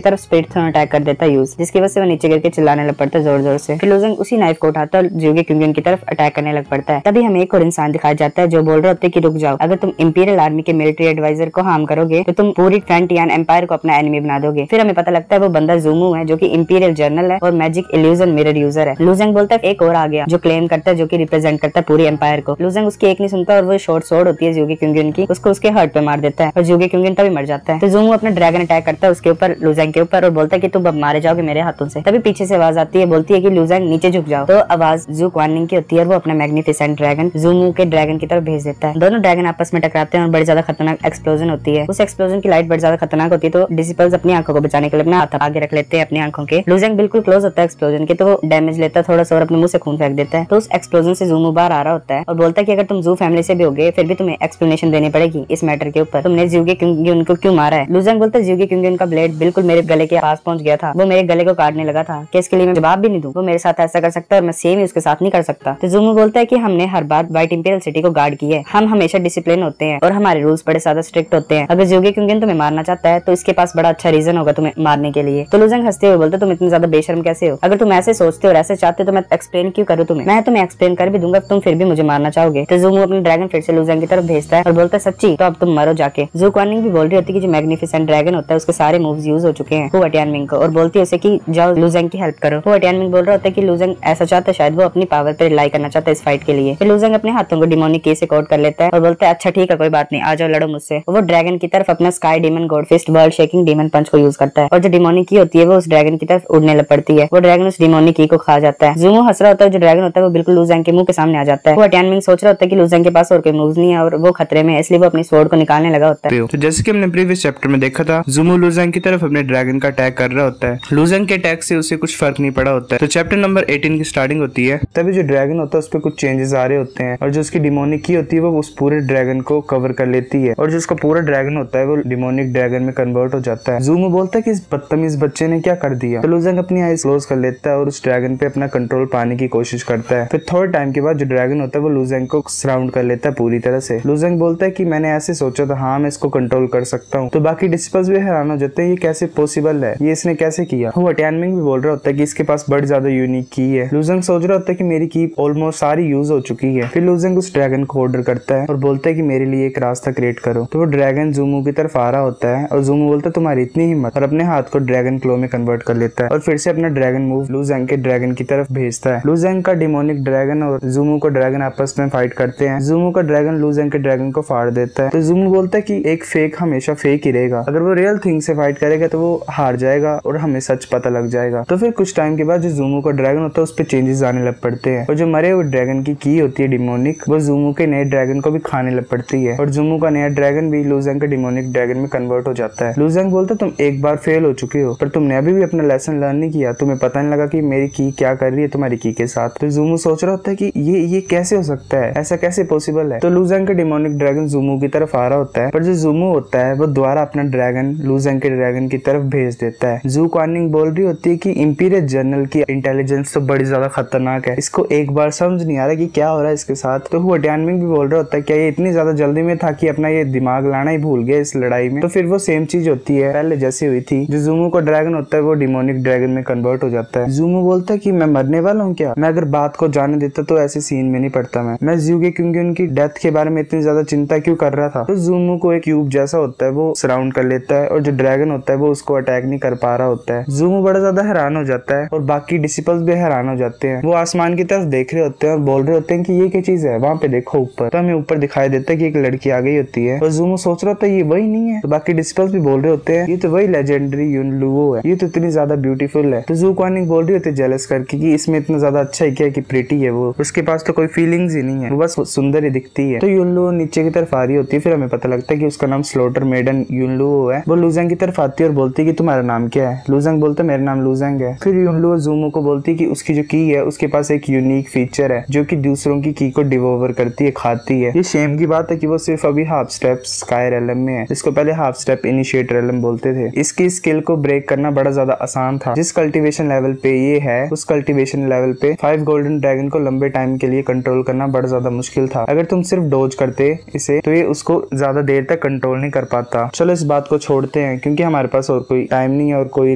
तरफ स्पिरिट थ्रोन अटैक कर देता है यूज, जिसकी वजह से वो नीचे गिर के चिल्लाने लग पड़ता है जोर जोर से। फिर लुजांग उसी नाइफ को उठाता है और ज्यूगे किंगन की तरफ अटैक करने लग पड़ता है। तभी हमें एक और इंसान दिखाया जाता है जो बोल रहे होते हैं कि रुक जाओ, अगर तुम इंपीरियल आर्मी के मिलिट्री एडवाइजर को हार्म करोगे तो तुम पूरी फैंटियान एम्पायर को अपना एनिमी बना दोगे। फिर हमें पता लगता है वो बंदा ज़ूमू है जो कि इंपीरियल जर्नल है और मैजिक इल्यूजन मिरर यूजर है। लुजांग बोलता है एक और आ गया जो क्लेम करता है, जो कि रिप्रेजेंट करता है पूरी एम्पायर को। लुजांग उसकी एक नहीं सुनता और वो शॉर्ट स्वॉर्ड होती है ज्यूगे किंगन की, उसको उसके हर्ट पे मार देता है और ज्यूगे किंगन तभी मर जाता है। तो ज़ूमू अपना ड्रैगन अटैक करता है उसके ऊपर, लुजांग के ऊपर, और बोलता है कि तुम अब मारे जाओगे मेरे हाथों से। तभी पीछे से आवाज आती है, बोलती है कि लुजांग नीचे झुक जाओ। तो आवाज जू क्वानिंग की होती है और वो अपना मैग्निफिसेंट ड्रैगन ज़ूमू के ड्रैगन की तरफ भेज देता है। दोनों ड्रैगन आपस में टकराते हैं और बड़ी ज्यादा खतरनाक एक्सप्लोजन होती है। उस एक्सप्लोजन की लाइट बड़ी ज्यादा खतरनाक होती है, तो डिसिपल्स अपनी आंखों को बचाने के लिए अपना हाथ आगे रख लेते हैं अपनी आंखों के। लुजांग बिल्कुल क्लोज होता है एक्सप्लोजन के, तो वो डैमेज लेता है थोड़ा सा और अपने मुंह से खून फेंक देता है। तो उस एक्सप्लोजन से ज़ूमू बाहर आ रहा होता है और बोलता है कि अगर तुम जू फैमिली से भी होगे फिर भी तुम्हें एक्सप्लेनेशन देनी पड़ेगी इस मैटर के ऊपर, तुमने ज्यूगे किंगन को क्यों मारा है? लुजांग बोलता है ज्यूगे किंगन का ब्लेड बिल्कुल मेरे गले के पास पहुंच गया था, वो मेरे गले को काटने लगा था कि इसके लिए मैं जवाब भी नहीं दूं, वो मेरे साथ ऐसा कर सकता है और मैं सेम ही उसके साथ नहीं कर सकता। तो ज़ूमू बोलता है कि हमने हर बार व्हाइट इंपीरियल सिटी को गार्ड किया है, हम हमेशा डिसिप्लिन होते हैं और हमारे रूल्स बड़े ज्यादा स्ट्रिक्ट होते हैं, अगर ज्यूगे किंगन तुम्हें मारना चाहता है तो इसके पास बड़ा अच्छा रीजन होगा तुम्हें मारने के लिए। तो लुजांग हंसते हुए बोलते तुम इतने ज्यादा बेशर्म कैसे हो? अगर तुम ऐसे सोचते हो और ऐसे चाहते हो तो मैं एक्सप्लेन क्यों करूँ तुम्हें? मैं तुम्हें एक्सप्लेन कर भी दूंगा, तुम फिर भी मुझे मारना चाहोगे। तो ज़ूमू अपने ड्रैगन फिर से लुजांग की तरफ भेजता है और बोलता है सच्ची? तो अब तुम मरो जाके। जू क्वानिंग भी बोल रही होती है कि जो मैग्निफिसेंट ड्रैगन होता है उसके सारे मूव्स यूज हो चुके हैं हु टियानमिंग को, और बोलती है उसे कि जाओ लुजांग की हेल्प करो। हु टियानमिंग बोल रहा होता है कि लुजांग ऐसा चाहता है, शायद वो अपनी पावर पे रिलाई करना चाहता है इस फाइट के लिए। फिर लुजांग अपने हाथों को डिमोनिक की से कोट कर लेता है और बोलता है अच्छा ठीक है कोई बात नहीं, आ जाओ लड़ो मुझसे। वो ड्रैगन की तरफ अपना sky demon god fist world shaking demon punch को यूज करता है और जो डिमोनिक की होती है वो उस ड्रैगन की तरफ उड़ने लग पड़ती है। वो ड्रैगन उस डिमोनिक की को खा जाता है। ज़ूमू हंस रहा होता है, जो ड्रैगन होता है वो बिल्कुल लुजांग के मुंह के सामने आ जाता है। वो टियानमिंग सोच रहा होता है कि लुजांग के पास और कोई मूव नहीं है और वो खतरे में है, इसलिए वो अपनी स्वॉर्ड को निकालने लगा होता है। तो जैसे कि हमने प्रीवियस चैप्टर में देखा था, ज़ूमू लुजांग की तरफ अपने ड्रैगन का अटैक कर रहा होता है। लुजांग के अटैक से उसे कुछ फर्क नहीं पड़ा होता है। तो चैप्टर नंबर 18 की स्टार्टिंग होती है, तभी जो ड्रैगन होता है उस पर कुछ चेंजेस आ रहे होते हैं और जो उसकी डिमोनिक की होती है वो उस पूरे ड्रैगन को कवर कर लेती है और जो उसका पूरा ड्रैगन होता है वो डिमोनिक ड्रैगन में कन्वर्ट हो जाता है। ज़ूमू बोलता है कि इस बदतमीज बच्चे ने क्या कर दिया। तो लुजांग अपनी आईज क्लोज कर लेता है और उस ड्रैगन पे अपना कंट्रोल पाने की कोशिश करता है। फिर थोड़े टाइम के बाद जो ड्रैगन होता है वो लुजांग को सराउंड कर लेता है पूरी तरह से। लुजांग बोलता है कि मैंने ऐसे सोचा था, हाँ मैं इसको कंट्रोल कर सकता हूँ। तो बाकी डिसिपल्स भी हैरान हो जाते हैं, ये कैसे पॉसिबल है, ये इसने कैसे किया। वो टियानमिंग भी बोल रहा होता है कि इसके पास बड़ी ज्यादा यूनिक की है। लुजांग सोच रहा होता है कि मेरी की ऑलमोस्ट सारी यूज हो चुकी है। फिर लुजांग उस ड्रैगन को ऑर्डर करता है और बोलता है कि मेरे लिए एक रास्ता क्रिएट करो। तो वो ड्रैगन ज़ूमू की तरफ आ रहा होता है और ज़ूमू बोलता है तुम्हारी इतनी हिम्मत, और अपने हाथ को ड्रैगन क्लो में कन्वर्ट कर लेता है और फिर से अपना ड्रैगन मूव लुजांग के ड्रैगन की तरफ भेजता है। लुजांग का डिमोनिक ड्रैगन और ज़ूमू का ड्रैगन आपस में फाइट करते हैं। ज़ूमू का ड्रैगन लुजांग के ड्रैगन को फाड़ देता है। तो ज़ूमू बोलता है कि एक फेक हमेशा फेक ही रहेगा, अगर वो रियल थिंग से फाइट करेगा तो वो हार जाएगा और हमें सच पता लग जाएगा। तो फिर कुछ टाइम के बाद जो ज़ूमू का ड्रैगन होता है उस पर चेंजेस आने लग पड़ते हैं और जो मरे हुए ड्रैगन की होती है डिमोनिक, वो ज़ूमू के नए ड्रैगन को भी खाने लग पड़ती है और ज़ूमू का नया ड्रैगन भी लुजांग के डिमोनिक ड्रैगन में कन्वर्ट हो जाता है। लुजांग बोलता है तुम एक बार फेल हो चुके हो पर तुमने अभी भी अपना लेसन लर्न नहीं किया, तुम्हें पता नहीं लगा कि मेरी की क्या कर रही है तुम्हारी की के के साथ। तो जूमू सोच रहा होता है कि ये कैसे हो सकता है, ऐसा कैसे पॉसिबल है। तो लूजेंग का डिमोनिक ड्रैगन जूमू की तरफ आ रहा होता है, पर जो जूमू होता है वो दोबारा अपना ड्रैगन लूजेंग के ड्रैगन की तरफ भेज देता है। जू क्वानिंग बोल रही होती है कि इंपीरियल जनरल की इंटेलिजेंस तो बड़ी ज्यादा खतरनाक है, इसको एक बार समझ नहीं आ रहा कि क्या हो रहा है इसके साथ। तो हुआ टियानमिंग भी बोल रहा होता है क्या ये इतनी ज्यादा जल्दी में था कि अपना ये दिमाग लाना ही भूल गया इस लड़ाई में। तो फिर वो सेम चीज होती है पहले जैसी हुई थी, जो जूमू को ड्रैगन होता है वो डिमोनिक ड्रैगन में कन्वर्ट हो जाता है। जूमू बोलता है कि मैं मरने वाला हूँ क्या, मैं अगर बात को जाने देता तो ऐसे सीन में नहीं पड़ता मैं ज़्यूगे क्योंकि उनकी डेथ के बारे में इतनी ज्यादा चिंता क्यों कर रहा था। तो जूमू को एक क्यूब जैसा होता है वो सराउंड कर लेता है और जो ड्रैगन होता है वो उसको अटैक नहीं कर पा रहा होता है। जूमू बड़ा ज्यादा हैरान हो जाता है और बाकी डिसिपल्स भी हैरान हो जाते हैं। वो आसमान की तरफ देख रहे होते हैं और बोल रहे होते हैं कि ये क्या चीज है, वहाँ पे देखो ऊपर। तो हमें ऊपर दिखाई देता है कि एक लड़की आ गई होती है और जूमू सोच रहा होता है ये वही नहीं है। तो बाकी डिसिपल्स भी बोल रहे होते हैं ये तो वही लेजेंडरी युनलुओ है, ये तो इतनी ज्यादा ब्यूटीफुल है। तो जू क्वानिंग बोल रही होती है जेलस करके कि इसमें इतना ज्यादा अच्छा है क्या कि प्रिटी है वो, उसके पास तो कोई फीलिंग्स ही नहीं है, वो बस सुंदर ही दिखती है। तो युनलुओ नीचे की तरफ आ रही होती है, फिर हमें पता लगता है कि उसका नाम स्लॉटर मेडन युनलुओ है। वो लूजेंग की तरफ आती है और बोलती है कि तुम्हारा नाम क्या है। लूजेंग बोलता है मेरा नाम लूजेंग है। फिर युनलुओ जूमू को बोलती है कि उसकी जो की है उसके पास एक यूनिक फीचर है जो कि दूसरों की की को डिवोवर करती है, खाती है। ये शेम की बात है कि वो सिर्फ अभी हाफ स्टेप स्काई रेलम में है, इसको पहले हाफ स्टेप इनिशिएट रेलम बोलते थे। इसकी स्किल को ब्रेक करना बड़ा ज्यादा आसान था। जिस कल्टीवेशन लेवल पे ये है उस कल्टीवेशन लेवल पे 5 गोल्डन ड्रैगन को लंबे टाइम के लिए कंट्रोल करना बड़ा ज्यादा मुश्किल था। अगर तुम सिर्फ डोज करते इसे तो ये उसको ज्यादा देर तक कंट्रोल नहीं कर पाता। चलो इस बात को छोड़ते हैं क्योंकि हमारे पास और कोई टाइम नहीं है और कोई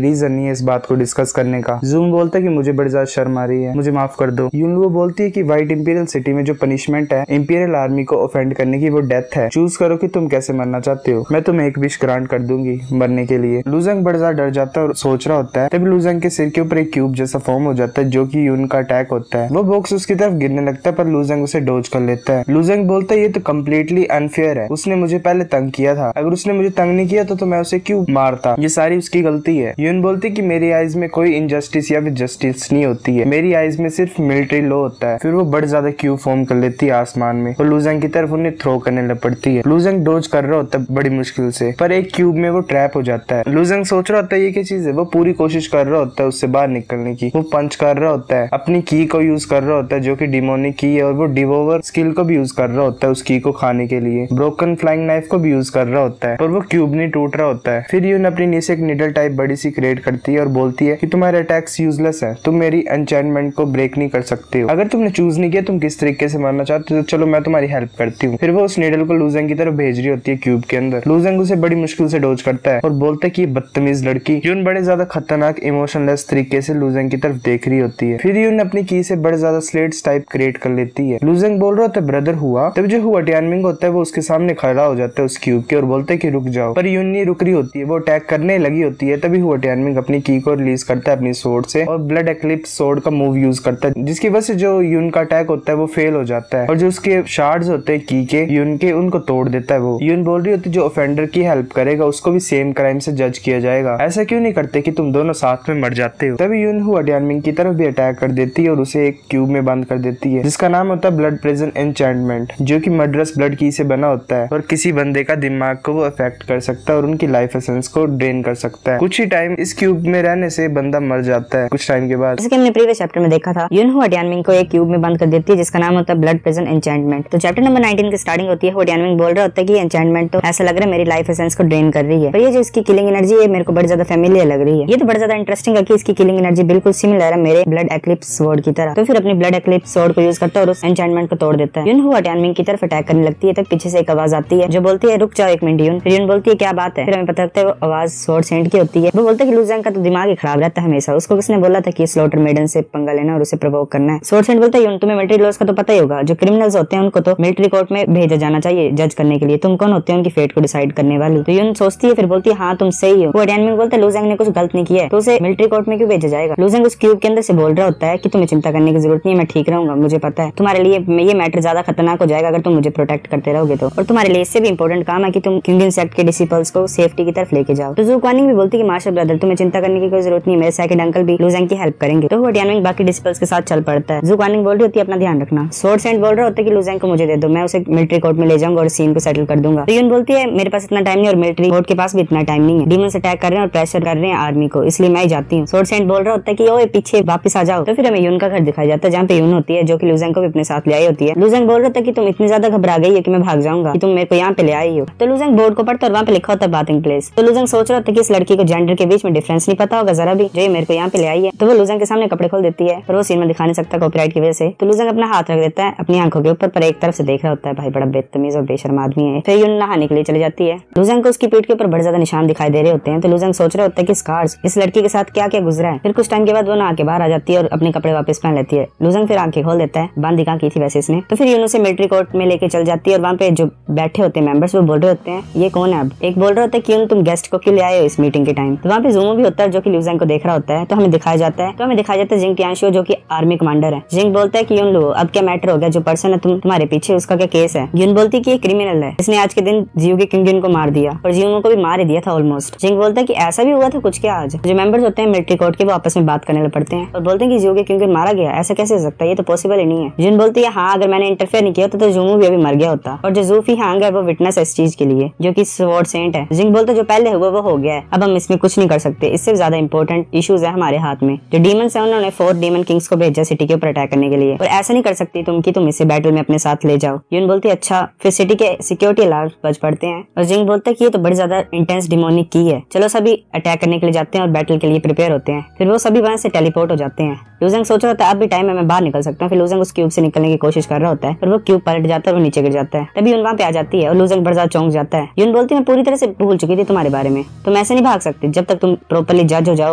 रीजन नहीं है इस बात को डिस्कस करने का। जूम बोलता है कि मुझे बड़ी ज्यादा शर्म आ रही है, मुझे माफ कर दो। युनलुओ बोलती है कि व्हाइट इंपीरियल सिटी में जो पनिशमेंट है इंपीरियल आर्मी को ऑफेंड करने की वो डेथ है। चूज करो कि तुम कैसे मरना चाहते हो, मैं तुम्हें एक विश ग्रांट कर दूंगी मरने के लिए। लूजेंग बड़ा ज्यादा डर जाता है और सोच रहा होता है, तभी लूजेंग के सिर के ऊपर एक क्यूब जैसा फॉर्म हो जाता है जो कि यून का अटैक होता है। वो बॉक्स उसकी तरफ गिरने लगता है पर लूजेंग उसे डोज कर लेता है। लूजेंग बोलता है ये तो कम्प्लीटली अनफेयर है, उसने मुझे पहले तंग किया था, अगर उसने मुझे तंग नहीं किया तो मैं उसे क्यों मारता, ये सारी उसकी गलती है। यून बोलती कि मेरी आइज में कोई इनजस्टिस या फिर जस्टिस नहीं होती है, मेरी आइज में सिर्फ मिलिट्री लॉ होता है। फिर वो बड़ी ज्यादा क्यूब फॉर्म कर लेती है आसमान में और लूजेंग की तरफ उन्हें थ्रो करने लग पड़ती है। लूजेंग डोज कर रहा होता है बड़ी मुश्किल से, पर एक क्यूब में वो ट्रैप हो जाता है। लूजेंग सोच रहा होता है ये क्या चीज है, वो पूरी कोशिश कर रहा होता है उससे बाहर निकलने की। वो पंच कर रहा होता है, अपनी की को यूज कर रहा होता है जो कि डिमोनिक की है, और वो डिवोवर स्किल को भी यूज कर रहा होता है उस की को खाने के लिए। ब्रोकन फ्लाइंग नाइफ को भी यूज कर रहा होता है, पर वो क्यूब नहीं टूट रहा होता है। फिर यून अपनी नीचे एक निडल टाइप बड़ी सी क्रिएट करती है और बोलती है कि तुम्हारे अटैक्स यूजलेस है, तुम मेरी एन्चेंटमेंट को ब्रेक नहीं कर सकते हो। अगर तुमने चूज नहीं किया तुम किस तरीके से मरना चाहते हो तो चलो मैं तुम्हारी हेल्प करती हूँ। फिर वो उस निडल को लूजेंग की तरफ भेज रही होती है क्यूब के अंदर। लूजेंग उसे बड़ी मुश्किल से डोज करता है और बोलता है कि बदतमीज लड़की। यून बड़े ज्यादा खतरनाक इमोशनलेस तरीके से लूजेंग की तरफ देख रही होती है। फिर यून अपनी की से बड़े ज्यादा स्लेट्स टाइप क्रिएट कर लेती है। लूजेंग बोल रहा होता है ब्रदर हुआ, तब जो हुआ टियानमिंग होता है वो उसके सामने खड़ा हो जाता है उस क्यूब के और बोलता है कि रुक जाओ, पर यून नहीं रुक रही होती है, वो अटैक करने लगी होती है। तभी हुआ टियानमिंग अपनी की को रिलीज करता है अपनी सोर्ड से और ब्लड एक्लिप्स सोर्ड का मूव यूज करता है, जिसकी वजह से जो यून का अटैक होता है वो फेल हो जाता है और जो उसके शार्ड्स होते हैं की के यून के उनको तोड़ देता है। वो यून बोल रही होती है जो ऑफेंडर की हेल्प करेगा उसको भी सेम क्राइम से जज किया जाएगा, ऐसा क्यों नहीं करते कि तुम दोनों साथ में मर जाते हो। तभी यून हुआ टियानमिंग की तरफ भी अटैक कर देती है और उसे एक क्यूब में बंद कर देती है जिसका नाम होता है ब्लड प्रिजन एन्चेंटमेंट, जो कि मर्डरस ब्लड की से बना होता है और किसी बंदे का दिमाग को वो अफेक्ट कर सकता है और उनकी लाइफ एसेंस को ड्रेन कर सकता है। कुछ ही टाइम इस क्यूब में रहने से बंदा मर जाता है कुछ टाइम के बाद। जैसे कि हमने प्रीवियस चैप्टर में देखा था, यून हुआ टियानमिंग को एक क्यूब में बंद कर देती है जिसका नाम होता है ब्लड प्रिजन एन्चेंटमेंट। तो चैप्टर नंबर 19 की स्टार्टिंग होती है, हुआ टियानमिंग बोल रहा होता है कि एन्चेंटमेंट तो ऐसा लग रहा है मेरी लाइफ एसेंस को ड्रेन कर रही है, पर ये जो इसकी किलिंग एनर्जी है मेरे को बड़ी ज्यादा फेमिलियर लग रही है। ये तो बड़ा ज्यादा इंटरेस्टिंग है कि इसकी किलिंग एनर्जी बिल्कुल सिमिलर है मेरे ब्लड एक्लिप्स स्वॉर्ड की तरह। तो फिर अपनी ब्लड एक्लिप्स स्वॉर्ड को यूज करता है और उस एन्चेंटमेंट को तोड़ देता है। यून हुआ टियानमिंग की तरफ अटैक करने लगती है, तब पीछे से एक आवाज आती है जो बोलती है रुक जाओ एक मिनट यून। फिर यून बोलती है क्या बात है, फिर हमें पता लगता है वो आवाज स्वॉर्ड सेंट की होती है। वो बोलता है कि लूजेंग का तो दिमाग ही खराब रहता है हमेशा, उसको किसने बोला था कि स्लॉटर मेडन से पंगा लेना और उसे प्रोवोक करना है। स्वॉर्ड सेंट बोलता है यून तुम्हें मिलिट्री लॉज का तो पता ही होगा, जो क्रिमिनल्स होते हैं उनको तो मिलिट्री कोर्ट में भेजा जाना चाहिए जज करने के लिए, तुम कौन होते हैं उनकी फेट को डिसाइड करने वाली। तो यून सोचती है, फिर बोलती है हाँ तुम सही हो। वो टियानमिंग बोलता है लूजेंग ने कुछ गलत नहीं किया है तो उसे मिलिट्री कोर्ट में क्यों भेजा जाएगा। लूजेंग उस क्यूब के अंदर से बोल रहा होता है कि तुम्हें चिंता करने की जरूरत नहीं है, मैं ठीक रहूंगा, मुझे पता है तुम्हारे लिए ये मैटर ज्यादा खतरनाक हो जाएगा अगर तुम मुझे प्रोटेक्ट करते रहोगे तो, और तुम्हारे लिए इससे भी इंपॉर्टेंट काम है कि तुम किंगडम सेक्ट के डिसिपल्स को सेफ्टी की तरफ लेके जाओ। तो जू क्वानिंग भी बोलती है कि मार्शल ब्रदर तुम्हें चिंता करने की कोई जरूरत नहीं है, मेरे सेकंड अंकल भी लूजेंग की हेल्प करेंगे। तो वो टियानमिंग बाकी डिसिपल्स के साथ चल पड़ता है। जू क्वानिंग बोल रही होती है अपना ध्यान रखना। स्वॉर्ड सेंट बोल रहा होता है कि लूजेंग को मुझे दे दो, मैं उसे मिलिट्री कोर्ट में ले जाऊंगा और सीन को सेटल कर दूंगा। तो यून बोलती है मेरे पास इतना टाइम नहीं और मिलिट्री कोर्ट के पास भी इतना टाइम नहीं है, डीमंस अटैक कर रहे हैं और प्रेशर कर रहे हैं आर्मी को, इसलिए मैं ही जाती हूँ। स्वॉर्ड सेंट बोल रहा होता है कि ओए पीछे वापस आ जाओ। तो फिर हमें हमें यून का घर दिखाया जाता है, जहाँ पे यून होती है जो कि लूजेंग को भी अपने साथ ले आई होती है। लूजेंग बोल रहा था कि तुम इतनी ज्यादा घबरा गई है कि मैं भाग जाऊंगा, कि तुम मेरे को यहाँ पे ले आई हो। तो लूजेंग बोर्ड को पढ़ता और वहाँ पे लिखा होता है बाथिंग प्लेस। तो लूजेंग सोच रहा था कि इस लड़की को जेंडर के बीच में डिफरेंस नहीं पता होगा जरा भी, जो ये मेरे को यहाँ पे ले आई है। तो वो लूजेंग के सामने कपड़े खोल देती है, पर वो सीन में दिखा नहीं सकता कॉपीराइट की वजह से। तो लूजेंग अपना हाथ रख देता है अपनी आंखों के ऊपर, पर एक तरफ से देख रहा होता है भाई बड़ा बेतमीज और बेशर्म आदमी है। फिर यून नहाने के लिए चली जाती है। लूजेंग को उसकी पीठ के ऊपर बड़े ज्यादा निशान दिखाई दे रहे होते हैं। तो लूजेंग सोच रहा होता है कि स्कार्स इस लड़की के साथ क्या क्या गुजरा है। फिर कुछ टाइम के बाद वो नहा के बाहर आ जाती है और अपने कपड़े वापस पहन लेती है। लूजेंग फिर आंखें खोल देता है, बांधी कहाँ की थी वैसे इसने। तो फिर यून उसे मिलिट्री कोर्ट में लेके चल जाती है और वहाँ पे जो बैठे होते हैं मेंबर्स वो बोल रहे होते हैं ये कौन है। अब एक बोल रहा होता है कि यून तुम गेस्ट को क्यों ले आए हो इस मीटिंग के टाइम। तो वहाँ पे ज़ूमो भी होता है जो कि लूजेंग को देख रहा होता है। तो हमें दिखाया जाता है जिंग टियानशियो जो कि आर्मी कमांडर है। जिंग बोलता है कि यून लो अब क्या मैटर हो गया, जो पर्सन है तुम्हारे पीछे उसका क्या केस है। यून बोलती है कि ये क्रिमिनल है, इसने आज के दिन जियो के किंगन को मार दिया और जियो को भी मार ही दिया था ऑलमोस्ट। जिंग बोलता है कि ऐसा भी हुआ था कुछ क्या आज। जो मेंबर्स होते हैं मिलिट्री कोर्ट के वो आपस में बात करने लग पड़ते हैं और बोलते हैं कि जियो के किंगन मारा गया, ऐसा कैसे हो सकता है, ये तो पॉसिबल ही नहीं है। जिन बोलती है हाँ अगर मैंने इंटरफेयर नहीं किया तो जूमू भी अभी मर गया होता। और जो जूफी हांग है वो विटनेस है इस चीज के लिए, जो कि स्वॉर्ड सेंट है। जिंग बोलते जो पहले हुआ वो हो गया है, अब हम इसमें कुछ नहीं कर सकते, इससे ज्यादा इंपॉर्टेंट इश्यूज है हमारे हाथ में। जो डीमंस है उन्होंने 4 डीमन किंग्स को भेजा सिटी के ऊपर अटैक करने के लिए, और ऐसा नहीं कर सकती तुम कि तुम इसे बैटल में अपने साथ ले जाओ। यून बोलती है अच्छा। फिर सिटी के सिक्योरिटी अलार्म बज पड़ते हैं और जिंग बोलता है कि ये तो बड़ी ज्यादा इंटेंस डिमोनिक की है, चलो सभी अटैक करने के लिए जाते हैं और बैटल के लिए प्रिपेयर होते हैं। फिर वो सभी वहां से टेलीपोर्ट हो जाते हैं। लूजेंग सोच रहा होता है अब भी टाइम है, मैं बाहर निकल सकता हूँ। फिर लूजेंग उस क्यूब से निकलने की कोशिश कर रहा होता है पर वो क्यूब पलट जाता है और वो नीचे गिर जाता है। तभी यून वहाँ पे आ जाती है और लूजेंग बड़ा ज्यादा चौंक जाता है। यून बोलती है मैं पूरी तरह से भूल चुकी थी तुम्हारे बारे में, तुम ऐसे नहीं भाग सकते जब तक तुम प्रॉपर्ली जज हो जाओ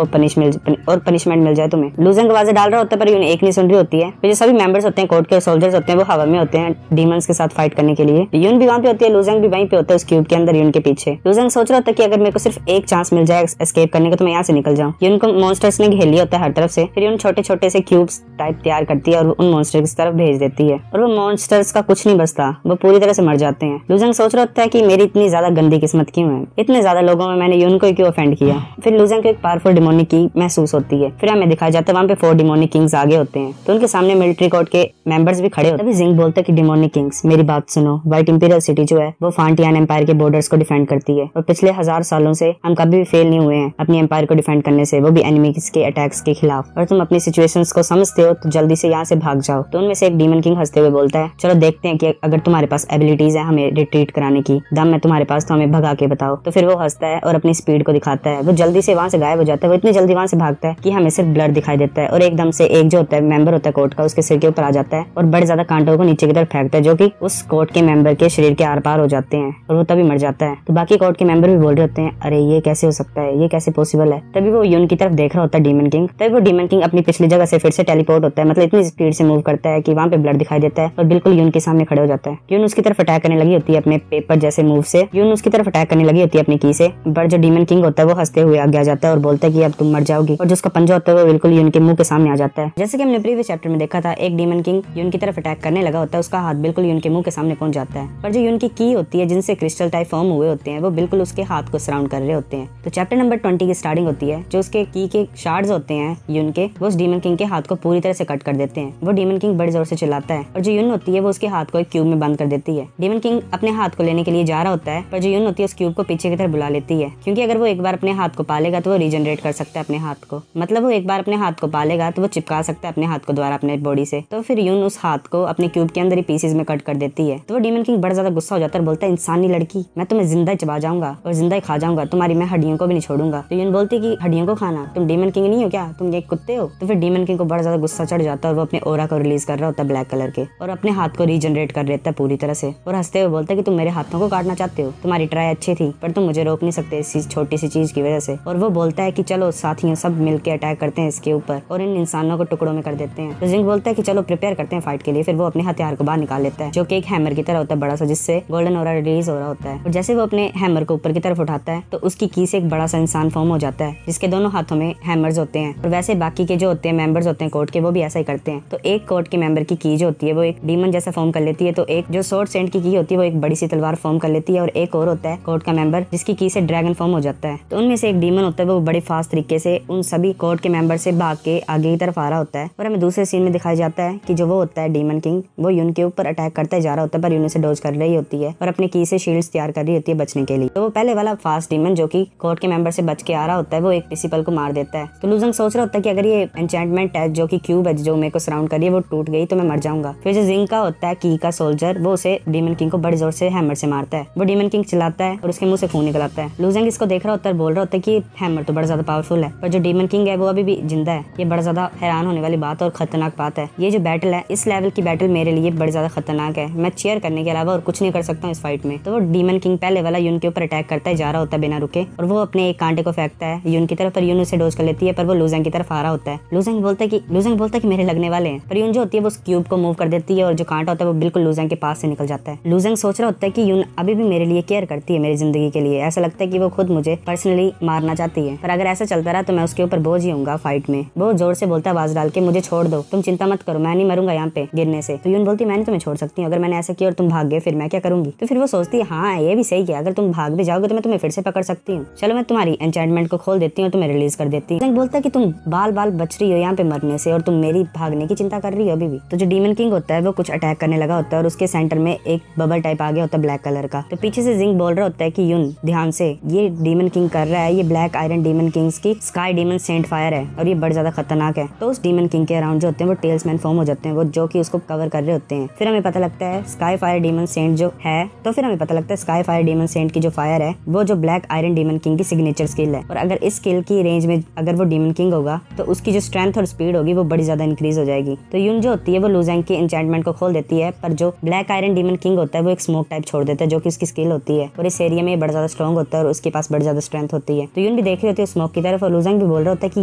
और पनिशमेंट मिल जाए तुम्हें। लूजेंग आवाजें डाल रहा होता है पर यून एक नहीं सुन रही होती है। फिर जो सभी मेंबर्स होते हैं कोर्ट के सोल्जर्स होते हैं वो हवा में होते हैं डीमंस के साथ फाइट करने के लिए। यून भी वहाँ पे होती है, लूजेंग भी वहीं पे होता है उस क्यूब के अंदर यून के पीछे। लूजेंग सोच रहा होता है कि अगर मेरे को सिर्फ एक चांस मिल जाए एस्केप करने का तो मैं यहाँ से निकल जाऊँ। यून को मॉन्स्टर्स ने घेर लिया होता है हर तरफ से। फिर यून छोटे छोटे से क्यूब्स टाइप तैयार करती है और उन मॉन्स्टर्स की तरफ भेज देती है और वो मॉन्स्टर्स का कुछ नहीं बचता, वो पूरी तरह से मर जाते हैं। लूजेंग सोच रहा होता है कि मेरी इतनी ज्यादा गंदी किस्मत क्यों है, इतने ज्यादा लोगों में मैंने यून को क्यों ऑफेंड किया। फिर लूजेंग को एक पावरफुल डिमोनिक की महसूस होती है। फिर हमें दिखाया जाता है वहाँ पे 4 डिमोनिक किंग्स आगे होते हैं तो उनके सामने मिलिट्री कोर्ट के मेंबर्स भी खड़े होते हैं। तभी जिंग बोलता है कि डिमोनिक किंग्स मेरी बात सुनो, व्हाइट इंपीरियल सिटी जो है वो फांटियान एम्पायर के बॉर्डर्स को डिफेंड करती है और पिछले 1000 सालों से हम कभी भी फेल नहीं हुए हैं अपनी एम्पायर को डिफेंड करने से, वो भी एनिमीज के अटैक्स के खिलाफ। और तुम अपनी सिचुएशंस को समझते हो तो जल्दी से यहाँ से भाग जाओ। तो उनमें से एक डीमन किंग हंसते हुए बोलता है चलो देखते हैं कि अगर तुम्हारे पास एबिलिटीज है हमें रिट्रीट कराने की, दम है तुम्हारे पास तो हमें भगा के बताओ। तो फिर वो हंसता है और अपनी स्पीड को दिखाता है। वो जल्दी से वहाँ से गायब हो जाता है। वो इतनी जल्दी वहाँ से भागता है कि हमें सिर्फ ब्लड दिखाई देता है और एकदम से एक जो होता है मेंबर होता है कोर्ट का उसके सिर के ऊपर आ जाता है और बड़े ज्यादा कांटों को नीचे की तरफ फेंकता है जो कि उस कोर्ट के मेंबर के शरीर के आर पार हो जाते हैं और वो तभी मर जाता है। तो बाकी कोर्ट के मेंबर भी बोल रहे होते हैं अरे ये कैसे हो सकता है, ये कैसे पॉसिबल है। तभी वो यून की तरफ देख रहा होता है डीमन किंग। तभी वो डीमन किंग अपनी पिछली जगह से फिर से टेलीपोर्ट होता है, मतलब इतनी स्पीड से मूव करता है कि वहाँ पे ब्लड दिखाई देता है और बिल्कुल यून के सामने खड़े हो जाता है। यून उसकी तरफ अटैक करने लगी होती है अपने पेपर जैसे मूव से। यून उसकी तरफ अटैक करने लगी होती है अपनी की से, पर जो डीमन किंग होता है वो हंसते हुए आगे आ जाता है और बोलता है कि अब तुम मर जाओगी। और जो उसका पंजा होता है वो बिल्कुल यून के मुंह के सामने आ जाता है। जैसे कि हमने प्रीवियस चैप्टर में देखा था एक डीमन किंग यून की तरफ अटैक करने लगा होता है, उसका हाथ बिल्कुल यून के मुंह के सामने पहुंच जाता है। पर जो यून की होती है जिनसे क्रिस्टल टाइप फॉर्म हुए होते हैं वो बिल्कुल उसके हाथ को सराउंड कर रहे होते हैं। तो चैप्टर नंबर 20 की स्टार्टिंग होती है। जो उसके की के शार्ड्स होते हैं यून के, वो उस डीमन किंग के हाथ को पूरी तरह से कट कर देते हैं। वो डीमन किंग बड़े जोर से चिल्लाता है और जो यून होती है वो उसके हाथ को एक क्यूब में बंद कर देती है। डीमन किंग अपने हाथ को लेने के लिए जा रहा होता है पर जो यून होती है उस क्यूब को पीछे की तरफ बुला लेती है, क्योंकि अगर वो एक बार अपने हाथ को पालेगा तो वो रीजनरेट कर सकता है अपने हाथ को, मतलब वो एक बार अपने हाथ को पालेगा तो वो चिपका सकता है अपने हाथ को दोबारा अपने बॉडी से। तो फिर यून उस हाथ को अपने क्यूब के अंदर ही पीसेज में कट कर देती है। तो वो डीमन किंग बड़ा ज्यादा गुस्सा हो जाता है और बोलता है इंसानी लड़की मैं तुम्हें जिंदा चबा जाऊंगा और जिंदा ही खा जाऊंगा, तुम्हारी मैं हड्डियों को भी नहीं छोड़ूंगा। तो यून बोलती कि हड्डियों को खाना, तुम डीमन किंग नहीं हो क्या, तुम एक कुत्ते हो। तो फिर डीमन किंग को बड़ा ज्यादा गुस्सा चढ़ जाता है और वो अपने ओरा को रिलीज कर रहा होता है ब्लैक कलर के और अपने हाथ को रीजनरेट कर देता है पूरी तरह से और हंसते हुए बोलता है कि तुम मेरे हाथों को काटना चाहते हो, तुम्हारी ट्राई अच्छी थी पर तुम मुझे रोक नहीं सकते इस छोटी सी चीज की वजह से। और वो बोलता है कि चलो साथियों सब मिलकर अटैक करते हैं इसके ऊपर और इन इंसानों को टुकड़ों में कर देते हैं। तो जिंग बोलता है कि चलो प्रिपेयर करते हैं फाइट के लिए। फिर वो अपने हथियार को बाहर निकाल लेता है जो कि एक हैमर की तरह होता है बड़ा सा, जिससे गोल्डन ओरा रिलीज हो रहा होता है। और जैसे वो अपने हैमर को ऊपर की तरफ उठाता है तो उसकी की से एक बड़ा सा इंसान फॉर्म हो जाता है जिसके दोनों हाथों में हैमर्स होते हैं। और वैसे बाकी के जो होते हैं मेंबर्स होते हैं कोर्ट के वो भी ऐसा ही करते हैं। तो एक कोर्ट के मेंबर की जो होती है वो एक डीमन जैसा फॉर्म कर लेती है, तो एक जो स्वॉर्ड सेंट की होती है वो एक बड़ी सी तलवार फॉर्म कर लेती है और एक और होता है कोर्ट का मेंबर जिसकी की से ड्रैगन फॉर्म हो जाता है। तो उनमें से एक डीमन होता है वो बड़ी फास्ट तरीके से उन सभी कोर्ट के मेंबर से भाग के आगे की तरफ आ रहा होता है। और हमें दूसरे सीन में दिखाया जाता है कि जो वो होता है डीमन किंग वो यून के ऊपर अटैक करता जा रहा होता है पर यून से डोज कर रही होती है और अपने की से शील्ड्स तैयार कर रही होती है बचने के लिए। तो वो पहले वाला फास्ट डीमन जो कि कोर्ट के मेंबर से बच के आ रहा होता है वो एक प्रिंसिपल को मार देता है। तो लूजंग सोच रहा होता है कि अगर ये एन्चेंटमेंट है जो कि क्यूब है जो मेरे को सराउंड कर रही है वो टूट गई तो मैं मर जाऊंगा। फिर जो जिंग का होता है की का सोल्जर वो उसे डीमन किंग को बड़े जोर से हैमर से मारता है। वो डीमन किंग चिल्लाता है और उसके मुंह से खून निकल आता है। लू जेंग इसको देख रहा होता है, बोल रहा होता है कि हैमर तो बड़ा ज्यादा पावरफुल है, पर जो डीमन किंग है वो अभी भी जिंदा है। ये बड़ा ज्यादा हैरान होने वाली बात और खतरनाक बात है। ये जो बैटल है, इस लेवल की बैटल मेरे लिए बड़ी ज्यादा खतरनाक है। मैं चीयर करने के अलावा और कुछ नहीं कर सकता हूँ इस फाइट में। तो वो डीमन किंग पहले वाला यून के ऊपर अटैक करता है जा रहा होता है बिना रुके, और वो अपने एक कांटे को फेंकता है यून की तरफ, पर यून उसे डोज कर लेती है, पर वो लू जेंग की तरफ आ रहा होता है। लू जेंग बोलता है कि मेरे लगने वाले हैं, पर यून जो होती है वो उस क्यूब को मूव कर देती है और जो कांटा होता है वो बिल्कुल लू जेंग के पास से निकल जाता है। लू जेंग सोच रहा होता है कि यून अभी भी मेरे लिए केयर करती है, मेरी जिंदगी के लिए। ऐसा लगता है कि वो खुद मुझे पर्सनली मारना चाहती है, पर अगर ऐसा चलता रहा तो मैं उसके ऊपर बोझ ही होऊंगा फाइट में। बहुत जोर से बोलता है आवाज डाल के, मुझे छोड़ दो, तुम चिंता मत करो, मैं नहीं मरूंगा यहाँ पे गिरने से। तो यून बोलती है मैं नहीं तुम्हें छोड़ सकती हूँ, अगर मैंने ऐसा किया और तुम भाग गए फिर मैं क्या करूंगी। तो फिर वो सोचती है हाँ ये भी सही किया, अगर तुम भाग भी जाओगे तो मैं तुम्हें फिर से पकड़ सकती हूँ, चलो मैं तुम्हारी एन्चेंटमेंट को खोल देती हूँ और तुम्हें रिलीज कर देती हूँ। बोलता है कि तुम बाल बाल बच रही हो यहाँ पे मरने से और तुम मेरी भागने की चिंता कर रही हो अभी भी। तो जो डीमन किंग होता है वो कुछ अटैक करने लगा होता है और उसके सेंटर में एक बबल टाइप आ गया होता है ब्लैक कलर का। तो पीछे से जिंग बोल रहा होता है कि यून ध्यान से, ये डीमन किंग कर रहा है, ये ब्लैक आयरन डीमन किंग्स की स्काई डीमन सेंट फायर है और ये बड़ा ज्यादा खतरनाक है। तो उस डीमन किंग के अराउंड जो होते हैं वो टेल्समैन फॉर्म हो जाते हैं, वो जो कि उसको कवर कर रहे होते हैं। फिर हमें पता लगता है स्काई फायर डीमन सेंट जो है, तो फिर हमें पता लगता है स्काई फायर डीमन सेंट की जो फायर है वो जो ब्लैक आयरन डीमन किंग की सिग्नेचर स्किल है, और अगर इस स्किल की रेंज में अगर वो डीमन किंग होगा तो उसकी जो स्ट्रेंथ और स्पीड होगी वो बड़ी ज्यादा इंक्रीज हो जाएगी। तो यून जो होती है वो लू जेंग की एन्चेंटमेंट को खोल देती है, पर जो ब्लैक आयरन डीमन किंग होता है वो एक स्मोक टाइप छोड़ देता है जो कि उसकी स्किल होती है, और इस एरिया में बड़ा ज्यादा स्ट्रॉन्ग होता है और उसके पास बड़ी ज्यादा स्ट्रेंथ होती है। तो यून भी देख रही होती है स्मोक की तरफ और लू जेंग भी बोल रहा होता है कि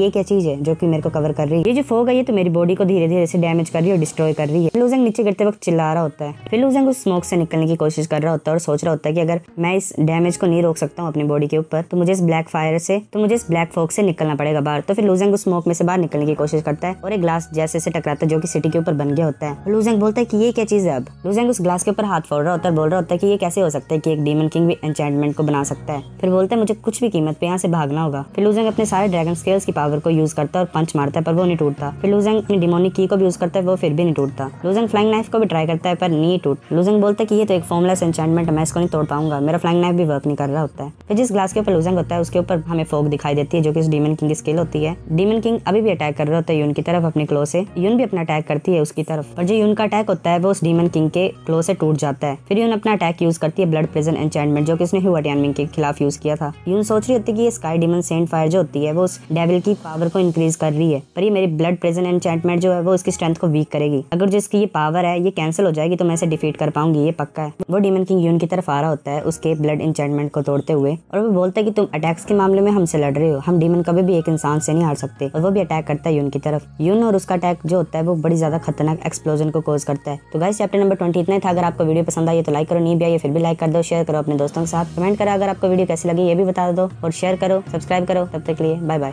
ये क्या चीज है जो कि मेरे को कवर कर रही है, ये जो फोग है ये तो मेरी बॉडी को धीरे धीरे से डैमेज कर रही है और डिस्ट्रॉय कर रही है। लू जेंग नीचे गिरते वक्त चिल्ला रहा होता है। फिर लू जेंग उस स्मोक से निकलने की कोशिश कर रहा होता है और सोच रहा होता है कि अगर मैं इस डैमेज को नहीं रोक सकता हूँ अपनी बॉडी के ऊपर तो मुझे इस ब्लैक फायर से, तो मुझे इस ब्लैक फोग से निकलना पड़ेगा बाहर। तो फिर लू जेंग उस स्मोक में से बाहर निकलने की कोशिश करता है और एक ग्लास जैसे से टकराता है जो कि सिटी के ऊपर बन गया होता है। लू जेंग बोलता है कि ये क्या चीज है। अब लू जेंग उस ग्लास के ऊपर हाथ फोड़ रहा होता है, बोल रहा होता है कि ये कैसे हो सकता है कि एक डीमन किंग भी एन्चेंटमेंट को बना सकता है। फिर बोलता है मुझे कुछ भी कीमत पे यहाँ से भागना होगा। फिर लू जेंग अपने सारे ड्रैगन स्केल्स की पावर को यूज करता है और पंच मारता है पर वो नहीं टूटता। फिर लू जेंग अपनी डिमोनिक की को भी यूज करता है, वो फिर भी नहीं टूटता। लू जेंग फ्लाइंग नाइफ को भी ट्राई करता है पर नहीं टूट। लू जेंग बोलता है कि ये तो एक फॉर्मलेस एन्चेंटमेंट है, मैं इसको नहीं तोड़ पाऊंगा, मेरा फ्लाइंग नाइफ भी वर्क नहीं कर रहा होता है। फिर जिस ग्लास के ऊपर लू जेंग होता है उसके ऊपर हमें फोग दिखाई देती है जो कि उस डीमन किंग की स्किल होती है। डीमन किंग अभी भी अटैक कर रहा होता है यून की तरफ अपने क्लो से, यून भी अपना अटैक करती है उसकी तरफ, और जो यून का अटैक होता है वो उस डीमन किंग के क्लो से टूट जाता है। फिर यून अपना अटैक यूज करती है ब्लड प्रिजन एन्चेंटमेंट जो कि उसने ह्यूआ टानमिंग के खिलाफ यूज किया था। यून सोच रही होती है कि ये स्काई डीमन सेंट फायर जो होती है वो उस डेविल की पावर को इंक्रीज कर रही है, पर ये मेरी ब्लड प्रिजन एन्चेंटमेंट जो है वो उसकी स्ट्रेंथ को वीक करेगी। अगर जो इसकी ये पावर है ये कैंसिल हो जाएगी तो मैं इसे डिफीट कर पाऊंगी, ये पक्का है। वो डीमन किंग यून की तरफ आ रहा होता है उसके ब्लड एन्चेंटमेंट को तोड़ते हुए, और वो बोलता है कि तुम अटैक्स के मामले में हमसे लड़ रहे हो, हम डीमन कभी भी एक इंसान से नहीं हार सकते, और वो भी अटैक करता है यून की तरफ। यून और उसका अटैक जो होता है वो बड़ी ज्यादा खतरनाक एक्सप्लोजन को कॉज करता है। तो गाइस चैप्टर नंबर 20 इतना ही था। अगर आपको वीडियो पसंद आई तो लाइक करो, नहीं भी आई फिर भी लाइक कर दो, शेयर करो अपने दोस्तों के साथ, कमेंट करो अगर आपको वीडियो कैसी लगी ये भी बता दो, और शेयर करो, सब्सक्राइब करो। तब तक के लिए बाय बाय।